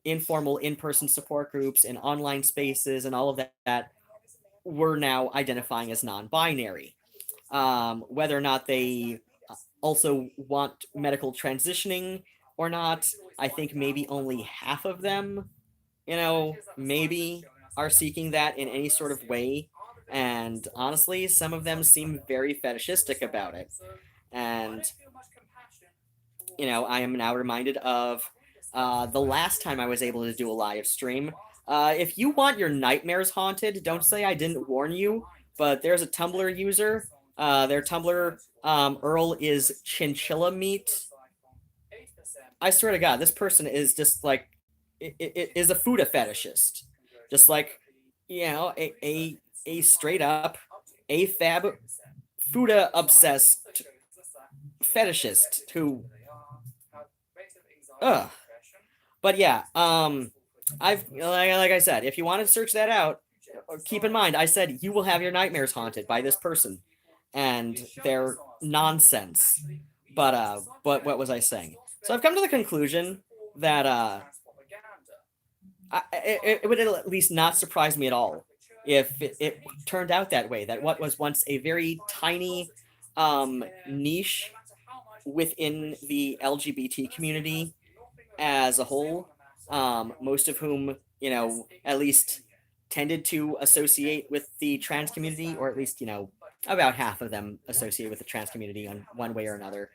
informal in-person support groups, in online spaces, and all of that, were now identifying as non-binary. Whether or not they also want medical transitioning or not, I think maybe only half of them, maybe are seeking that in any sort of way. And honestly, some of them seem very fetishistic about it. And, I am now reminded of the last time I was able to do a live stream. If you want your nightmares haunted, don't say I didn't warn you, but there's a Tumblr user. Their Tumblr URL is chinchilla meat. I swear to God, this person is just like, it is a food fetishist. Just like, a straight up AFAB Fuda obsessed fetishist who but yeah, I've like I said, if you want to search that out, keep in mind I said you will have your nightmares haunted by this person and their nonsense. But what was I saying? So I've come to the conclusion that it would at least not surprise me at all if it turned out that way, that what was once a very tiny niche within the LGBT community as a whole, most of whom, at least tended to associate with the trans community, or at least, about half of them associate with the trans community on one way or another.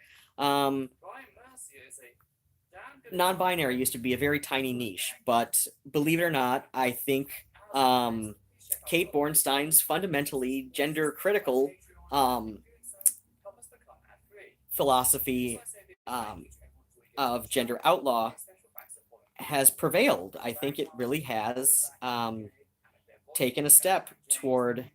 Non-binary used to be a very tiny niche, but believe it or not, I think Kate Bornstein's fundamentally gender critical philosophy of gender outlaw has prevailed. I think it really has taken a step toward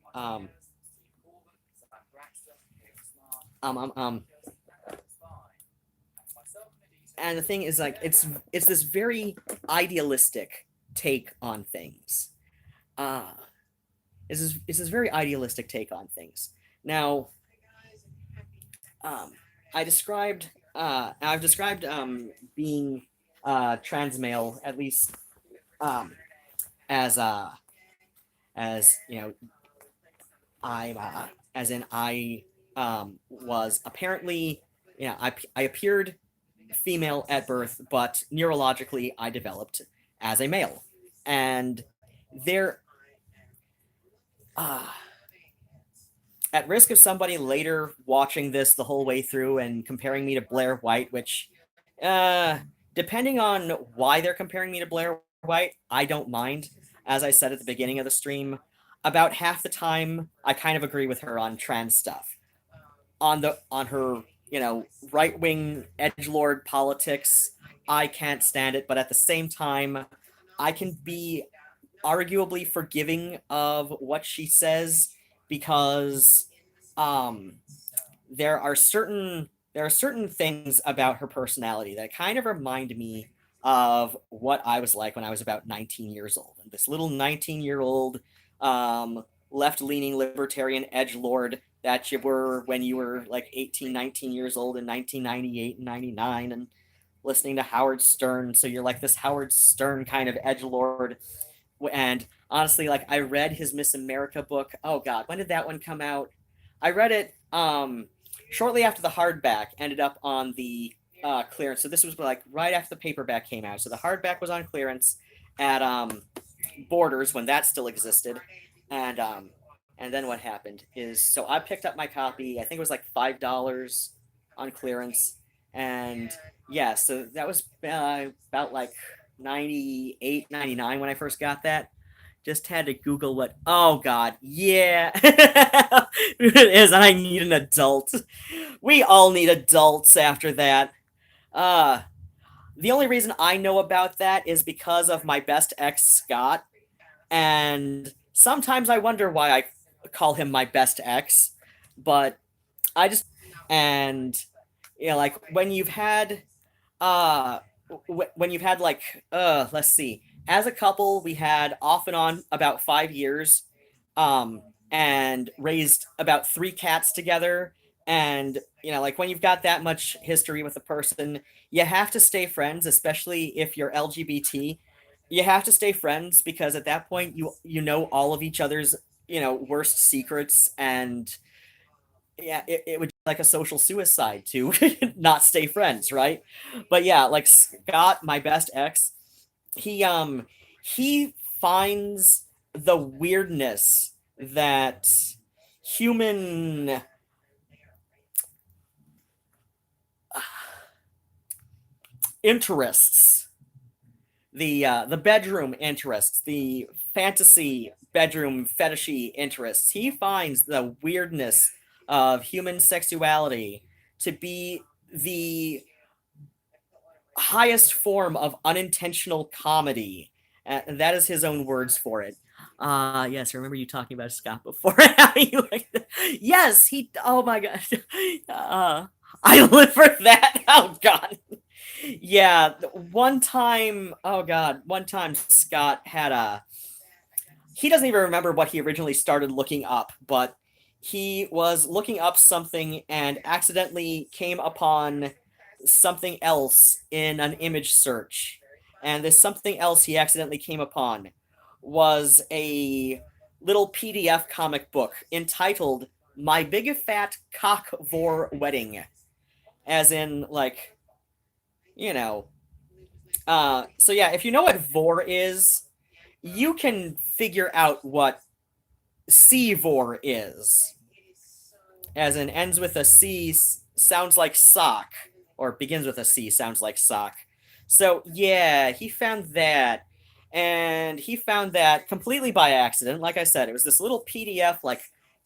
and the thing is, like, it's this very idealistic take on things. It's this very idealistic take on things. Now, I've described being trans male, at least as I was apparently, I appeared female at birth, but neurologically I developed as a male, and there at risk of somebody later watching this the whole way through and comparing me to Blair White, which depending on why they're comparing me to Blair White, I don't mind. As I said at the beginning of the stream, about half the time I kind of agree with her on trans stuff. On her, right-wing edgelord politics, I can't stand it, but at the same time, I can be arguably forgiving of what she says, because there are certain things about her personality that kind of remind me of what I was like when I was about 19 years old. And this little 19-year-old left-leaning libertarian edgelord that you were when you were like 18, 19 years old in 1998 and 99 and listening to Howard Stern. So you're like this Howard Stern kind of edgelord. And honestly, like, I read his Miss America book. Oh God, when did that one come out? I read it shortly after the hardback ended up on the clearance. So this was like right after the paperback came out. So the hardback was on clearance at Borders when that still existed. And then what happened is, so I picked up my copy. I think it was like $5 on clearance. And yeah, so that was about like 98, 99 when I first got that. Just had to Google what, oh God, yeah. It is, and I need an adult. We all need adults after that. The only reason I know about that is because of my best ex, Scott. And sometimes I wonder why I call him my best ex. But I just, and, like, when you've had like, let's see, as a couple, we had off and on about 5 years, and raised about 3 cats together. And, like, when you've got that much history with a person, you have to stay friends, especially if you're LGBT. You have to stay friends because at that point, you know all of each other's, worst secrets. And yeah, it would be like a social suicide to not stay friends, right? But yeah, like Scott, my best ex, he finds the weirdness that human interests, the bedroom interests, the fantasy bedroom fetishy interests, he finds the weirdness of human sexuality to be the highest form of unintentional comedy. And that is his own words for it. Yes, I remember you talking about Scott before. Yes, he. Oh my gosh. I live for that. Oh god. Yeah, one time. Oh god, one time Scott had a. He doesn't even remember what he originally started looking up, but he was looking up something and accidentally came upon something else in an image search. And this something else he accidentally came upon was a little PDF comic book entitled My Big Fat Cock Vor Wedding. As in, like, you know. So yeah, if you know what vor is, you can figure out what C-vor is. As in ends with a C, sounds like sock, or begins with a C, sounds like sock. So yeah, he found that. And he found that completely by accident. Like I said, it was this little PDF, like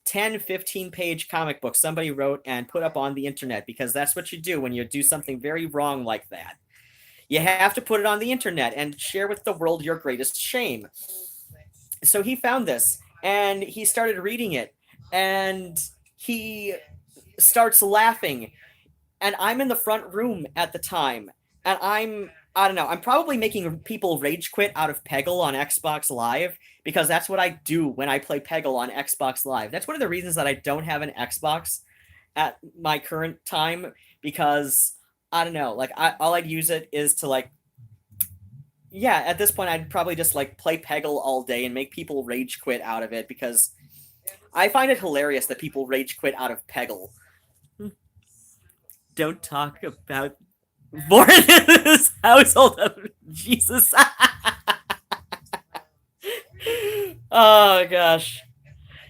10, 15 page comic book somebody wrote and put up on the internet, because that's what you do when you do something very wrong like that. You have to put it on the internet and share with the world your greatest shame. So he found this, and he started reading it, and he starts laughing, and I'm in the front room at the time, and I don't know, I'm probably making people rage quit out of Peggle on Xbox Live, because that's what I do when I play Peggle on Xbox Live. That's one of the reasons that I don't have an Xbox at my current time, because, I don't know, like, all I'd use it is to, like, yeah, at this point, I'd probably just, like, play Peggle all day and make people rage quit out of it, because I find it hilarious that people rage quit out of Peggle. Don't talk about Warren's household of Jesus. Oh, gosh.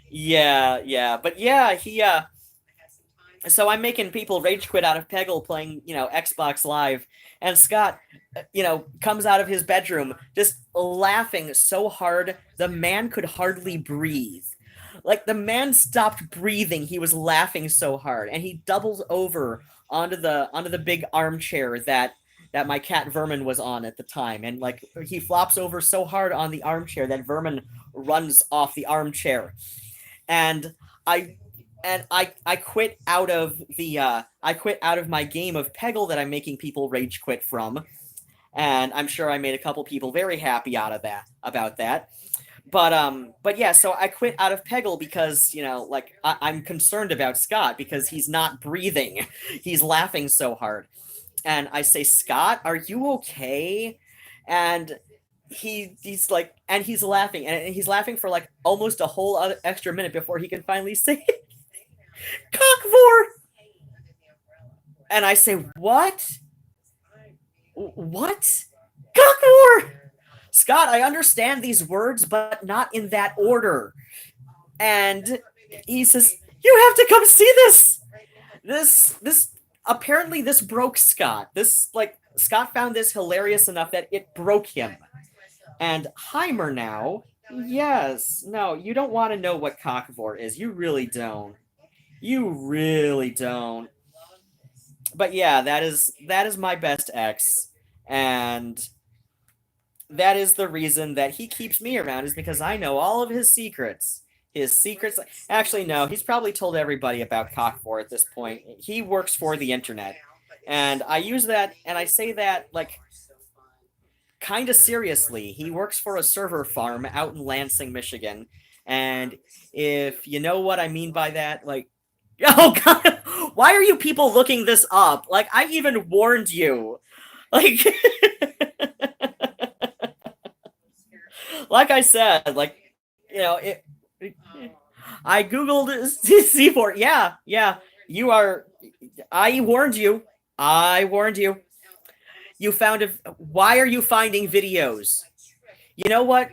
Yeah. But yeah, so I'm making people rage quit out of Peggle playing, Xbox Live, and Scott, comes out of his bedroom just laughing so hard the man could hardly breathe. Like, the man stopped breathing. He was laughing so hard, and he doubles over onto the big armchair that my cat Vermin was on at the time, and like he flops over so hard on the armchair that Vermin runs off the armchair, and I quit out of my game of Peggle that I'm making people rage quit from, and I'm sure I made a couple people very happy about that. But yeah, so I quit out of Peggle because, I'm concerned about Scott because he's not breathing. He's laughing so hard. And I say, Scott, are you okay? And he's like, and he's laughing, and he's laughing for like almost a whole other extra minute before he can finally say, Cockvor! And I say, what? What? Cockvor! Scott, I understand these words, but not in that order. And he says, you have to come see this! This apparently this broke Scott. Scott found this hilarious enough that it broke him. And Heimer now, yes, no, you don't want to know what Cockvor is. You really don't. You really don't. But yeah, that is my best ex, and that is the reason that he keeps me around, is because I know all of his secrets. Actually, no, he's probably told everybody about Cockvor at this point. He works for the internet. And I use that, and I say that, like, kind of seriously. He works for a server farm out in Lansing, Michigan. And if you know what I mean by that, like, oh god, why are you people looking this up? Like, I even warned you. Like, like I said, like, I googled C4. Yeah, you are. I warned you. You found a. Why are you finding videos? You know what?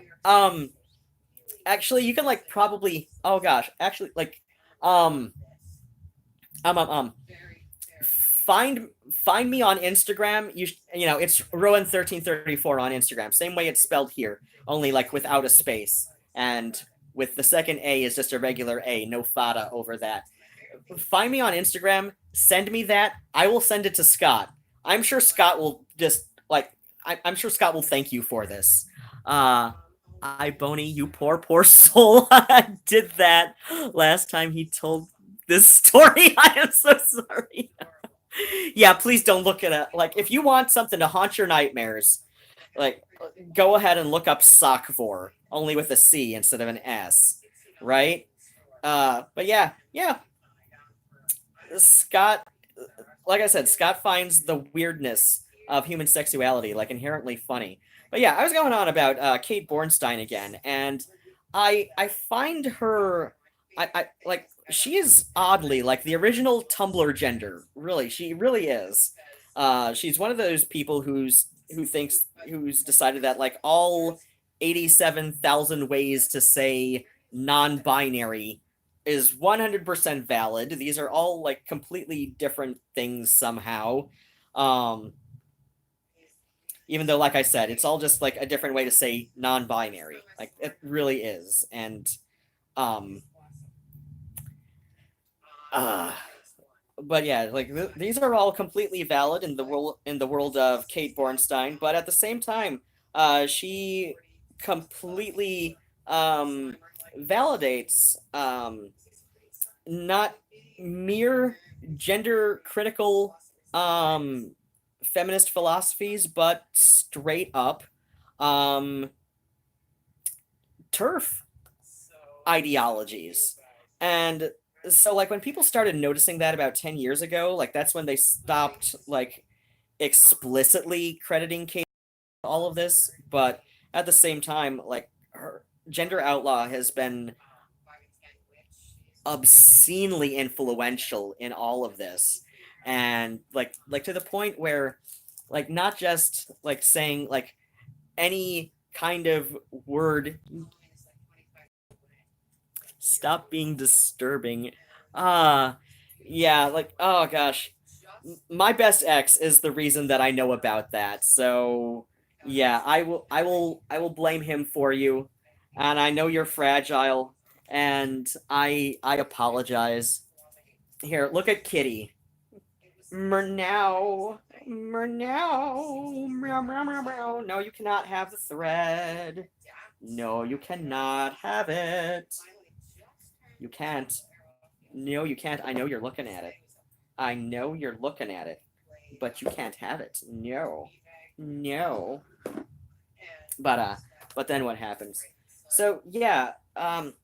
Actually, you can like probably. Oh gosh, actually, like, find me on Instagram. It's Rowan1334 on Instagram. Same way it's spelled here, only like without a space, and with the second A is just a regular A, no fada over that. Find me on Instagram. Send me that. I will send it to Scott. I'm sure Scott will just like. I'm sure Scott will thank you for this. I, Boney, you poor soul. I did that last time he told this story. I am so sorry. Yeah, please don't look at it. Like, if you want something to haunt your nightmares, like, go ahead and look up Sockvor, only with a C instead of an S, right? But yeah. Scott, like I said, Scott finds the weirdness of human sexuality, like, inherently funny. But yeah, I was going on about Kate Bornstein again, and I find her, I like, she is oddly like the original Tumblrgender. Really, she really is. She's one of those people who's decided that like all 87,000 ways to say non-binary is 100% valid. These are all like completely different things somehow. Even though, like I said, it's all just like a different way to say non-binary. Like, it really is. And but yeah, like these are all completely valid in the world of Kate Bornstein, but at the same time, she completely validates not mere gender critical feminist philosophies, but straight up turf ideologies. And so like when people started noticing that about 10 years ago, like that's when they stopped like explicitly crediting Kate for all of this. But at the same time, like her Gender Outlaw has been obscenely influential in all of this. And like to the point where like not just like saying like any kind of word. Stop being disturbing. Yeah, like, oh gosh. My best ex is the reason that I know about that. So, yeah, I will blame him for you. And I know you're fragile, and I apologize. Here, look at Kitty. Meow. Meow. Meow, meow, meow, meow. No, you cannot have the thread. No, you cannot have it. You can't. No, you can't. I know you're looking at it. I know you're looking at it. But you can't have it. No. No. But then what happens? So, yeah, and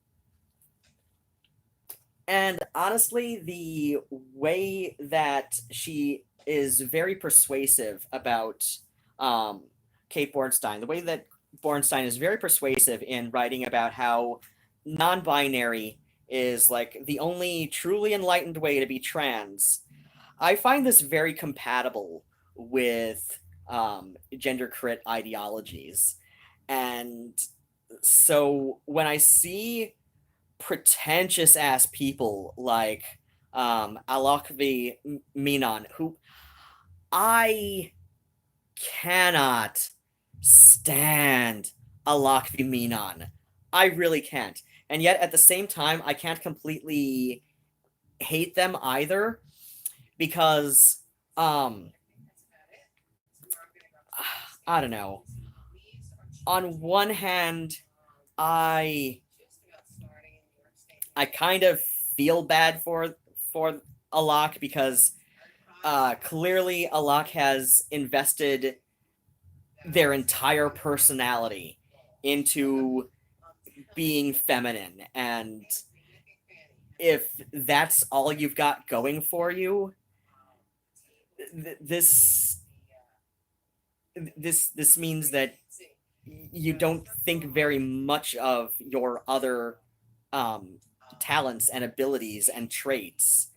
honestly, the way that she is very persuasive about Kate Bornstein, the way that Bornstein is very persuasive in writing about how non-binary is like the only truly enlightened way to be trans. I find this very compatible with gender crit ideologies. And so when I see pretentious ass people like Alokvi Menon, who I cannot stand Alokvi Menon. I really can't. And yet at the same time, I can't completely hate them either, because I don't know. On one hand, I kind of feel bad for Alok, because clearly Alok has invested their entire personality into being feminine, and if that's all you've got going for you, this means that you don't think very much of your other talents and abilities and traits.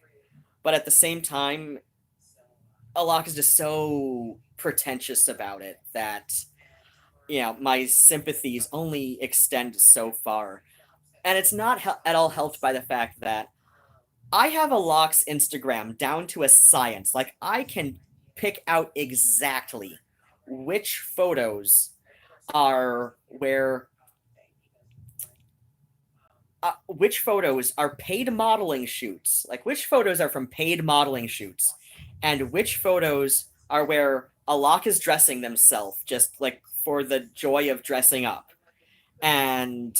But at the same time, Alok is just so pretentious about it that, you know, my sympathies only extend so far. And it's not at all helped by the fact that I have Alok's Instagram down to a science. Like, I can pick out exactly which photos are where which photos are paid modeling shoots, like which photos are from paid modeling shoots, and which photos are where Alok is dressing themselves just like for the joy of dressing up. And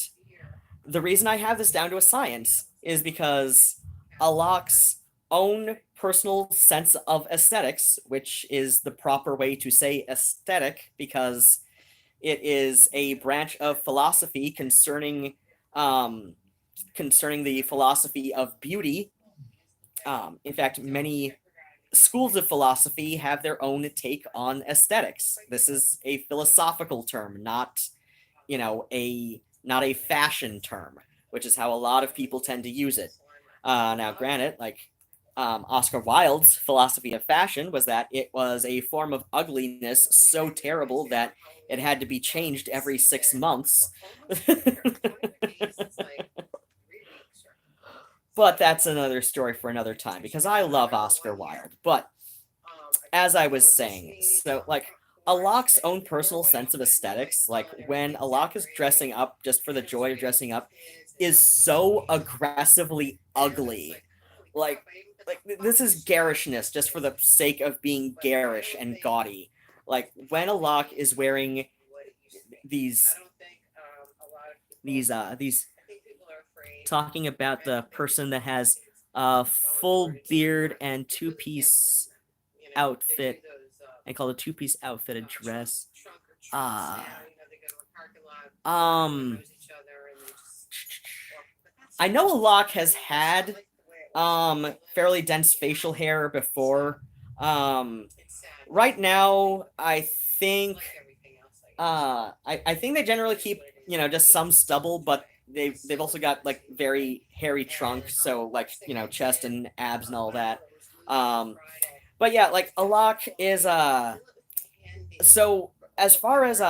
the reason I have this down to a science is because Alok's own personal sense of aesthetics, which is the proper way to say aesthetic because it is a branch of philosophy concerning the philosophy of beauty. In fact, many schools of philosophy have their own take on aesthetics. This is a philosophical term, not a fashion term, which is how a lot of people tend to use it. Now, granted, Oscar Wilde's philosophy of fashion was that it was a form of ugliness so terrible that it had to be changed every 6 months. But that's another story for another time, because I love Oscar Wilde. But as I was saying, so Alok's own personal sense of aesthetics, when Alok is dressing up just for the joy of dressing up, is so aggressively ugly. This is garishness just for the sake of being garish and gaudy. When Alok is wearing these talking about the person that has a full beard and two-piece outfit, and called a two-piece outfit a dress. I know Alok has had fairly dense facial hair before. Right now, I think they generally keep just some stubble, but they've also got very hairy trunk, so chest and abs and all that. But yeah, Alok is so as far as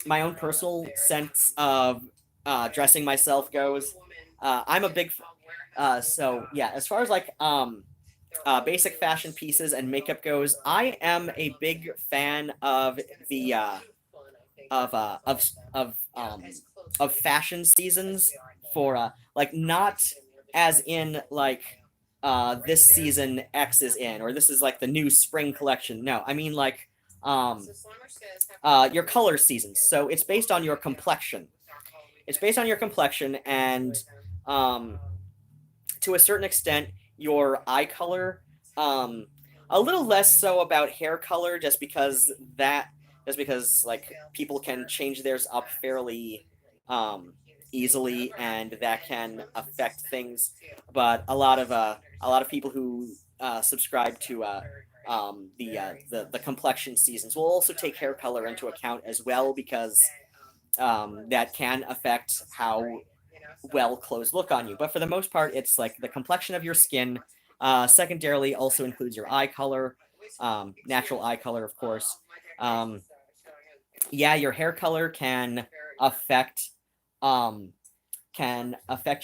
my own personal sense of dressing myself goes, I'm a big so yeah, as far as basic fashion pieces and makeup goes, I am a big fan of the of fashion seasons for not as in this season X is in, or this is the new spring collection. No, I mean your color seasons. So it's based on your complexion. It's based on your complexion, and to a certain extent your eye color. A little less so about hair color, just because people can change theirs up fairly easily, and that can affect things. But a lot of people who subscribe to the complexion seasons will also take hair color into account as well, because that can affect how well clothes look on you. But for the most part, it's the complexion of your skin. Secondarily, also includes your eye color, natural eye color, of course. Yeah, your hair color can affect your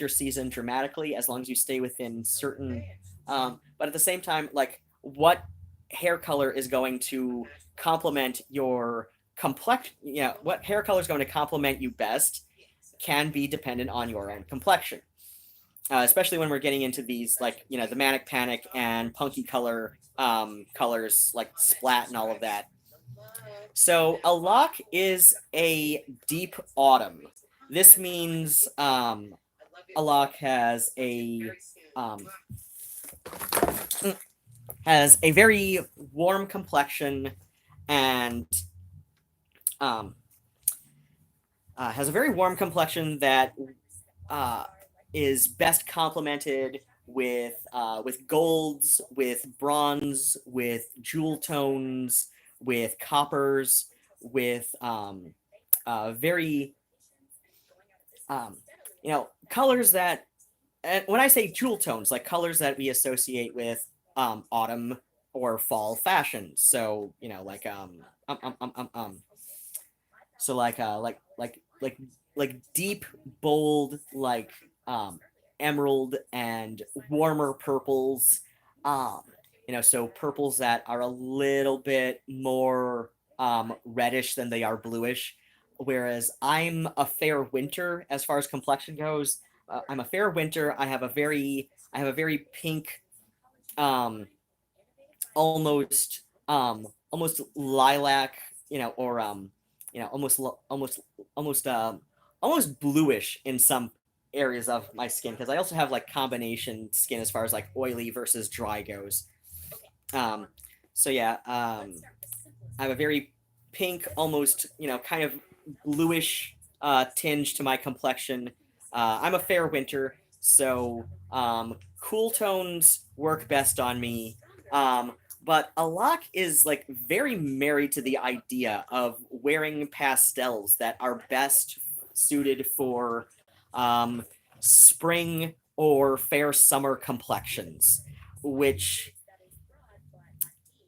season dramatically, as long as you stay within certain. But at the same time, what hair color is going to complement your complexion? What hair color is going to complement you best can be dependent on your own complexion. Especially when we're getting into these the manic panic and punky colors splat and all of that. So Alok is a deep autumn. This means Alok has a very warm complexion, and has a very warm complexion that is best complemented with golds, with bronze, with jewel tones, with coppers, with very colors that, and when I say jewel tones, colors that we associate with autumn or fall fashion. So deep, bold, emerald and warmer purples. So purples that are a little bit more reddish than they are bluish. Whereas I'm a fair winter as far as complexion goes. I'm a fair winter. I have a very pink, almost lilac, or almost bluish in some areas of my skin, because I also have like combination skin as far as like oily versus dry goes. So yeah, I have a very pink, almost kind of bluish tinge to my complexion. I'm a fair winter, so cool tones work best on me. But Alak is like very married to the idea of wearing pastels that are best suited for spring or fair summer complexions, which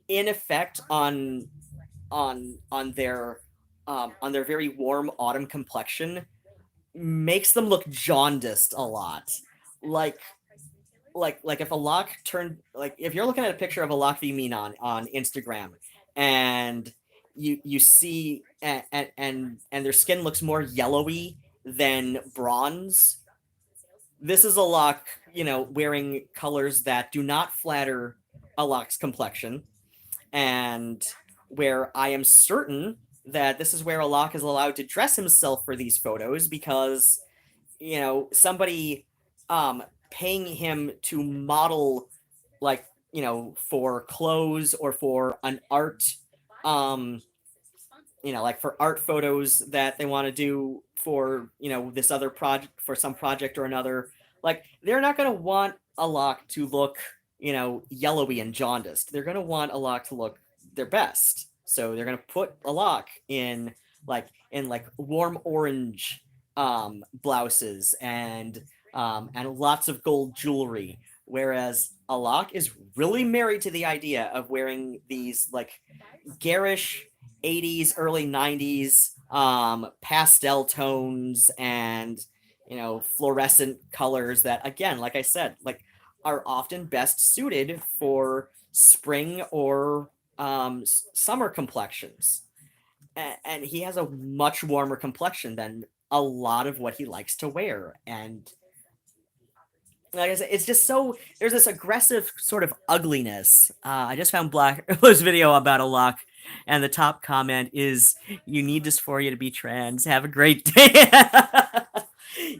in effect on their very warm autumn complexion makes them look jaundiced a lot. Like like if a lock turned like if you're looking at a picture of a lock v Minon on Instagram and you see and their skin looks more yellowy than bronze, this is a lock, wearing colors that do not flatter a lock's complexion, and where I am certain that this is where Alak is allowed to dress himself for these photos, because somebody paying him to model, like, for clothes or for an art like for art photos that they want to do for this other project, for some project or another. Like, they're not going to want Alak to look yellowy and jaundiced. They're going to want Alak to look their best. So they're going to put Alak in warm orange blouses and lots of gold jewelry, whereas Alak is really married to the idea of wearing these like garish 80s, early 90s pastel tones and fluorescent colors that, again, like I said, like are often best suited for spring or summer complexions. And he has a much warmer complexion than a lot of what he likes to wear. And like I said, it's just so, there's this aggressive sort of ugliness. I just found Black's video about Alak, and the top comment is, "You need dysphoria to be trans. Have a great day."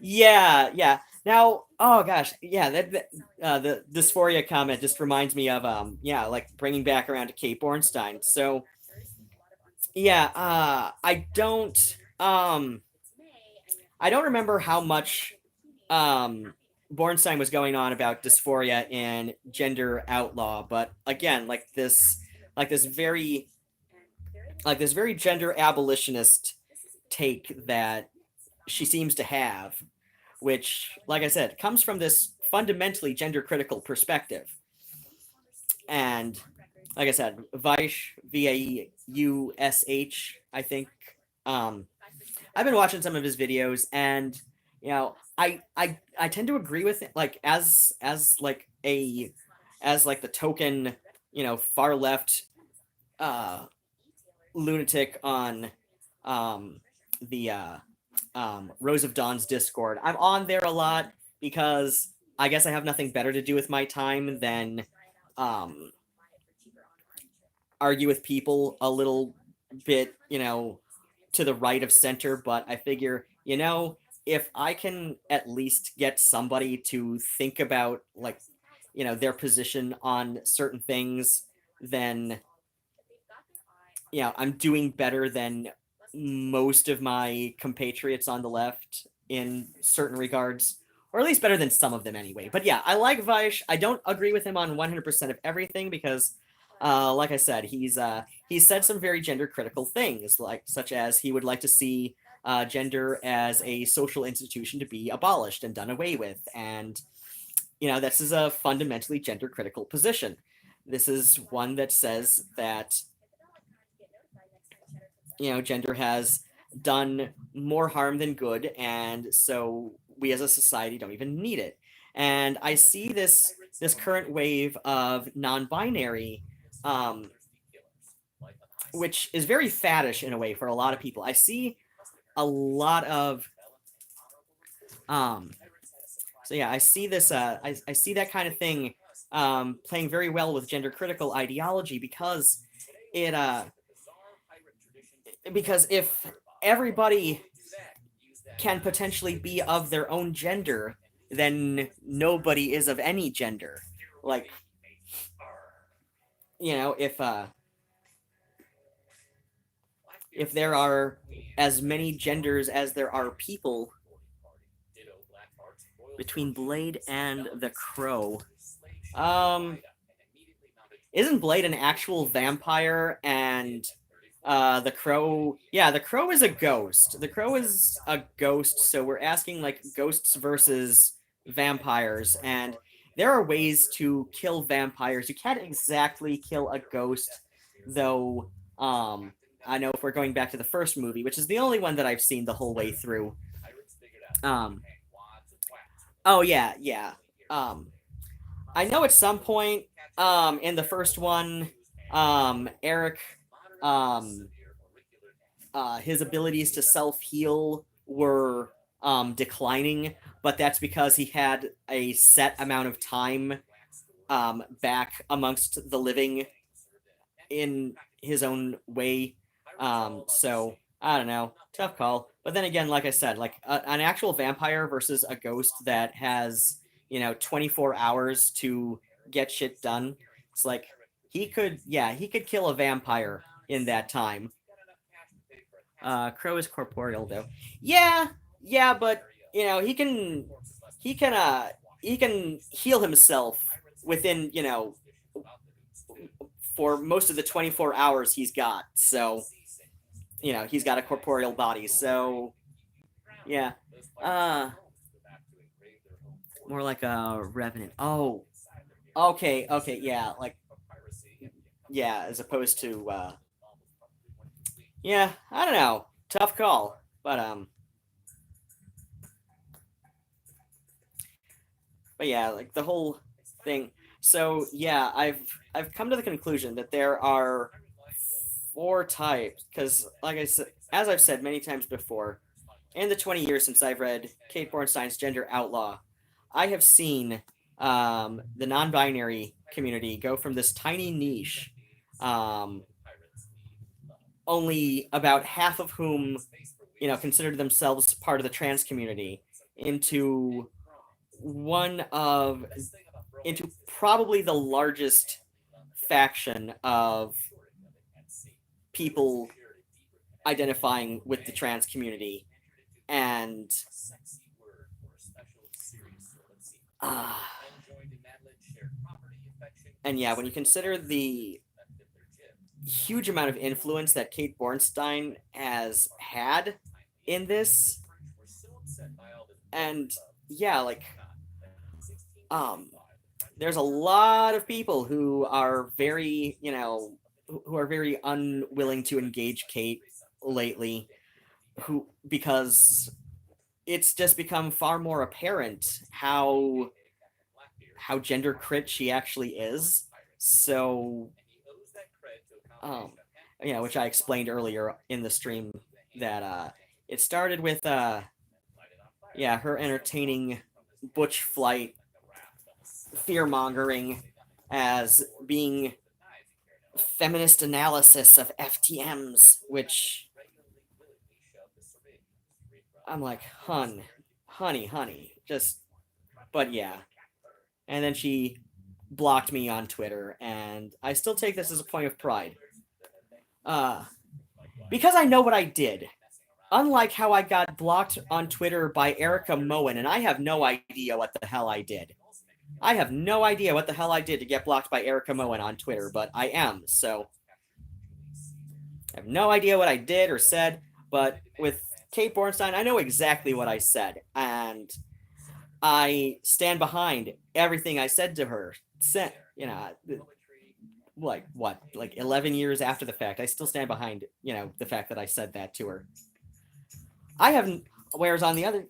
Yeah. Now, oh gosh, yeah, the dysphoria comment just reminds me of like bringing back around to Kate Bornstein. So yeah, I don't remember how much Bornstein was going on about dysphoria in Gender Outlaw, but again, like this very gender abolitionist take that she seems to have, which, like I said, comes from this fundamentally gender critical perspective. And like I said, Vaish, Vaush, I think. I've been watching some of his videos, and I tend to agree with it, like as the token far left lunatic on the Rose of Dawn's Discord. I'm on there a lot because I guess I have nothing better to do with my time than argue with people a little bit, to the right of center. But I figure, if I can at least get somebody to think about, like, their position on certain things, then I'm doing better than most of my compatriots on the left in certain regards, or at least better than some of them anyway. But yeah, I like Vaish. I don't agree with him on 100% of everything because, like I said, he's said some very gender critical things, like such as he would like to see gender as a social institution to be abolished and done away with, and this is a fundamentally gender critical position. This is one that says that gender has done more harm than good, and so we as a society don't even need it. And I see this current wave of non-binary, which is very faddish in a way for a lot of people. I see a lot of I see this I see that kind of thing playing very well with gender critical ideology, because it because if everybody can potentially be of their own gender, then nobody is of any gender. Like, if there are as many genders as there are people, between Blade and the Crow, isn't Blade an actual vampire, and the Crow, the Crow is a ghost. The Crow is a ghost, so we're asking, like, ghosts versus vampires, and there are ways to kill vampires. You can't exactly kill a ghost, though, I know if we're going back to the first movie, which is the only one that I've seen the whole way through, oh, yeah. I know at some point, in the first one, Eric, his abilities to self-heal were, declining, but that's because he had a set amount of time, back amongst the living in his own way. So, I don't know. Tough call. But then again, like I said, like, an actual vampire versus a ghost that has, 24 hours to get shit done. It's like, he could kill a vampire in that time. Crow is corporeal, though. Yeah, but, he can heal himself within, for most of the 24 hours he's got. So, he's got a corporeal body. So, yeah. More like a revenant. Oh, okay, yeah, like, yeah, as opposed to, yeah, I don't know. Tough call. But yeah, like, the whole thing. So, yeah, I've come to the conclusion that there are 4 types, because, like I said, as I've said many times before, in the 20 years since I've read Kate Bornstein's Gender Outlaw, I have seen, the non-binary community go from this tiny niche, only about half of whom, considered themselves part of the trans community, into probably the largest faction of people identifying with the trans community. And yeah, when you consider the huge amount of influence that Kate Bornstein has had in this, and yeah, like, there's a lot of people who are very, who are very unwilling to engage Kate lately, because it's just become far more apparent how gender crit she actually is. So, which I explained earlier in the stream, that it started with her entertaining Butch Flight fear-mongering as being feminist analysis of FTMs, which I'm like, honey, just, but yeah. And then she blocked me on Twitter, and I still take this as a point of pride. Because I know what I did. Unlike how I got blocked on Twitter by Erica Moen, and I have no idea what the hell I did. I have no idea what the hell I did to get blocked by Erica Moen on Twitter, but I am, so I have no idea what I did or said, but with Kate Bornstein, I know exactly what I said, and I stand behind everything I said to her. Like, 11 years after the fact, I still stand behind, the fact that I said that to her. I haven't, whereas on the other,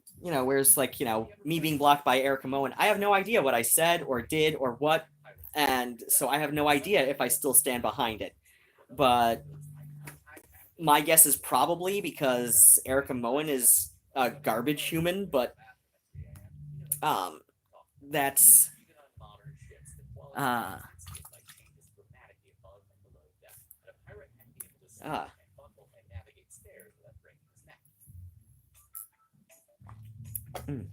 me being blocked by Erica Moen, I have no idea what I said or did or what, and so I have no idea if I still stand behind it. But my guess is probably because Erica Moen is a garbage human, but that's Credit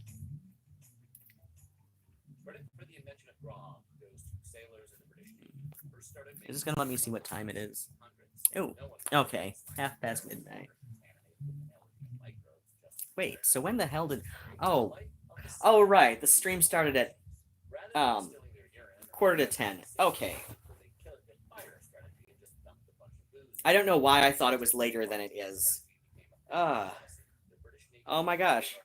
for the invention of Grom goes to sailors in the British Navy. First started Is this gonna let me see what time it is? Oh, No one okay. midnight. Wait, so when the hell did... Oh, right. The stream started at 9:45. Okay. I don't know why I thought it was later than it is. Oh my gosh.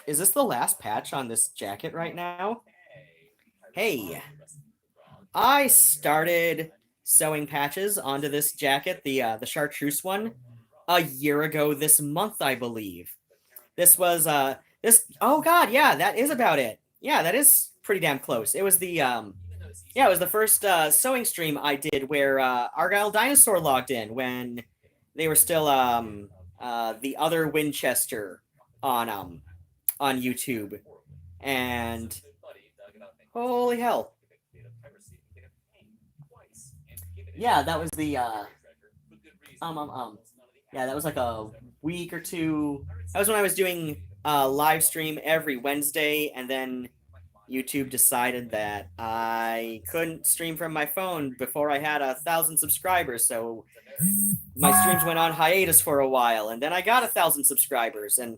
Is this the last patch on this jacket right now? Hey, I started sewing patches onto this jacket, the chartreuse one, a year ago this month, I believe. This was oh god, yeah, that is about it. Yeah, that is pretty damn close. It was the it was the first sewing stream I did where Argyle Dinosaur logged in when they were still the other Winchester on YouTube. And holy hell. Yeah, that was the yeah, that was like a week or two. That was when I was doing live stream every Wednesday, and then YouTube decided that I couldn't stream from my phone before I had 1,000 subscribers, so my streams went on hiatus for a while, and then I got 1,000 subscribers, and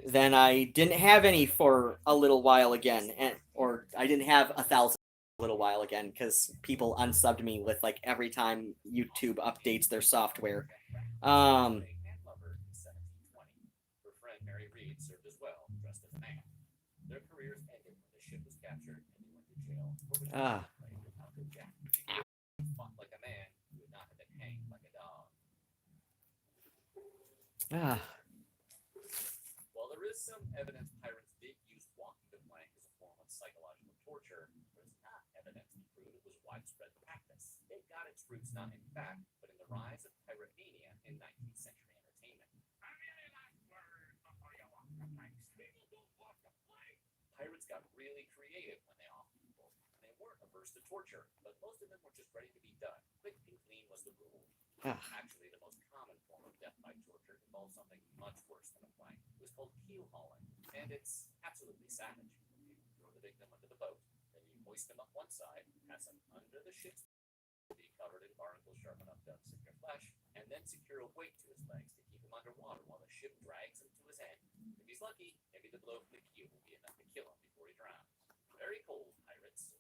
then I didn't have any for a little while again, or I didn't have 1,000 a little while again, because people unsubbed me with, like, every time YouTube updates their software. While there is some evidence pirates did use walking the plank as a form of psychological torture, there's not evidence to prove it was widespread practice. It got its roots not in fact, but in the rise of pirate mania in 19th century entertainment. Pirates got really creative when they offed people, and they weren't averse to torture, but most of them were just ready to be done. Quick and clean was the rule. Actually, the most common form of death by torture involves something much worse than a plank. It was called keel hauling, and it's absolutely savage. You throw the victim under the boat, then you hoist him up one side, pass him under the ship's be covered in barnacles sharp enough to unstick your flesh, and then secure a weight to his legs to keep him underwater while the ship drags him to his end. If he's lucky, maybe the blow from the keel will be enough to kill him before he drowns. Very cold, pirates.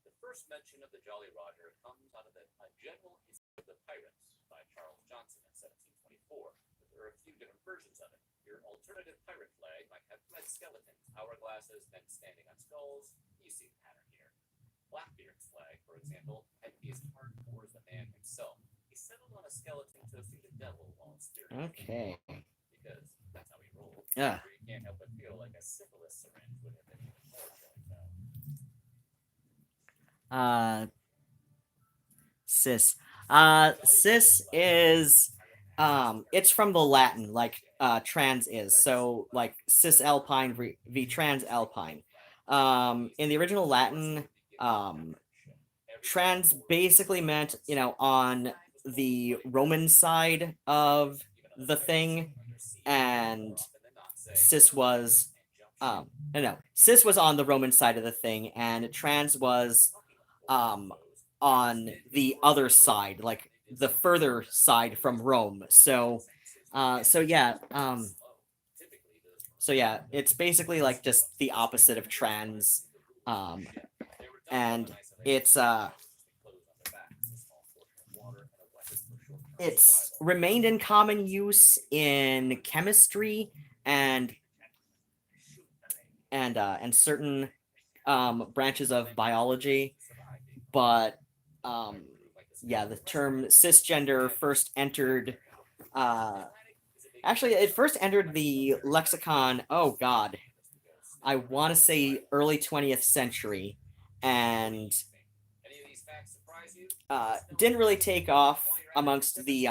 The first mention of the Jolly Roger comes out of A General History of the Pirates by Charles Johnson in 1724, but there are a few different versions of it. Your alternative pirate flag might have red skeletons, hourglasses, men standing on skulls. You see the pattern here. Blackbeard's flag, for example, had to be as hardcore as the man himself. He settled on a skeleton to see the devil while steering. Okay. Because that's how he rolled. Yeah. You can't help but feel like a syphilis syringe would have been even more chilling, though. Cis. Cis is, it's from the Latin, like, trans is. So, like, cis-alpine v trans-alpine. In the original Latin, trans basically meant, on the Roman side of the thing, and cis was, cis was on the Roman side of the thing, and trans was, on the other side, like the further side from Rome. So yeah, it's basically like just the opposite of trans, and it's remained in common use in chemistry and certain branches of biology. But yeah, the term cisgender first entered, actually it first entered the lexicon, oh god, I want to say early 20th century, and didn't really take off amongst the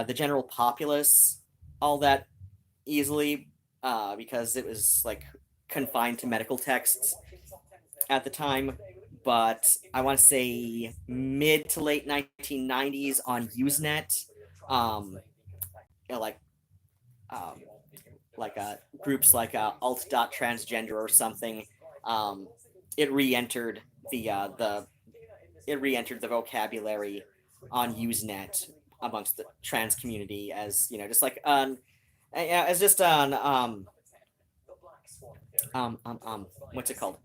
the general populace all that easily, because it was like confined to medical texts at the time. but I want to say mid to late 1990s on Usenet, you know, groups like alt.transgender or something, it re-entered the vocabulary on Usenet amongst the trans community as, you know, just like as just an what's it called,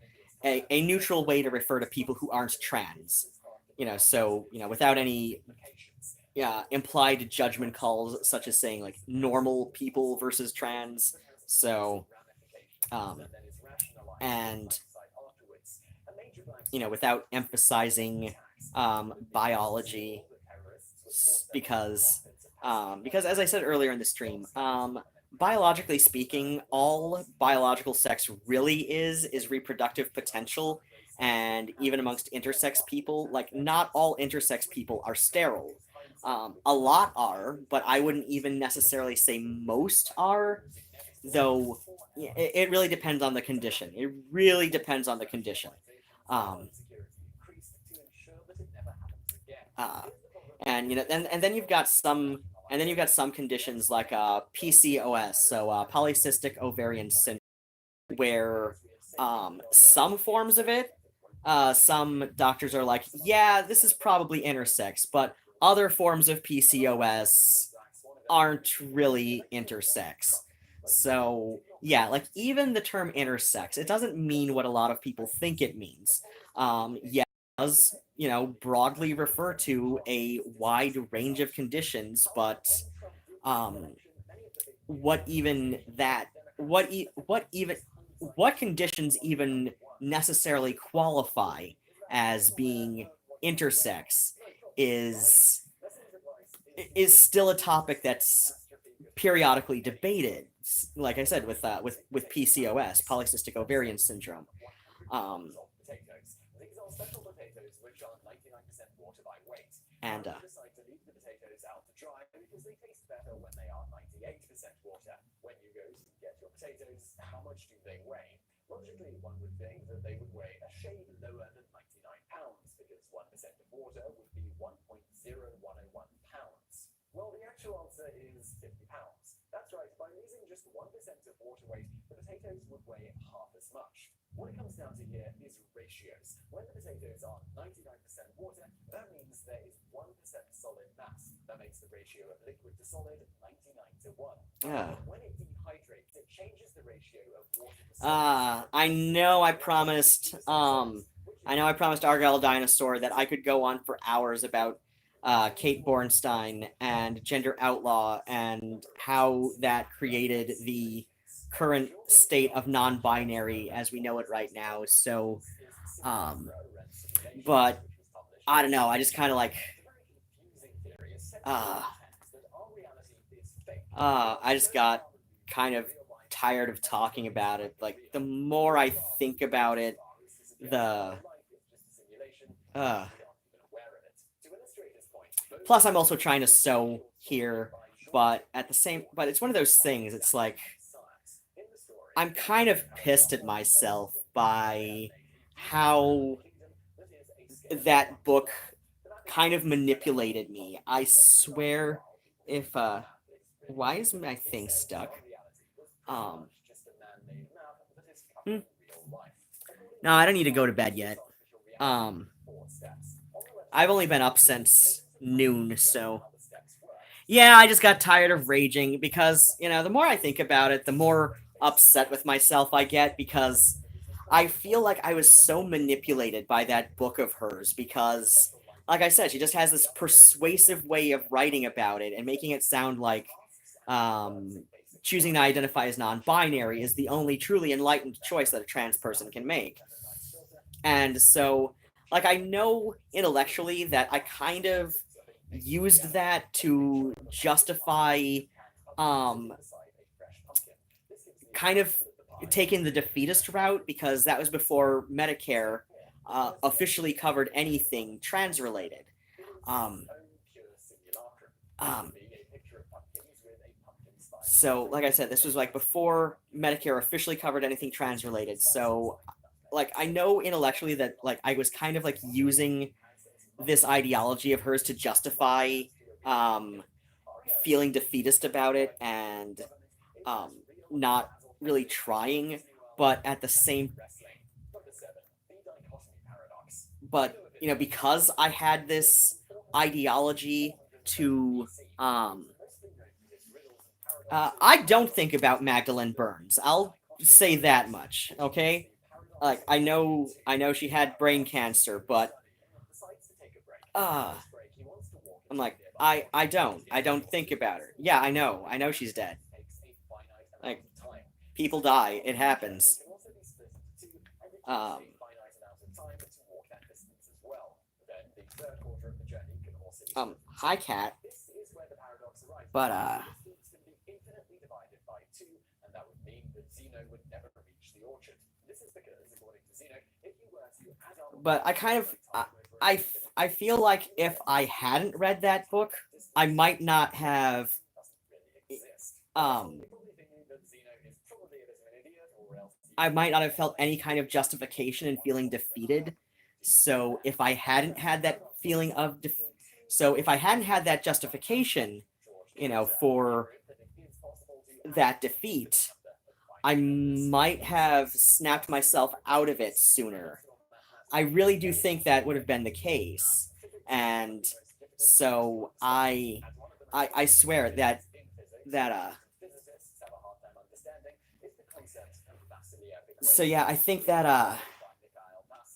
a neutral way to refer to people who aren't trans, you know, so, you know, without any implied judgment calls such as saying like normal people versus trans. So and, you know, without emphasizing biology, because as I said earlier in the stream, biologically speaking, all biological sex really is reproductive potential. And even amongst intersex people, like, not all intersex people are sterile. A lot are, but I wouldn't even necessarily say most are, though it really depends on the condition. It really depends on the condition. And, you know, and then you've got some conditions like PCOS, so polycystic ovarian syndrome, where some forms of it, some doctors are like, yeah, this is probably intersex, but other forms of PCOS aren't really intersex. So yeah, like, even the term intersex, it doesn't mean what a lot of people think it means. Yeah, it does, you know, broadly refer to a wide range of conditions, but what conditions even necessarily qualify as being intersex is still a topic that's periodically debated. Like I said, with PCOS, polycystic ovarian syndrome. And logically, one would think that they would weigh a shade lower than 99 pounds, because 1% of water would be 1.0101 pounds. Well, the actual answer is 50 pounds. That's right, by using just 1% of water weight, the potatoes would weigh half as much. What it comes down to here is ratios. When the potatoes are 99% water, that means there is 1% solid mass. That makes the ratio of liquid to solid 99 to 1. Yeah. When it dehydrates, it changes the ratio of water to solid. I know I promised Argyle Dinosaur that I could go on for hours about Kate Bornstein and Gender Outlaw and how that created the current state of non-binary as we know it right now. So, but I don't know. I just kind of like, I just got kind of tired of talking about it. Like, the more I think about it, the plus I'm also trying to sew here, but it's one of those things. It's like, I'm kind of pissed at myself by how that book kind of manipulated me. I swear, if why is my thing stuck? No, I don't need to go to bed yet. I've only been up since noon, so yeah, I just got tired of raging because, you know, the more I think about it, the more upset with myself I get, because I feel like I was so manipulated by that book of hers, because, like I said, she just has this persuasive way of writing about it and making it sound like choosing to identify as non-binary is the only truly enlightened choice that a trans person can make. And so, like, I know intellectually that I kind of used that to justify kind of taking the defeatist route, because that was before Medicare officially covered anything trans-related. So, like I said, this was like before Medicare officially covered anything trans-related. So, like I know intellectually that like I was kind of like using this ideology of hers to justify feeling defeatist about it and not really trying, but at the same but because I had this ideology to I don't think about Magdalene Burns. I'll say that much, okay? Like I know she had brain cancer, but I'm like I don't think about her. Yeah, I know she's dead. Like people die, it happens. Hi Cat. But I kind of I feel like if I hadn't read that book, I might not have I might not have felt any kind of justification in feeling defeated. So if I hadn't had that feeling of so if I hadn't had that justification, for that defeat, I might have snapped myself out of it sooner. I really do think that would have been the case. And so I swear that so yeah, I think that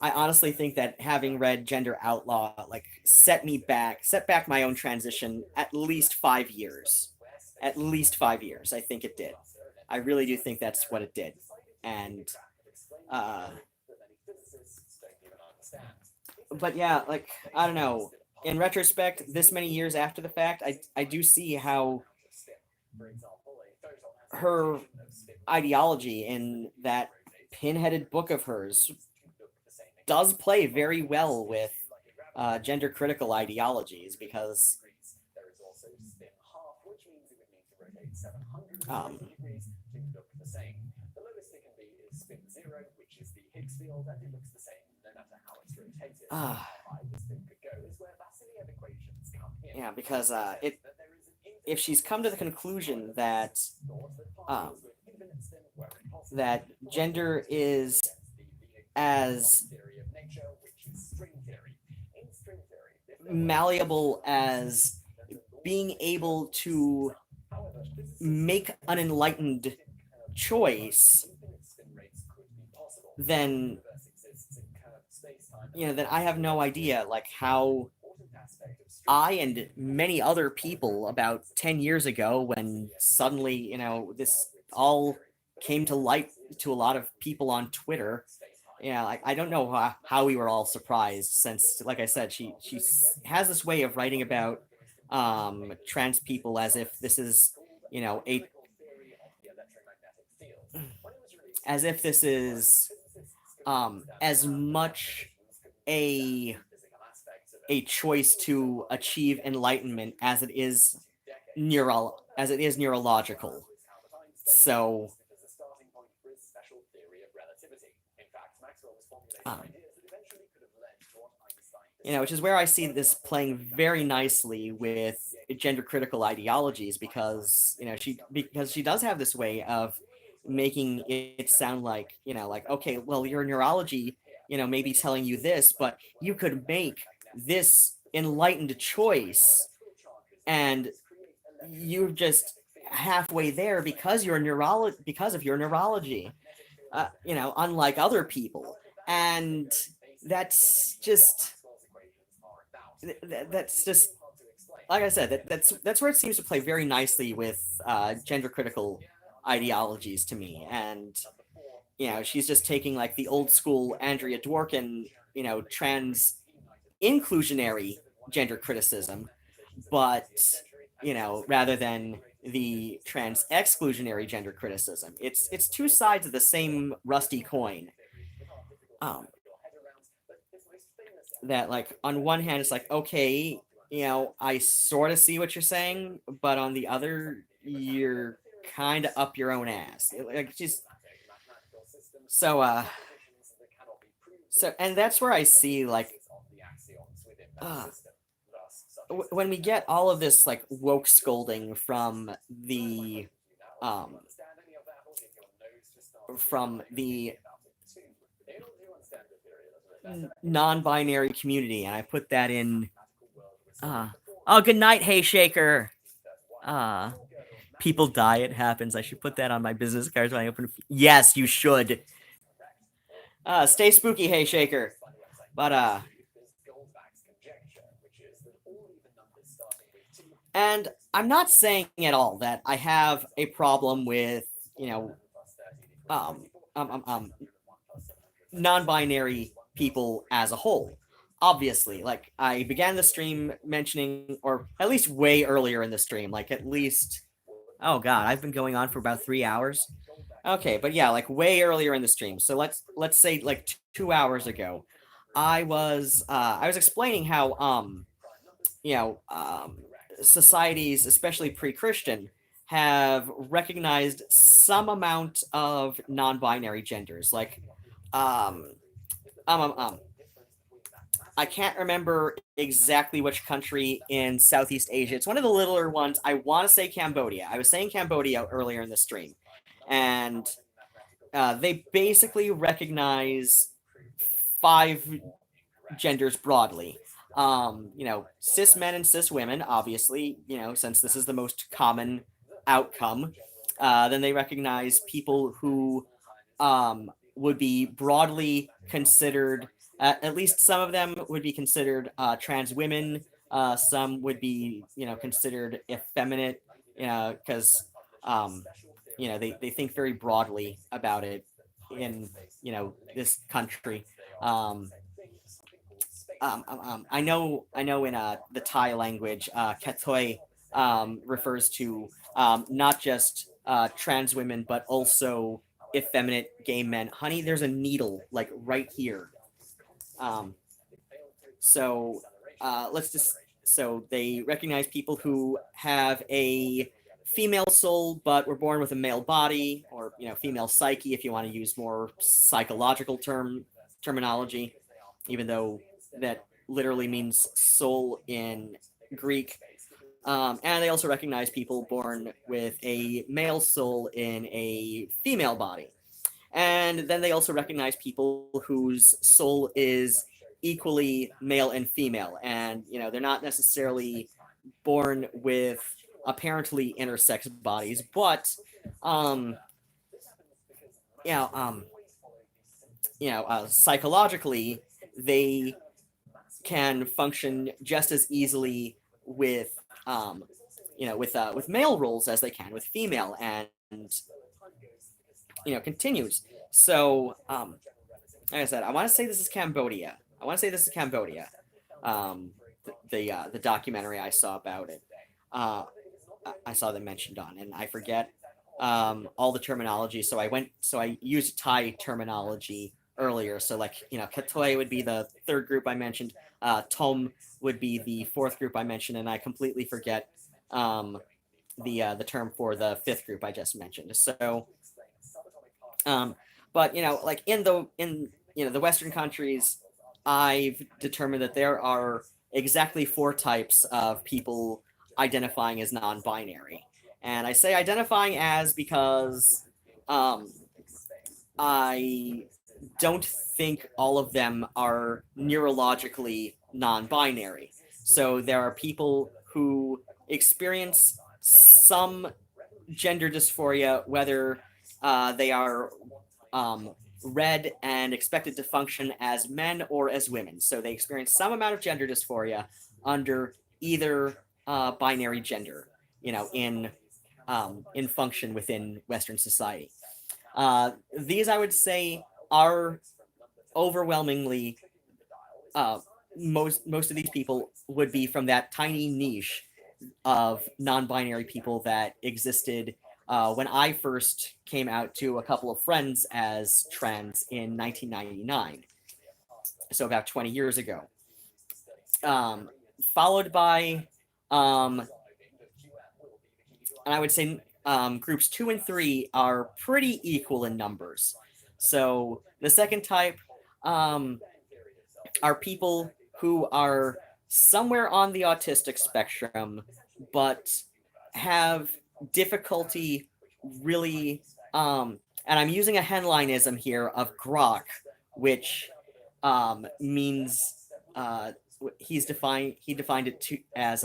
I honestly think that having read Gender Outlaw like set back my own transition at least 5 years. At least 5 years, I think it did. I really do think that's what it did. And but yeah, like I don't know. In retrospect, this many years after the fact, I do see how her ideology in that pinheaded book of hers does play very well with gender critical ideologies because yeah, because if she's come to the conclusion that that gender is as malleable as being able to make an enlightened choice, then then I have no idea like how I and many other people about 10 years ago, when suddenly this all came to light to a lot of people on Twitter. I don't know how we were all surprised, since like I said, she has this way of writing about trans people as if this is as if this is as much a choice to achieve enlightenment as it is neurological. So which is where I see this playing very nicely with gender critical ideologies, because she does have this way of making it sound like like, okay, well, your neurology may be telling you this, but you could make this enlightened choice and you're just halfway there because because of your neurology, unlike other people. And that's just like I said, that's where it seems to play very nicely with gender critical ideologies to me. And she's just taking like the old school Andrea Dworkin trans inclusionary gender criticism, but rather than the trans exclusionary gender criticism. It's two sides of the same rusty coin. That like on one hand it's like, okay, I sort of see what you're saying, but on the other, you're kind of up your own ass. Like just so So, and that's where I see, like, when we get all of this, like, woke scolding from the um non-binary community, and I put that in. Oh, good night, Hey Shaker. People die. It happens. I should put that on my business cards when I open. Yes, you should. Stay spooky, Hey Shaker. But and I'm not saying at all that I have a problem with, um, non-binary people as a whole. Obviously, like, I began the stream mentioning, or at least way earlier in the stream, like, at least, oh god, I've been going on for about 3 hours. Okay, but yeah, like, way earlier in the stream. So let's say like 2 hours ago, I was explaining how societies, especially pre-Christian, have recognized some amount of non-binary genders, like um um um, um I can't remember exactly which country in Southeast Asia. It's one of the littler ones. I want to say Cambodia. I was saying Cambodia earlier in the stream, and they basically recognize 5 genders broadly. Cis men and cis women, obviously, since this is the most common outcome. Then they recognize people who would be broadly considered, at least some of them would be considered trans women. Some would be, considered effeminate, because, they think very broadly about it in, this country. I know in the Thai language, Kathoy refers to not just trans women, but also effeminate gay men. Honey, there's a needle, like, right here. So so they recognize people who have a female soul but were born with a male body, or female psyche, if you want to use more psychological terminology, even though that literally means soul in Greek. And they also recognize people born with a male soul in a female body. And then they also recognize people whose soul is equally male and female. And, they're not necessarily born with apparently intersex bodies, but, psychologically, they can function just as easily with with male roles as they can with female, and continues. So like I said, I want to say this is Cambodia. The documentary I saw about it, I saw them mentioned on, and I forget all the terminology. So I used Thai terminology earlier. So, like, Katoi would be the third group I mentioned. Tom would be the fourth group I mentioned, and I completely forget the term for the fifth group I just mentioned. So, but like in the Western countries, I've determined that there are exactly 4 types of people identifying as non-binary, and I say identifying as because I don't think all of them are neurologically non-binary. So there are people who experience some gender dysphoria, whether they are read and expected to function as men or as women. So they experience some amount of gender dysphoria under either binary gender, in function within Western society. These, I would say, are overwhelmingly most of these people would be from that tiny niche of non-binary people that existed when I first came out to a couple of friends as trans in 1999, so about 20 years ago. Followed by, and I would say groups 2 and 3 are pretty equal in numbers. So the second type are people who are somewhere on the autistic spectrum, but have difficulty really, and I'm using a headlineism here of grok, which means he defined it to as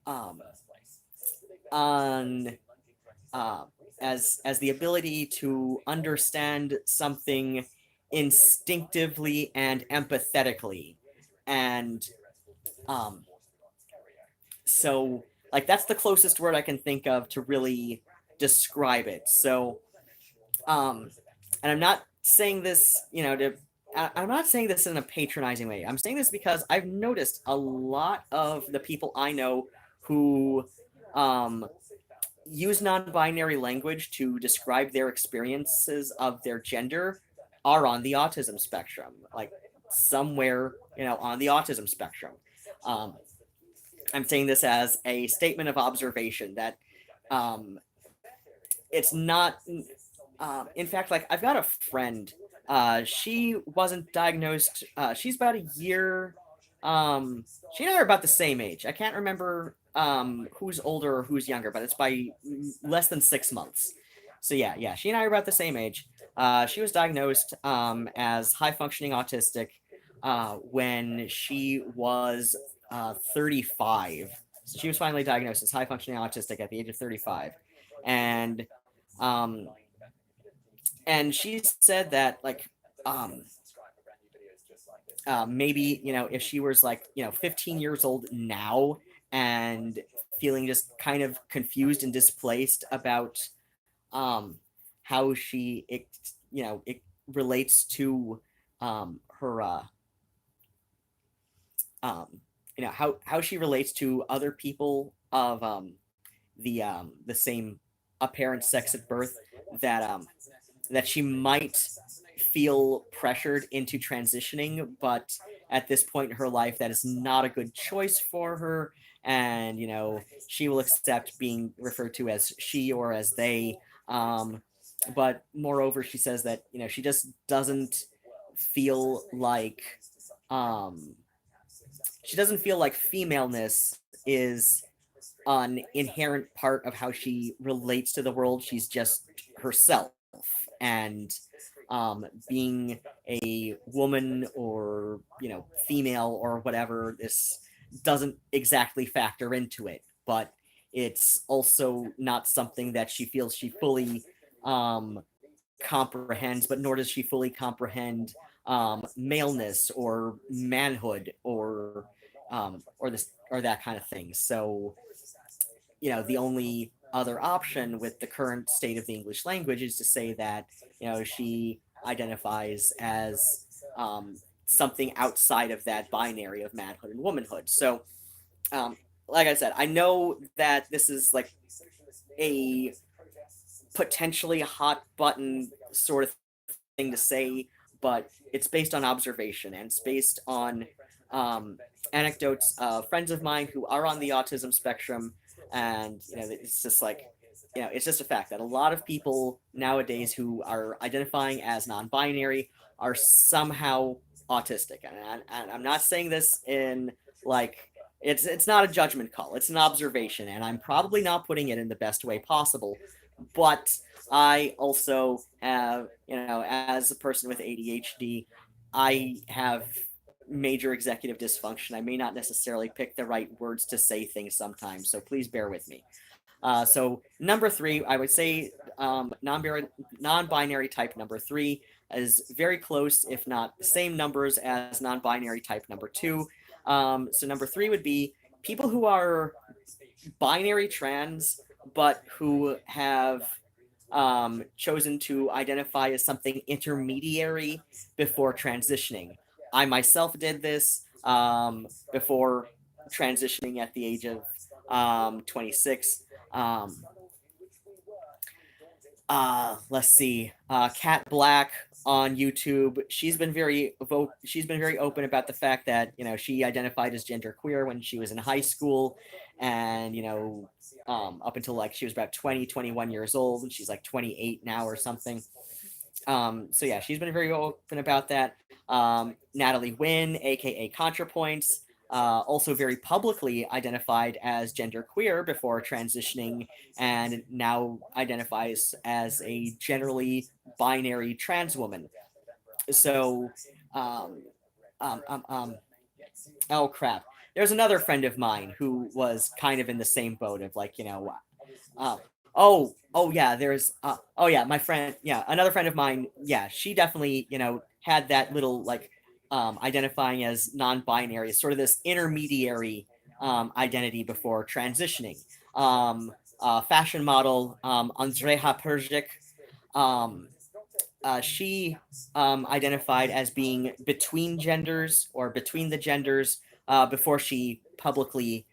um, on as the ability to understand something instinctively and empathetically, and so like that's the closest word I can think of to really describe it. So and I'm not saying this, I'm not saying this in a patronizing way. I'm saying this because I've noticed a lot of the people I know who use non-binary language to describe their experiences of their gender are on the autism spectrum, like somewhere, on the autism spectrum. I'm saying this as a statement of observation that it's not. In fact, like I've got a friend. She wasn't diagnosed. She's about a year. She and I are about the same age. I can't remember who's older or who's younger, but it's by less than 6 months. So yeah. She and I are about the same age. She was diagnosed as high functioning autistic when she was 35. So she was finally diagnosed as high functioning autistic at the age of 35, and um, she said that like maybe if she was like 15 years old now and feeling just kind of confused and displaced about how it relates to her how she relates to other people of the same apparent sex at birth, that she might feel pressured into transitioning, but at this point in her life that is not a good choice for her, and she will accept being referred to as she or as they, but moreover she says that she just doesn't feel like femaleness is an inherent part of how she relates to the world. She's just herself, and being a woman or female or whatever, this doesn't exactly factor into it, but it's also not something that she feels she fully comprehends, but nor does she fully comprehend maleness or manhood or that kind of thing. So the only other option with the current state of the English language is to say that she identifies as something outside of that binary of manhood and womanhood. So like I said, I know that this is like a potentially hot button sort of thing to say, but it's based on observation, and it's based on anecdotes of friends of mine who are on the autism spectrum, and it's just like it's just a fact that a lot of people nowadays who are identifying as non-binary are somehow autistic, and I'm not saying this in like it's not a judgment call, it's an observation, and I'm probably not putting it in the best way possible, but I also have, as a person with ADHD, I have major executive dysfunction. I may not necessarily pick the right words to say things sometimes, so please bear with me. So number 3, I would say non-binary type number 3 is very close, if not the same numbers as non-binary type number 2. So number 3 would be people who are binary trans, but who have chosen to identify as something intermediary before transitioning. I myself did this before transitioning at the age of 26. Let's see. Kat Black on YouTube. She's been very open about the fact that she identified as genderqueer when she was in high school, and up until like she was about 20, 21 years old, and she's like 28 now or something. So yeah, she's been very open about that. Natalie Wynn, aka ContraPoints, also very publicly identified as genderqueer before transitioning, and now identifies as a generally binary trans woman. So, um, um, um, um, oh crap. There's another friend of mine who was kind of in the same boat of like, uh, oh yeah, oh yeah, my friend, yeah, another friend of mine, yeah, she definitely, had that little like, identifying as non-binary, sort of this intermediary, identity before transitioning. Fashion model, Andreja Persic, um, she identified as being between genders or between the genders before she publicly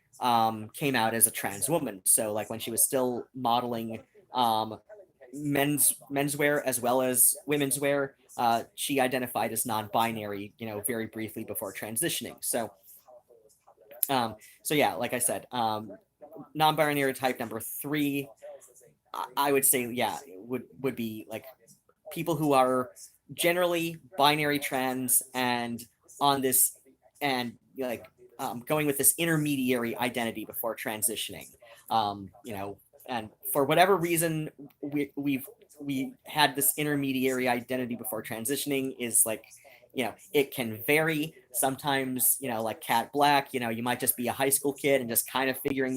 came out as a trans woman. So like when she was still modeling um, menswear as well as women's wear, she identified as non-binary, very briefly before transitioning. Um, so yeah, like I said, non-binary type number 3, I would say, yeah, would be like people who are generally binary trans and on this and like going with this intermediary identity before transitioning. And for whatever reason we had this intermediary identity before transitioning is like, it can vary sometimes, like Cat Black, you might just be a high school kid and just kind of figuring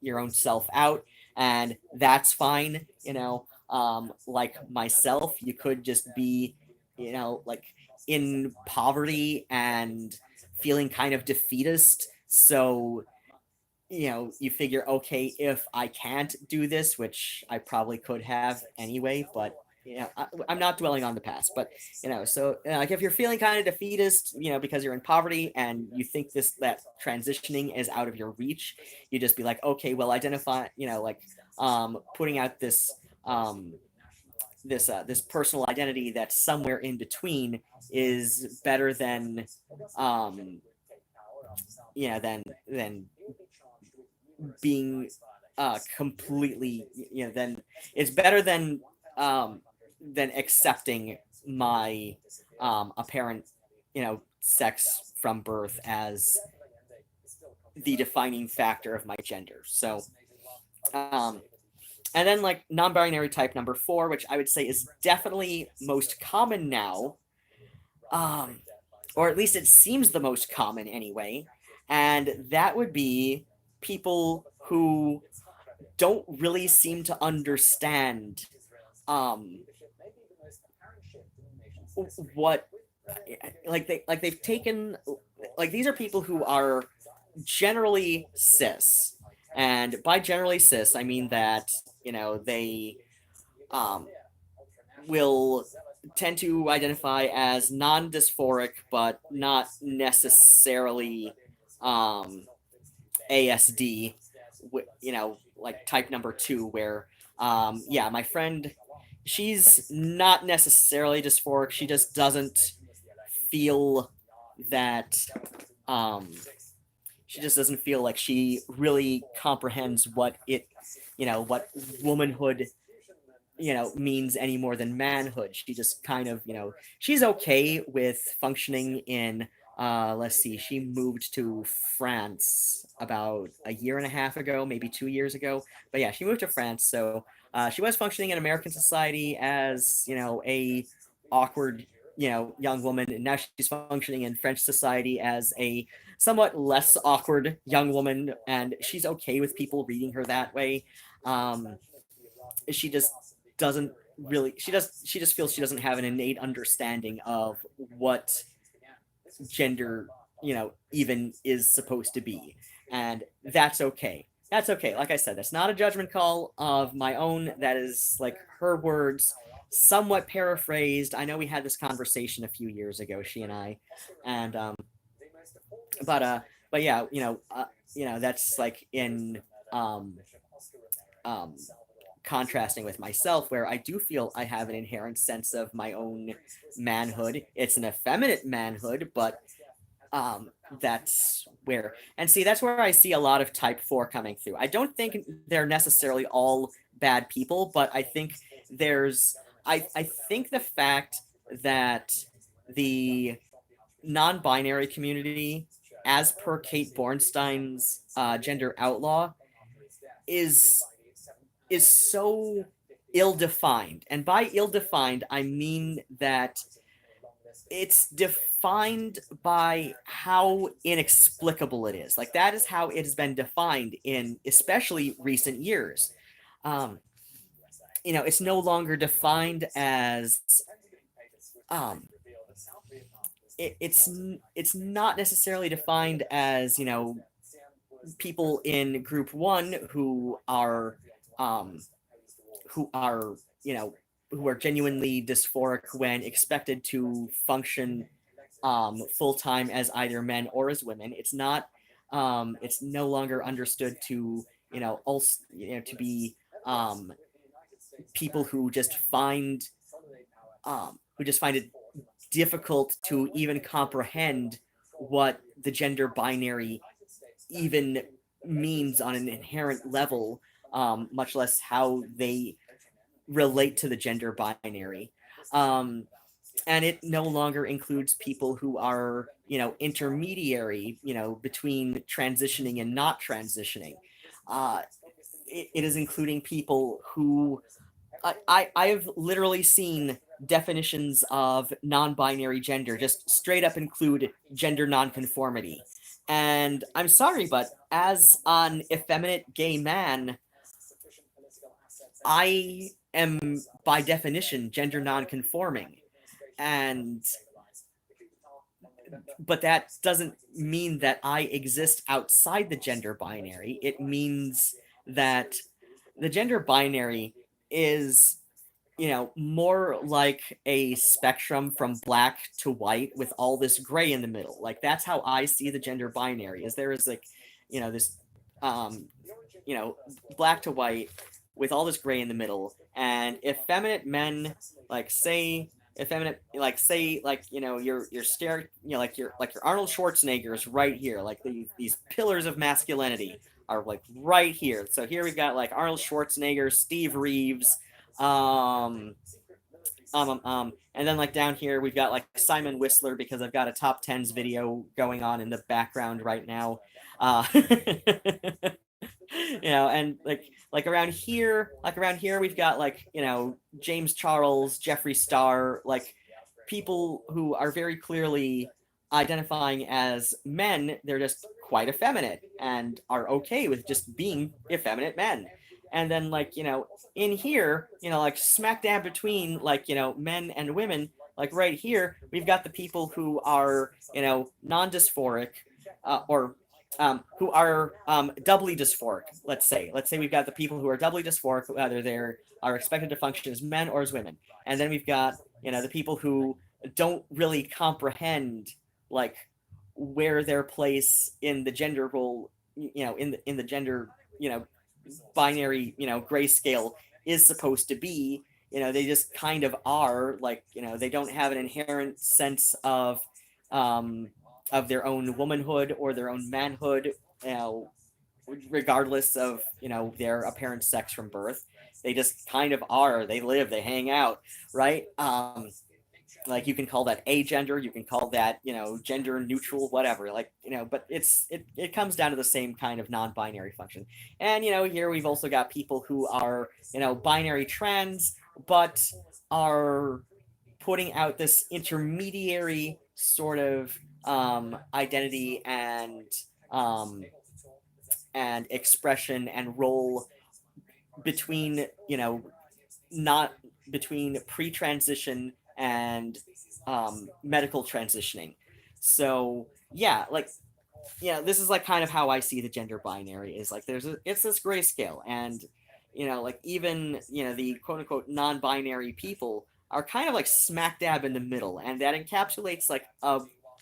your own self out, and that's fine. Like myself, you could just be, like in poverty and feeling kind of defeatist. So, you figure, okay, if I can't do this, which I probably could have anyway, but I'm not dwelling on the past, but so like if you're feeling kind of defeatist, because you're in poverty and you think that transitioning is out of your reach, you just be like, okay, well, identify, like putting out this personal identity that's somewhere in between is better than than being completely, then it's better than accepting my apparent, sex from birth as the defining factor of my gender. So and then like non-binary type number 4, which I would say is definitely most common now, or at least it seems the most common anyway, and that would be people who don't really seem to understand what, they've taken, like, these are people who are generally cis, and by generally cis I mean that they will tend to identify as non-dysphoric but not necessarily ASD, like type number 2, where yeah, my friend, she's not necessarily dysphoric, she just doesn't feel that she just doesn't feel like she really comprehends what what womanhood means any more than manhood. She just kind of, she's okay with functioning in let's see, she moved to France about a year and a half ago, maybe 2 years ago, but yeah, she moved to France. So she was functioning in American society as a awkward young woman, and now she's functioning in French society as a somewhat less awkward young woman, and she's okay with people reading her that way. She just doesn't really, she just feels she doesn't have an innate understanding of what gender even is supposed to be, and that's okay. That's okay. Like I said, that's not a judgment call of my own. That is like her words, somewhat paraphrased. I know we had this conversation a few years ago, she and I, and but yeah, that's like in um contrasting with myself, where I do feel I have an inherent sense of my own manhood. It's an effeminate manhood, but that's where, and see, that's where I see a lot of type 4 coming through. I don't think they're necessarily all bad people, but I think there's I think the fact that the non-binary community, as per Kate Bornstein's gender outlaw, is so ill-defined. And by ill-defined, I mean that it's defined by how inexplicable it is. Like, that is how it has been defined in especially recent years. It's no longer defined as it's not necessarily defined as people in group one who are genuinely dysphoric when expected to function full-time as either men or as women. It's no longer understood to also to be people who just find it difficult to even comprehend what the gender binary even means on an inherent level, much less how they relate to the gender binary. And it no longer includes people who are, intermediary, between transitioning and not transitioning. It is including people who I've literally seen definitions of non-binary gender just straight up include gender nonconformity. And I'm sorry, but as an effeminate gay man, I am by definition gender nonconforming. But that doesn't mean that I exist outside the gender binary. It means that the gender binary is, more like a spectrum from black to white with all this gray in the middle. Like, that's how I see the gender binary, is there is like, this, black to white with all this gray in the middle. And effeminate men, like, say, effeminate, like, say, like, your like your Arnold Schwarzenegger is right here, like these pillars of masculinity are like right here. So here we've got like Arnold Schwarzenegger, Steve Reeves, and then like down here we've got like Simon Whistler, because I've got a top 10s video going on in the background right now. And like around here we've got like, James Charles, Jeffree Star, like people who are very clearly identifying as men. They're just quite effeminate and are okay with just being effeminate men. And then like, in here, like smack dab between like, men and women, like right here, we've got the people who are, non-dysphoric, or who are doubly dysphoric, let's say. Let's say we've got the people who are doubly dysphoric, whether they are expected to function as men or as women. And then we've got, the people who don't really comprehend, like, where their place in the gender role, in the gender, binary, grayscale is supposed to be. They just kind of are, like, they don't have an inherent sense of their own womanhood or their own manhood, regardless of, their apparent sex from birth. They just kind of are. They live, they hang out, right? Like, you can call that agender, you can call that, gender neutral, whatever, like, but it comes down to the same kind of non-binary function. And, here we've also got people who are, binary trans, but are putting out this intermediary sort of identity and expression and role between, not between pre-transition and medical transitioning. So yeah, like, this is like kind of how I see the gender binary, is like it's this grayscale, and like even the quote unquote non-binary people are kind of like smack dab in the middle, and that encapsulates like a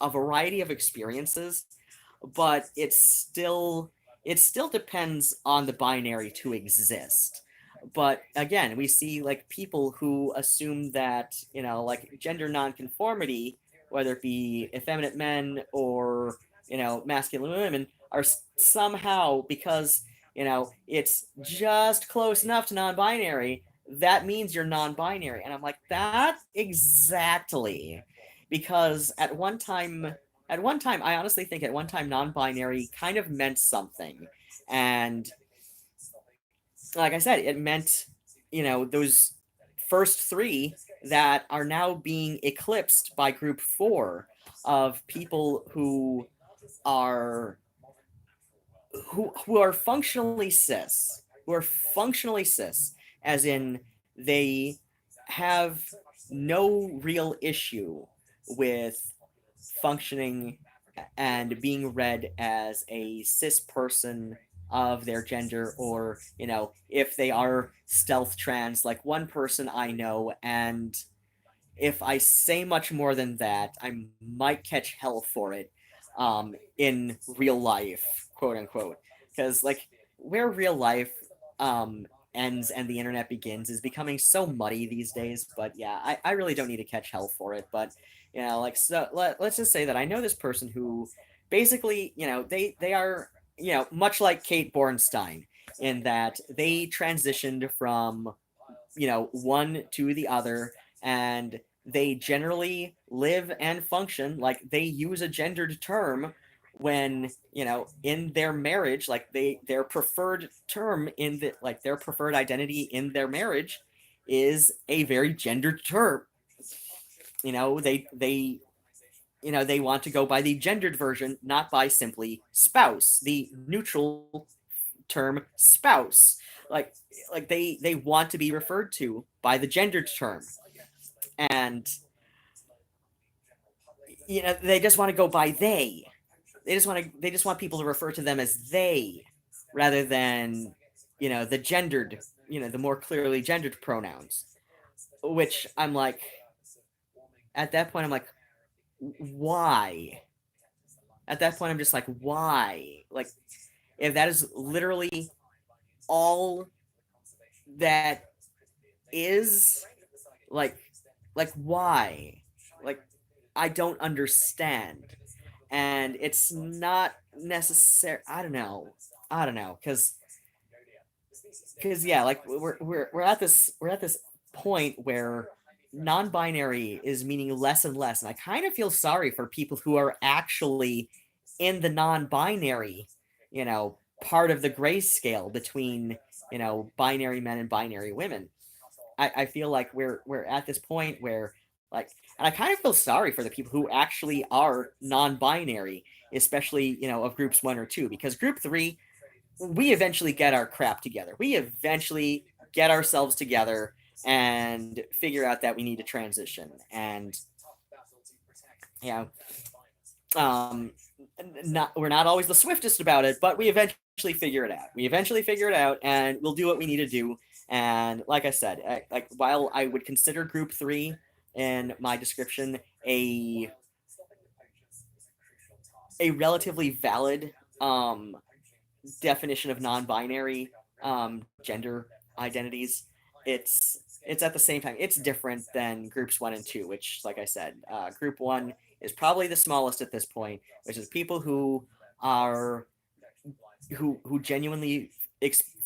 variety of experiences, but it still depends on the binary to exist. But again, we see like people who assume that, like gender nonconformity, whether it be effeminate men or, masculine women, are somehow, because, it's just close enough to non-binary, that means you're non-binary. And I'm like, that exactly. Because at one time, I honestly think at one time non-binary kind of meant something. And like I said, it meant, those first three that are now being eclipsed by group four of people are who are functionally cis, as in they have no real issue with functioning and being read as a cis person of their gender, or if they are stealth trans, like one person I know, and if I say much more than that, I might catch hell for it in real life, quote unquote. Because, like, where real life ends and the internet begins is becoming so muddy these days. But yeah, I really don't need to catch hell for it. But, like, so let's just say that I know this person who basically, they are, much like Kate Bornstein, in that they transitioned from, one to the other, and they generally live and function like they use a gendered term when, in their marriage, like their preferred term in the like their preferred identity in their marriage is a very gendered term. They want to go by the gendered version, not by simply spouse, the neutral term spouse. Like they want to be referred to by the gendered term, and they just want to go by they. They just want people to refer to them as they, rather than the gendered, the more clearly gendered pronouns. Which I'm like, at that point I'm like, why? At that point I'm just like, why? Like, if that is literally all that is, like why? Like, I don't understand. And it's not necessary. I don't know, because yeah, like we're at this point where non-binary is meaning less and less, and I kind of feel sorry for people who are actually in the non-binary, part of the grayscale between, binary men and binary women. I feel like we're at this point where, like, and I kind of feel sorry for the people who actually are non-binary, especially, of groups one or two, because group three, we eventually get our crap together. We eventually get ourselves together and figure out that we need to transition. And um we're not always the swiftest about it, but we eventually figure it out. And we'll do what we need to do. And like I said, like, while I would consider group three in my description a relatively valid definition of non-binary gender identities, it's at the same time, it's different than groups one and two, which, like I said, group one is probably the smallest at this point, which is people who are who genuinely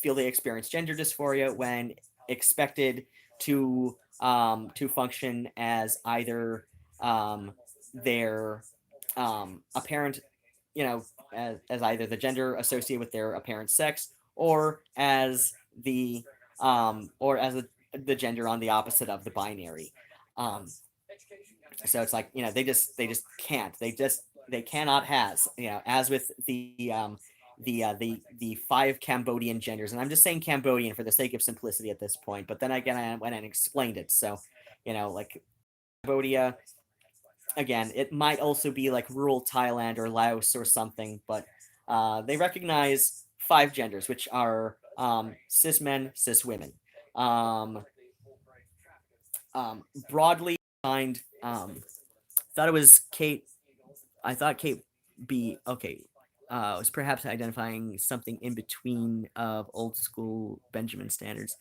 feel they experience gender dysphoria when expected to function as either their apparent, as either the gender associated with their apparent sex, or as the gender on the opposite of the binary. So it's like, they cannot has, as with the five Cambodian genders, and I'm just saying Cambodian for the sake of simplicity at this point. But then again, I went and explained it, so like Cambodia. Again, it might also be like rural Thailand or Laos or something, but they recognize five genders, which are cis men, cis women. Broadly defined, thought it was Kate. I thought Kate B. Okay, was perhaps identifying something in between of old school Benjamin standards.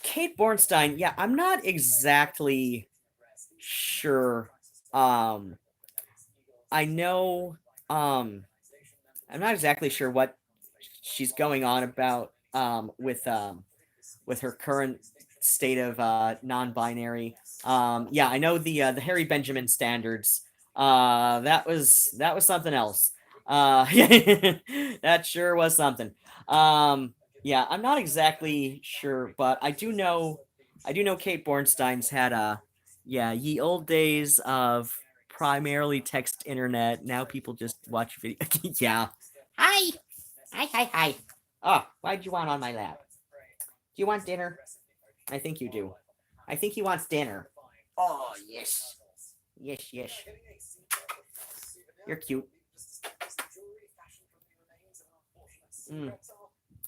Kate Bornstein, yeah, I'm not exactly sure. I know, I'm not exactly sure what she's going on about. with her current state of non-binary. Yeah, I know the Harry Benjamin standards. That was something else. That sure was something. Yeah, I'm not exactly sure, but I do know Kate Bornstein's had yeah, ye old days of primarily text internet. Now people just watch video. Yeah. Hi. Hi. Oh, why'd you want on my lap? Do you want dinner? I think you do. I think he wants dinner. Oh, yes. Yes. You're cute.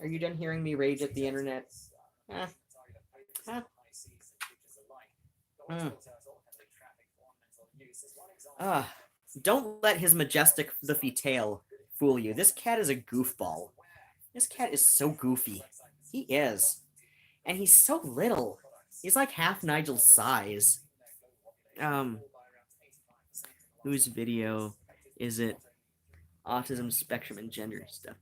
Are you done hearing me rage at the internet? Huh? Don't let his majestic fluffy tail fool you. This cat is a goofball. This cat is so goofy. He is. And he's so little. He's like half Nigel's size. Whose video is it? Autism spectrum and gender stuff.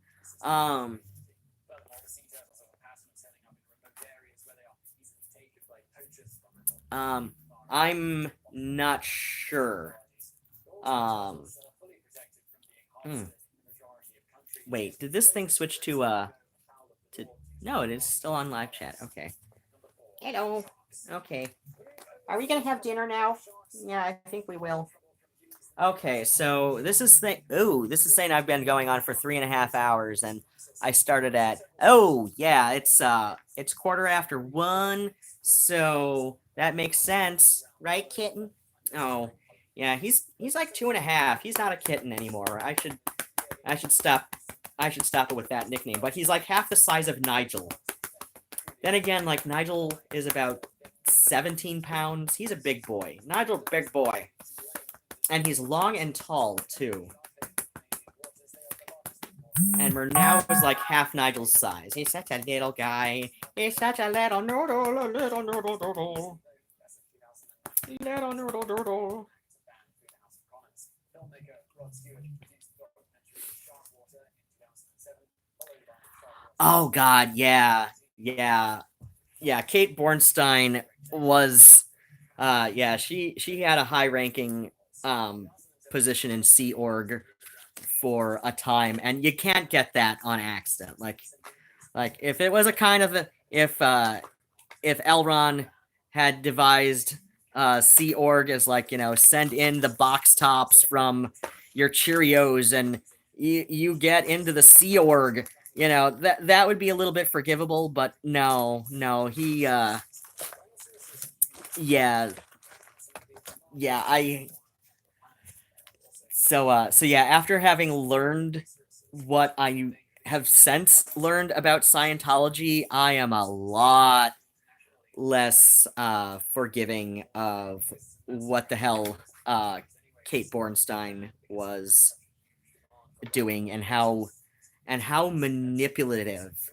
I'm not sure. Wait, did this thing switch to no, it is still on live chat. Okay. Hello. Okay. Are we gonna have dinner now? Yeah, I think we will. Okay, so this is saying I've been going on for 3.5 hours, and I started at it's 1:15, so that makes sense, right, kitten? Oh, yeah, he's like 2.5. He's not a kitten anymore. I should stop it with that nickname. But he's like half the size of Nigel. Then again, like Nigel is about 17 pounds. He's a big boy. Nigel, big boy. And he's long and tall, too. And Murnau is like half Nigel's size. He's such a little guy. He's such a little noodle. Little noodle. Oh, God, yeah. Kate Bornstein was, she had a high-ranking position in Sea Org for a time, and you can't get that on accident. Like if it was a kind of if Elron had devised Sea Org as like, send in the box tops from your Cheerios and you get into the Sea Org, that would be a little bit forgivable, but no, he after having learned what I have since learned about Scientology, I am a lot less forgiving of what the hell Kate Bornstein was doing and how manipulative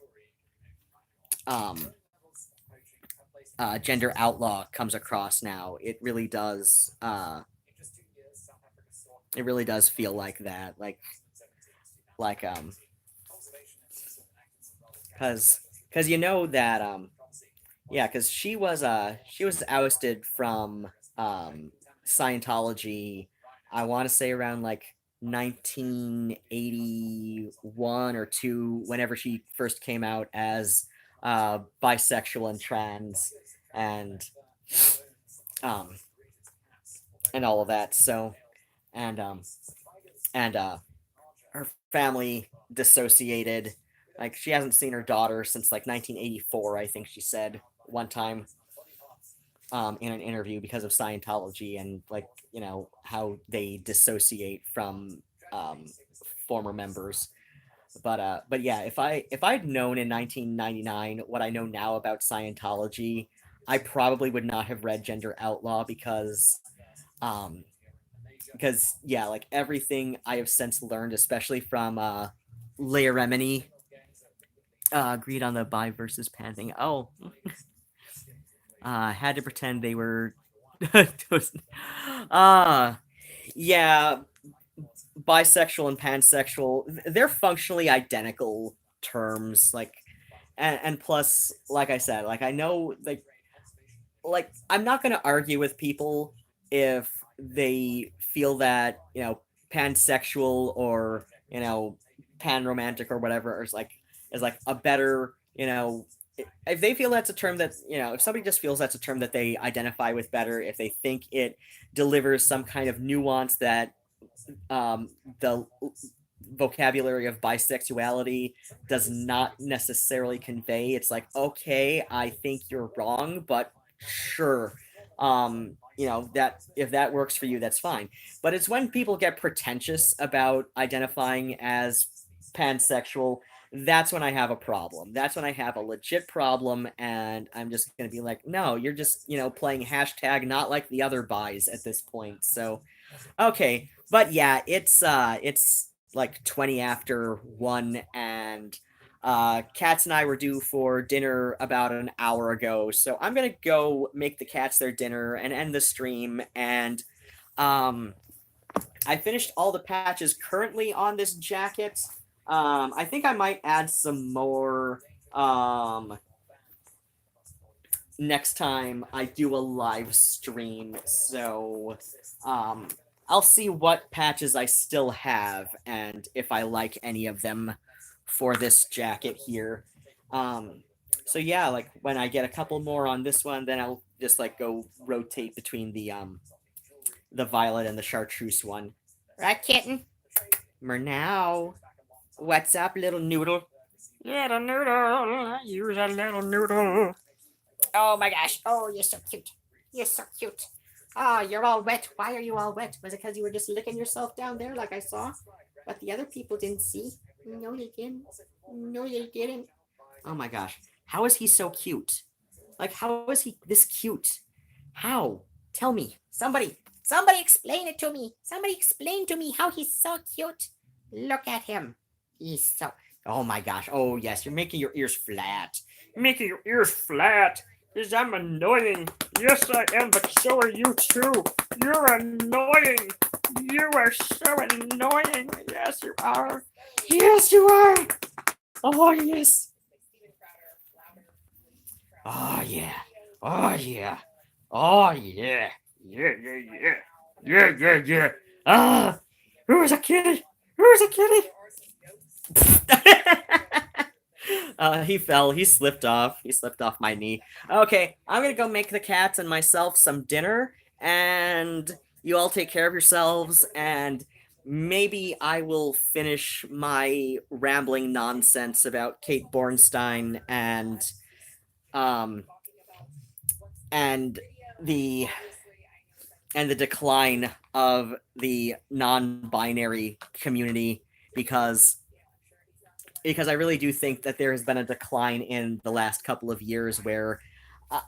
Gender Outlaw comes across now. It really does feel like that, because that because she was ousted from Scientology, I want to say around like 1981 or 2, whenever she first came out as bisexual and trans and all of that. So and her family dissociated. Like, she hasn't seen her daughter since like 1984, I think she said one time in an interview, because of Scientology and how they dissociate from former members. But yeah, if I'd known in 1999 what I know now about Scientology, I probably would not have read Gender Outlaw, because like everything I have since learned, especially from Leia Remini, agreed on the bi versus pan thing. Oh, had to pretend they were yeah, bisexual and pansexual, they're functionally identical terms. Like, and plus, like I said, like I know, like I'm not gonna argue with people if they feel that pansexual or pan romantic or whatever is like a better if they feel that's a term that if somebody just feels that's a term that they identify with better, if they think it delivers some kind of nuance that the vocabulary of bisexuality does not necessarily convey, it's like, okay, I think you're wrong, but sure, that if that works for you, that's fine. But it's when people get pretentious about identifying as pansexual, that's when I have a problem. That's when I have a legit problem, and I'm just gonna be like, no, you're just playing hashtag not like the other buys at this point. So okay, but yeah, it's like 20 after 1, and cats and I were due for dinner about an hour ago, so I'm gonna go make the cats their dinner and end the stream. And um I finished all the patches currently on this jacket. I think I might add some more next time I do a live stream. So I'll see what patches I still have and if I like any of them for this jacket here. So yeah, like when I get a couple more on this one, then I'll just like go rotate between the violet and the chartreuse one. Right, kitten? Meow. What's up, little noodle? Little noodle, use a little noodle. Oh my gosh. Oh, you're so cute. You're so cute. Oh, you're all wet. Why are you all wet? Was it because you were just licking yourself down there like I saw? But the other people didn't see. No, they didn't. No, they didn't. Oh my gosh. How is he so cute? Like, how is he this cute? How? Tell me. Somebody explain it to me. Somebody explain to me how he's so cute. Look at him. He's so... Oh my gosh. Oh yes, you're making your ears flat. Making your ears flat. Is I'm annoying. Yes, I am, but so are you too. You're annoying. You are so annoying. Yes, you are. Yes, you are. Oh, yes. Oh, yeah. Oh, yeah. Oh, yeah. Yeah, yeah, yeah. Yeah, yeah, yeah. Ah, who's a kitty? Who's a kitty? He fell. He slipped off. He slipped off my knee. Okay, I'm gonna go make the cats and myself some dinner, and you all take care of yourselves, and maybe I will finish my rambling nonsense about Kate Bornstein um and the the decline of the non-binary community, because I really do think that there has been a decline in the last couple of years where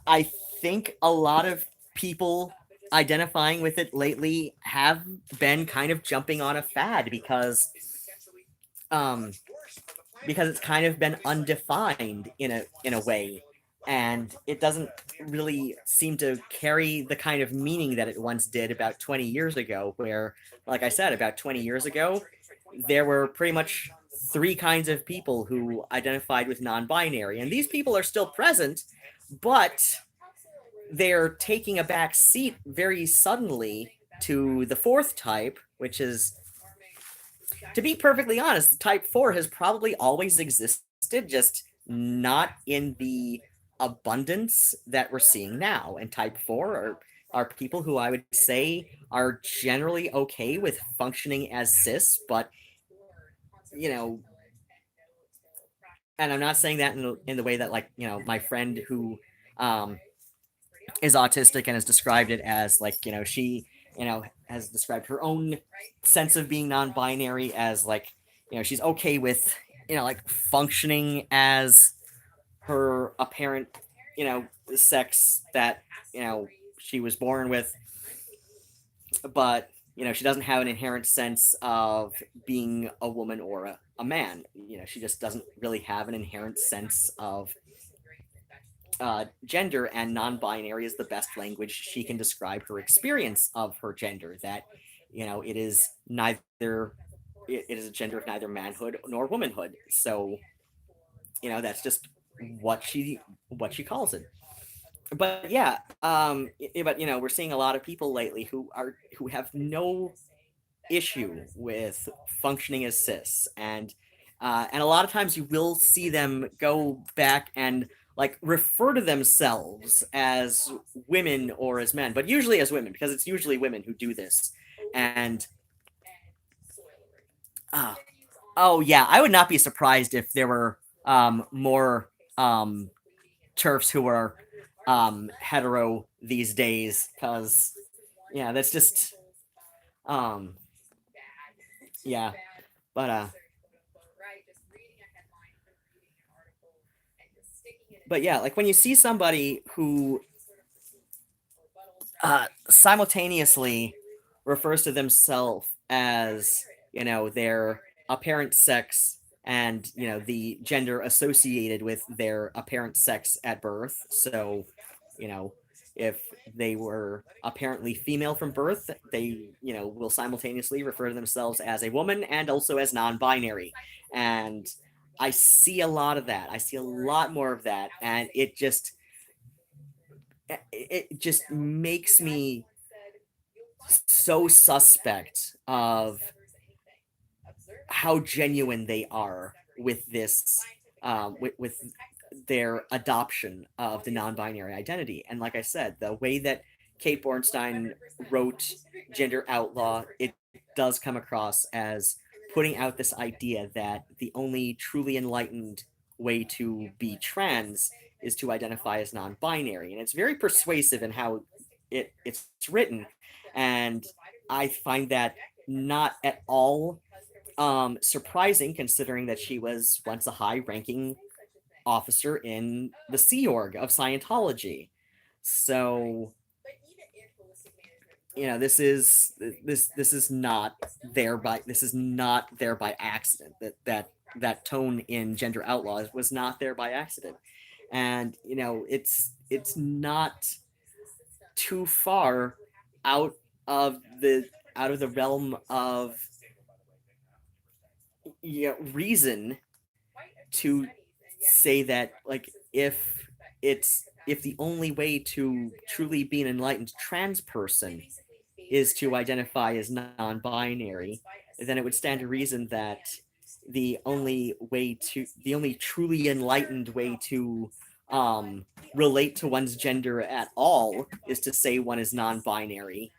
I think a lot of people identifying with it lately have been kind of jumping on a fad because it's kind of been undefined in a way, and it doesn't really seem to carry the kind of meaning that it once did about 20 years ago, where, like I said, about 20 years ago there were pretty much three kinds of people who identified with non-binary, and these people are still present, but they're taking a back seat very suddenly to the fourth type, which is, to be perfectly honest, type 4 has probably always existed, just not in the abundance that we're seeing now. And type 4 are people who I would say are generally okay with functioning as cis, but and I'm not saying that in the way that, like, my friend who is autistic and has described it as, like, she has described her own sense of being non-binary as, like, she's okay with like functioning as her apparent sex that she was born with, but she doesn't have an inherent sense of being a woman or a man. She just doesn't really have an inherent sense of gender, and non-binary is the best language she can describe her experience of her gender, that it is neither, it is a gender of neither manhood nor womanhood. So that's just what she calls it. But yeah, but we're seeing a lot of people lately who have no issue with functioning as cis, and a lot of times you will see them go back and like refer to themselves as women or as men, but usually as women, because it's usually women who do this. And oh yeah, I would not be surprised if there were more turfs who are hetero these days, because yeah, that's just um yeah, but yeah, like when you see somebody who simultaneously refers to themselves as their apparent sex and the gender associated with their apparent sex at birth. So if they were apparently female from birth, they will simultaneously refer to themselves as a woman and also as non-binary. And I see a lot of that. I see a lot more of that, and it just makes me so suspect of how genuine they are with this, with their adoption of the non-binary identity. And like I said, the way that Kate Bornstein wrote Gender Outlaw, it does come across as putting out this idea that the only truly enlightened way to be trans is to identify as non-binary, and it's very persuasive in how it's written, and I find that not at all surprising, considering that she was once a high-ranking officer in the Sea Org of Scientology. So this is not there by accident. That tone in Gender Outlaws was not there by accident, and it's not too far out of the realm of reason to say that, like, if the only way to truly be an enlightened trans person is to identify as non-binary, then it would stand to reason that the only truly enlightened way to relate to one's gender at all is to say one is non-binary.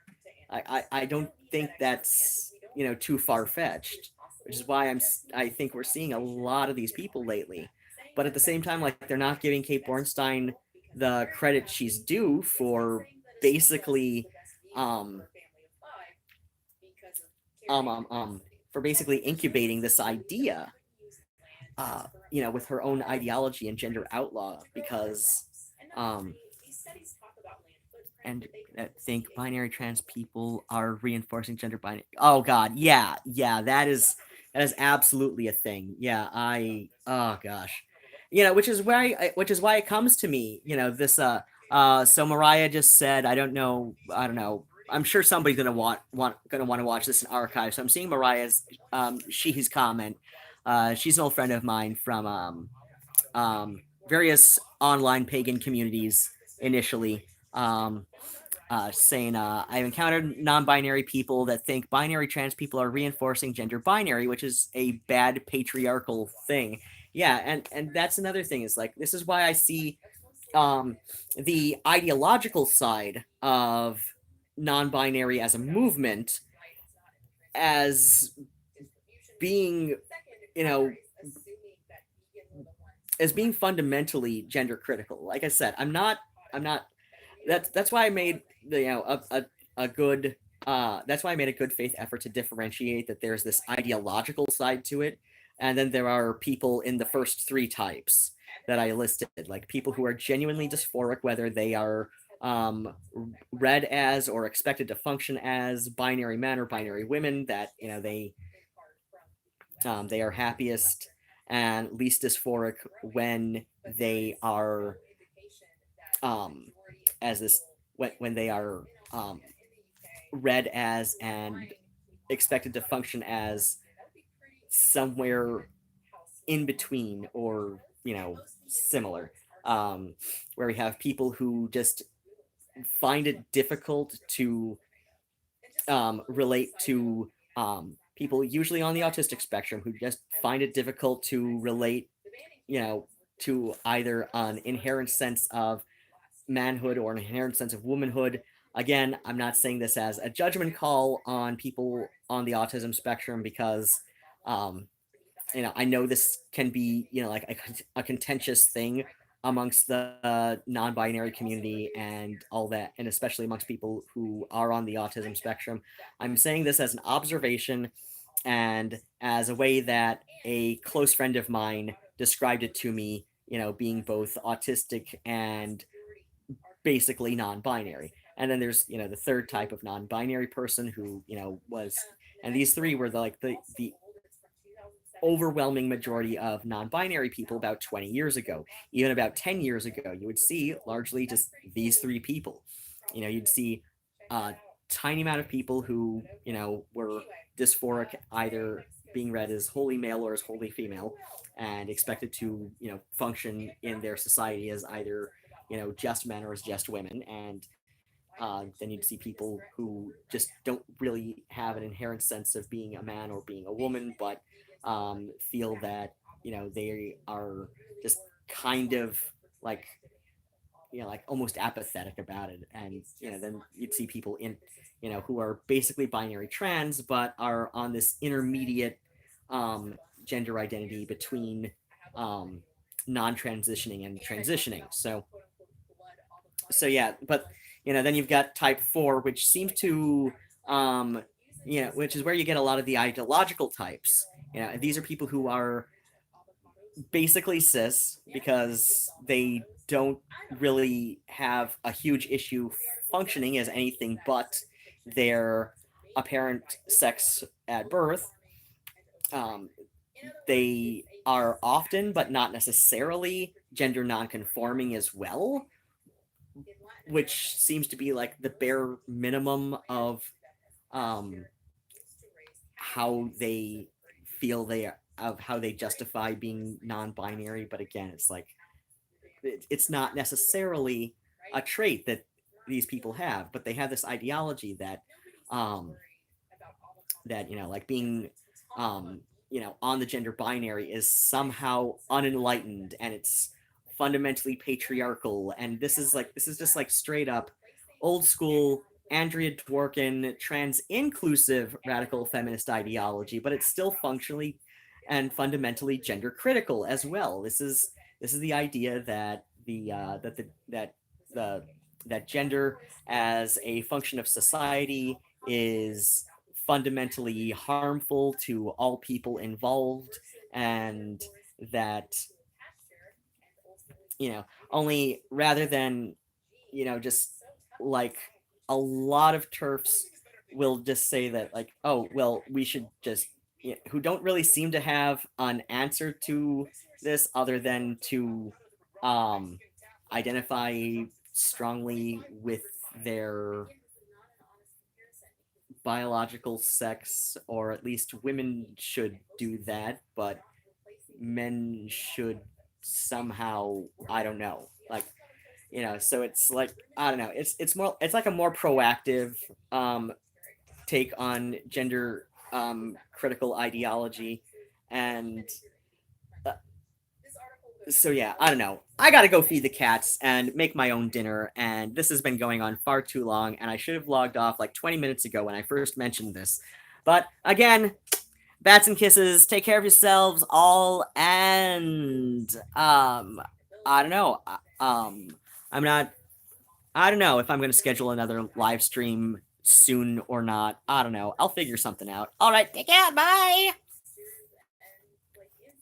I don't think that's too far-fetched, which is why I think we're seeing a lot of these people lately. But at the same time, like, they're not giving Kate Bornstein the credit she's due for basically for basically incubating this idea with her own ideology and Gender Outlaw, because and think binary trans people are reinforcing gender binary. Oh god, yeah, that is absolutely a thing. Yeah, oh gosh, which is why it comes to me. This so Mariah just said, I don't know. I'm sure somebody's gonna want to watch this in archive. So I'm seeing Mariah's she's comment. She's an old friend of mine from various online pagan communities initially. Saying, I've encountered non-binary people that think binary trans people are reinforcing gender binary, which is a bad patriarchal thing. Yeah, and that's another thing, is like, this is why I see the ideological side of non-binary as a movement as being, as being fundamentally gender critical. Like I said, I'm not that's why I made a good that's why I made a good faith effort to differentiate that there's this ideological side to it, and then there are people in the first three types that I listed, like people who are genuinely dysphoric, whether they are read as or expected to function as binary men or binary women, that they are happiest and least dysphoric when they are as this when they are read as and expected to function as somewhere in between, or similar, where we have people who just find it difficult to relate to people usually on the autistic spectrum who just find it difficult to relate, to either an inherent sense of manhood or an inherent sense of womanhood. Again, I'm not saying this as a judgment call on people on the autism spectrum because, I know this can be, like a contentious thing amongst the non-binary community and all that, and especially amongst people who are on the autism spectrum. I'm saying this as an observation and as a way that a close friend of mine described it to me, being both autistic and basically non-binary. And then there's, the third type of non-binary person who, was, and these three were the overwhelming majority of non-binary people about 20 years ago. Even about 10 years ago, you would see largely just these three people. You'd see a tiny amount of people who, were dysphoric, either being read as wholly male or as wholly female, and expected to, function in their society as either, just men or as just women. And then you'd see people who just don't really have an inherent sense of being a man or being a woman, but feel that, they are just kind of like, like almost apathetic about it. And, then you'd see people in, who are basically binary trans, but are on this intermediate gender identity between non-transitioning and transitioning. So yeah, but then you've got type 4, which seems to which is where you get a lot of the ideological types. And these are people who are basically cis because they don't really have a huge issue functioning as anything but their apparent sex at birth. They are often, but not necessarily, gender nonconforming as well, which seems to be like the bare minimum of how they feel how they justify being non-binary. But again, it's like it's not necessarily a trait that these people have, but they have this ideology that like being on the gender binary is somehow unenlightened and it's fundamentally patriarchal. And this is just like straight up old school Andrea Dworkin trans inclusive radical feminist ideology, but it's still functionally and fundamentally gender critical as well. This is the idea that that gender as a function of society is fundamentally harmful to all people involved, and that only rather than just like a lot of TERFs will just say that like, oh well, we should just who don't really seem to have an answer to this other than to identify strongly with their biological sex, or at least women should do that, but men should somehow, I don't know, like so it's like, I don't know, it's like a more proactive take on gender critical ideology. And so yeah, I don't know, I gotta go feed the cats and make my own dinner, and this has been going on far too long, and I should have logged off like 20 minutes ago when I first mentioned this. But again, bats and kisses, take care of yourselves all, and I don't know, I don't know if I'm going to schedule another live stream soon or not. I don't know. I'll figure something out. All right, take care. Bye.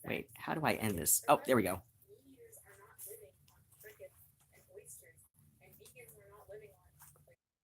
Wait, how do I end this? Oh, there we go.